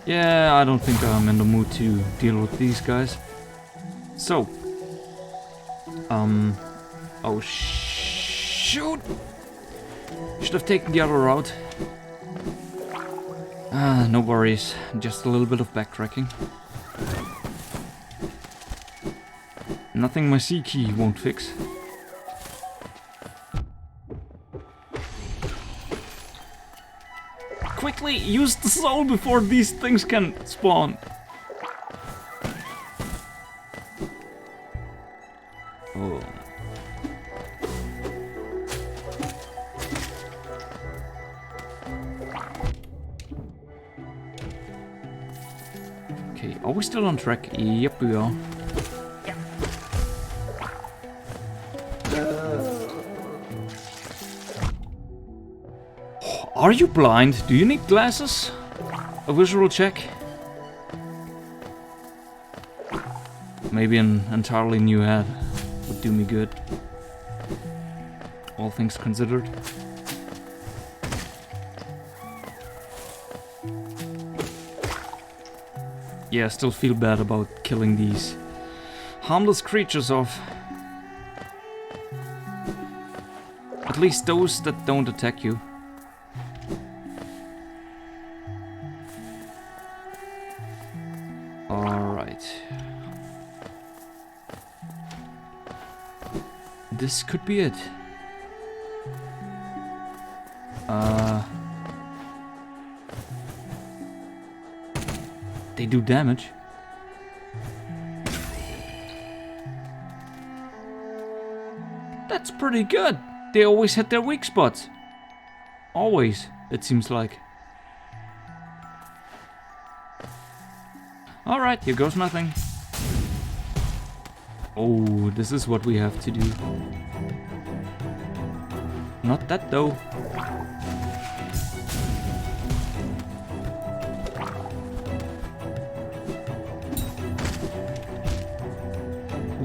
Yeah, I don't think I'm in the mood to deal with these guys. So, oh shoot! Should have taken the other route. No worries, just a little bit of backtracking. Nothing my C key won't fix. Quickly, use the soul before these things can spawn. Oh. Okay, are we still on track? Yep, we are. Are you blind? Do you need glasses? A visual check? Maybe an entirely new head would do me good. All things considered. Yeah, I still feel bad about killing these harmless creatures off. At least those that don't attack you. Alright. This could be it. They do damage. That's pretty good. They always hit their weak spots. Always, it seems like. Alright, here goes nothing. Oh, this is what we have to do. Not that though.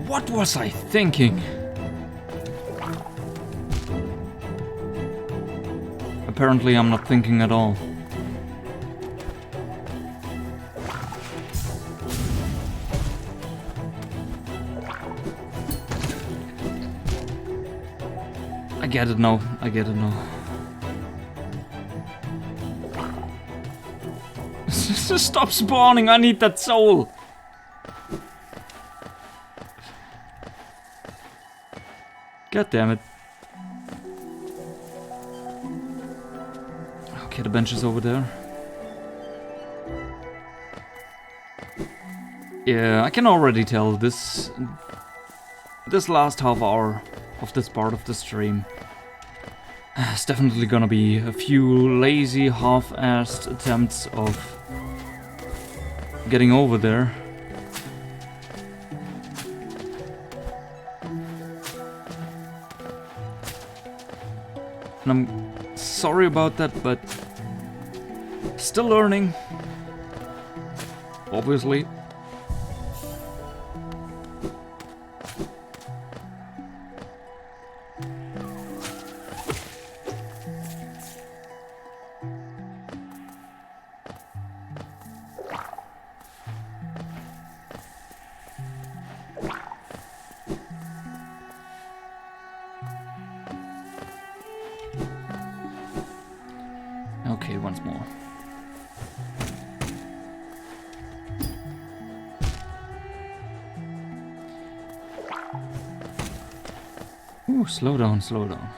What was I thinking? Apparently I'm not thinking at all. I get it now, I get it now. Stop spawning, I need that soul! God damn it. Okay, the bench is over there. Yeah, I can already tell this last half hour of this part of the stream is definitely gonna be a few lazy, half-assed attempts of getting over there. And I'm sorry about that, but still learning, obviously. Okay, once more. Ooh, slow down, slow down.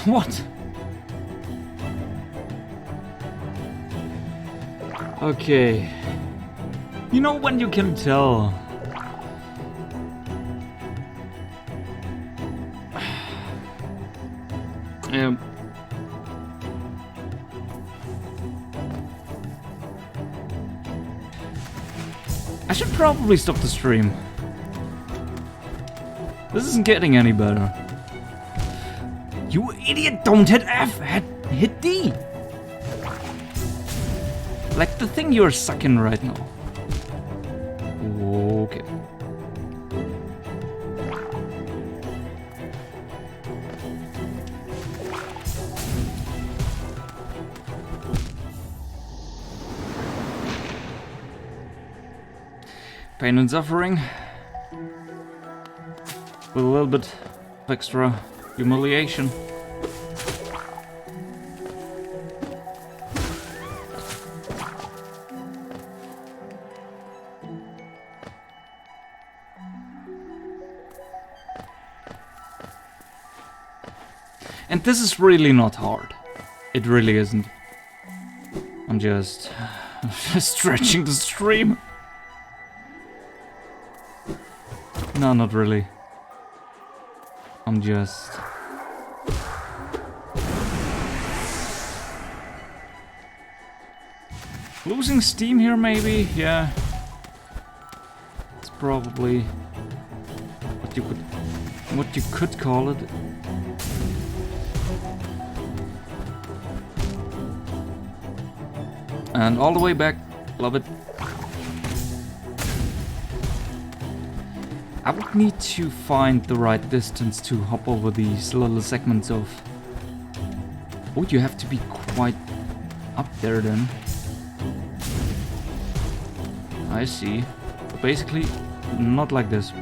What? Okay. You know when you can tell? I should probably stop the stream. This isn't getting any better. You idiot, don't hit F, hit D. Like the thing you're sucking right now. Okay. Pain and suffering, with a little bit of extra humiliation. And this is really not hard. It really isn't. I'm just stretching the stream. No, not really. I'm just... losing steam here, maybe? Yeah. It's probably what you could call it. And all the way back. Love it. I would need to find the right distance to hop over these little segments of... Oh, you have to be quite up there then. I see. But basically, not like this.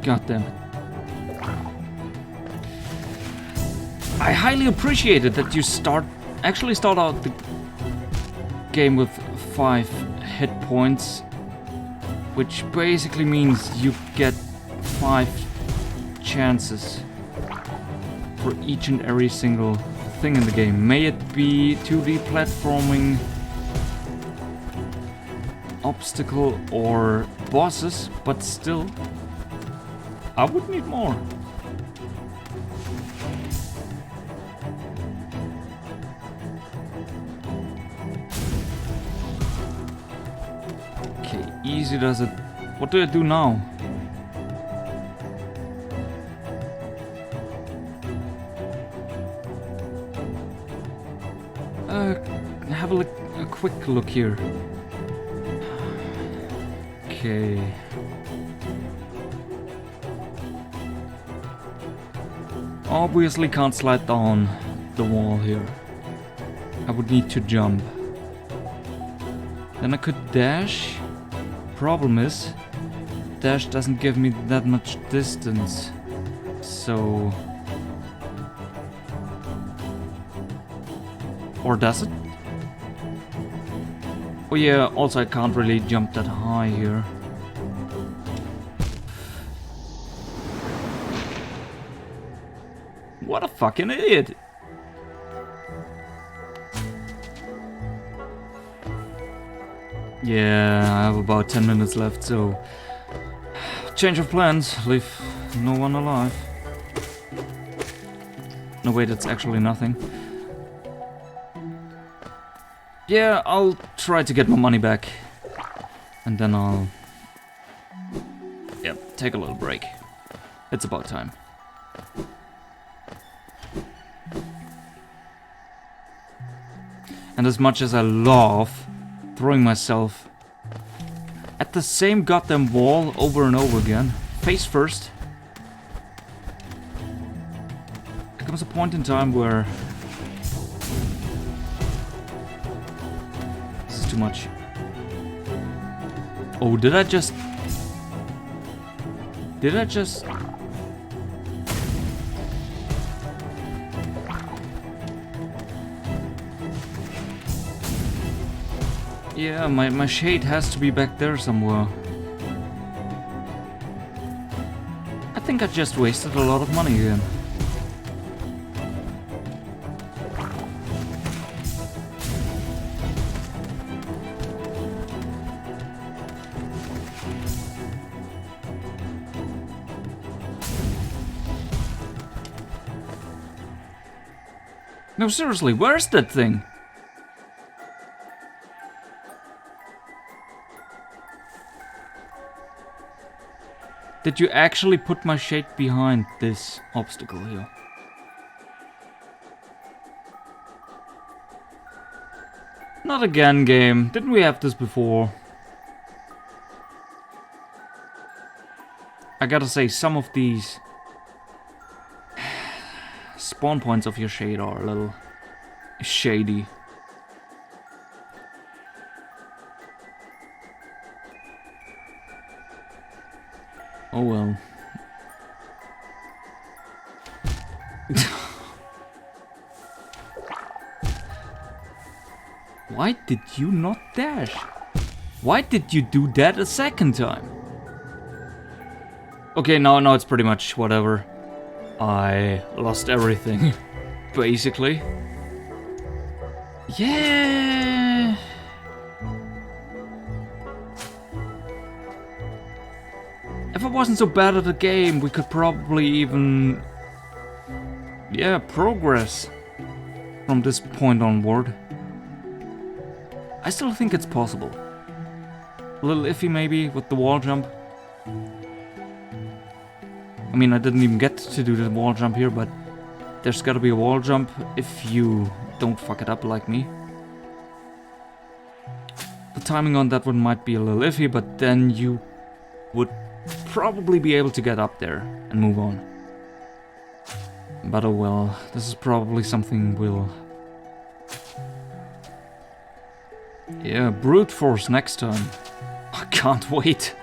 God damn it. I highly appreciate it that you start actually start out the game with 5 hit points, which basically means you get 5 chances for each and every single thing in the game. May it be 2D platforming, obstacle, or bosses, but still, I would need more. Okay, easy does it. What do I do now? Have a quick look here. Okay. Obviously can't slide down the wall here. I would need to jump. Then I could dash. Problem is, dash doesn't give me that much distance. So... Or does it? Oh yeah, also I can't really jump that high here. What a fucking idiot! Yeah, I have about 10 minutes left, so... Change of plans, leave no one alive. No wait, that's actually nothing. Yeah, I'll try to get my money back. And then I'll... Yep, take a little break. It's about time. And as much as I love throwing myself at the same goddamn wall over and over again, face first, there comes a point in time where this is too much. Oh, did I just... Yeah, my shade has to be back there somewhere. I think I just wasted a lot of money again. No, seriously, where's that thing? Did you actually put my shade behind this obstacle here? Not again, game. Didn't we have this before? I gotta say, some of these spawn points of your shade are a little shady. Oh well. Why did you not dash? Why did you do that a second time? Okay, now it's pretty much whatever. I lost everything, basically. Yeah. If I wasn't so bad at the game, we could probably even... yeah, progress from this point onward. I still think it's possible. A little iffy maybe with the wall jump. I mean, I didn't even get to do the wall jump here, but there's gotta be a wall jump if you don't fuck it up like me. The timing on that one might be a little iffy, but then you would probably be able to get up there and move on. But oh well, this is probably something we'll... yeah, brute force next time. I can't wait.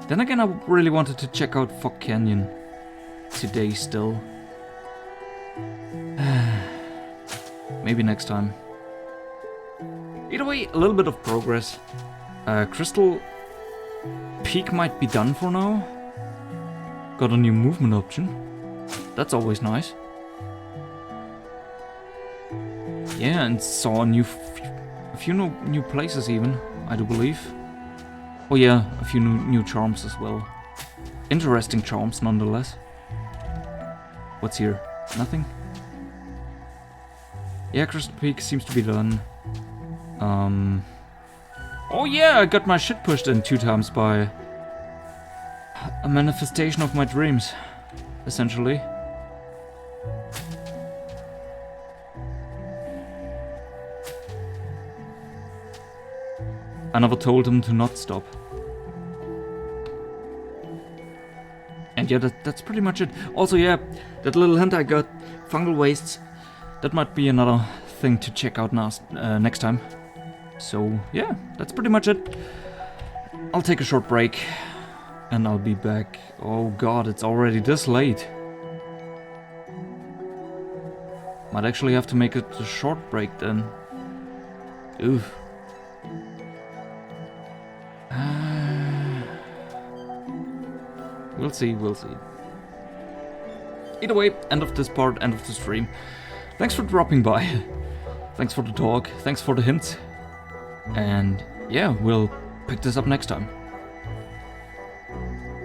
Then again, I really wanted to check out Fog Canyon today still. Maybe next time. Either way, a little bit of progress. Crystal Peak might be done for now. Got a new movement option. That's always nice. Yeah, and saw a few new places even, I do believe. Oh yeah, a few new charms as well. Interesting charms nonetheless. What's here? Nothing? Yeah, Crystal Peak seems to be done. Oh yeah, I got my shit pushed in 2 times by a manifestation of my dreams, essentially. I never told him to not stop. And yeah, that's pretty much it. Also, yeah, that little hint I got, fungal wastes, that might be another thing to check out next time. So, yeah, that's pretty much it. I'll take a short break, and I'll be back. Oh god, it's already this late. Might actually have to make it a short break then. Oof. We'll see, we'll see. Either way, end of this part, end of the stream. Thanks for dropping by. Thanks for the talk, thanks for the hints. And yeah, we'll pick this up next time.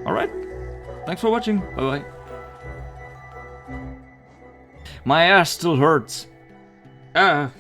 Alright, thanks for watching, bye bye. My ass still hurts. Ah.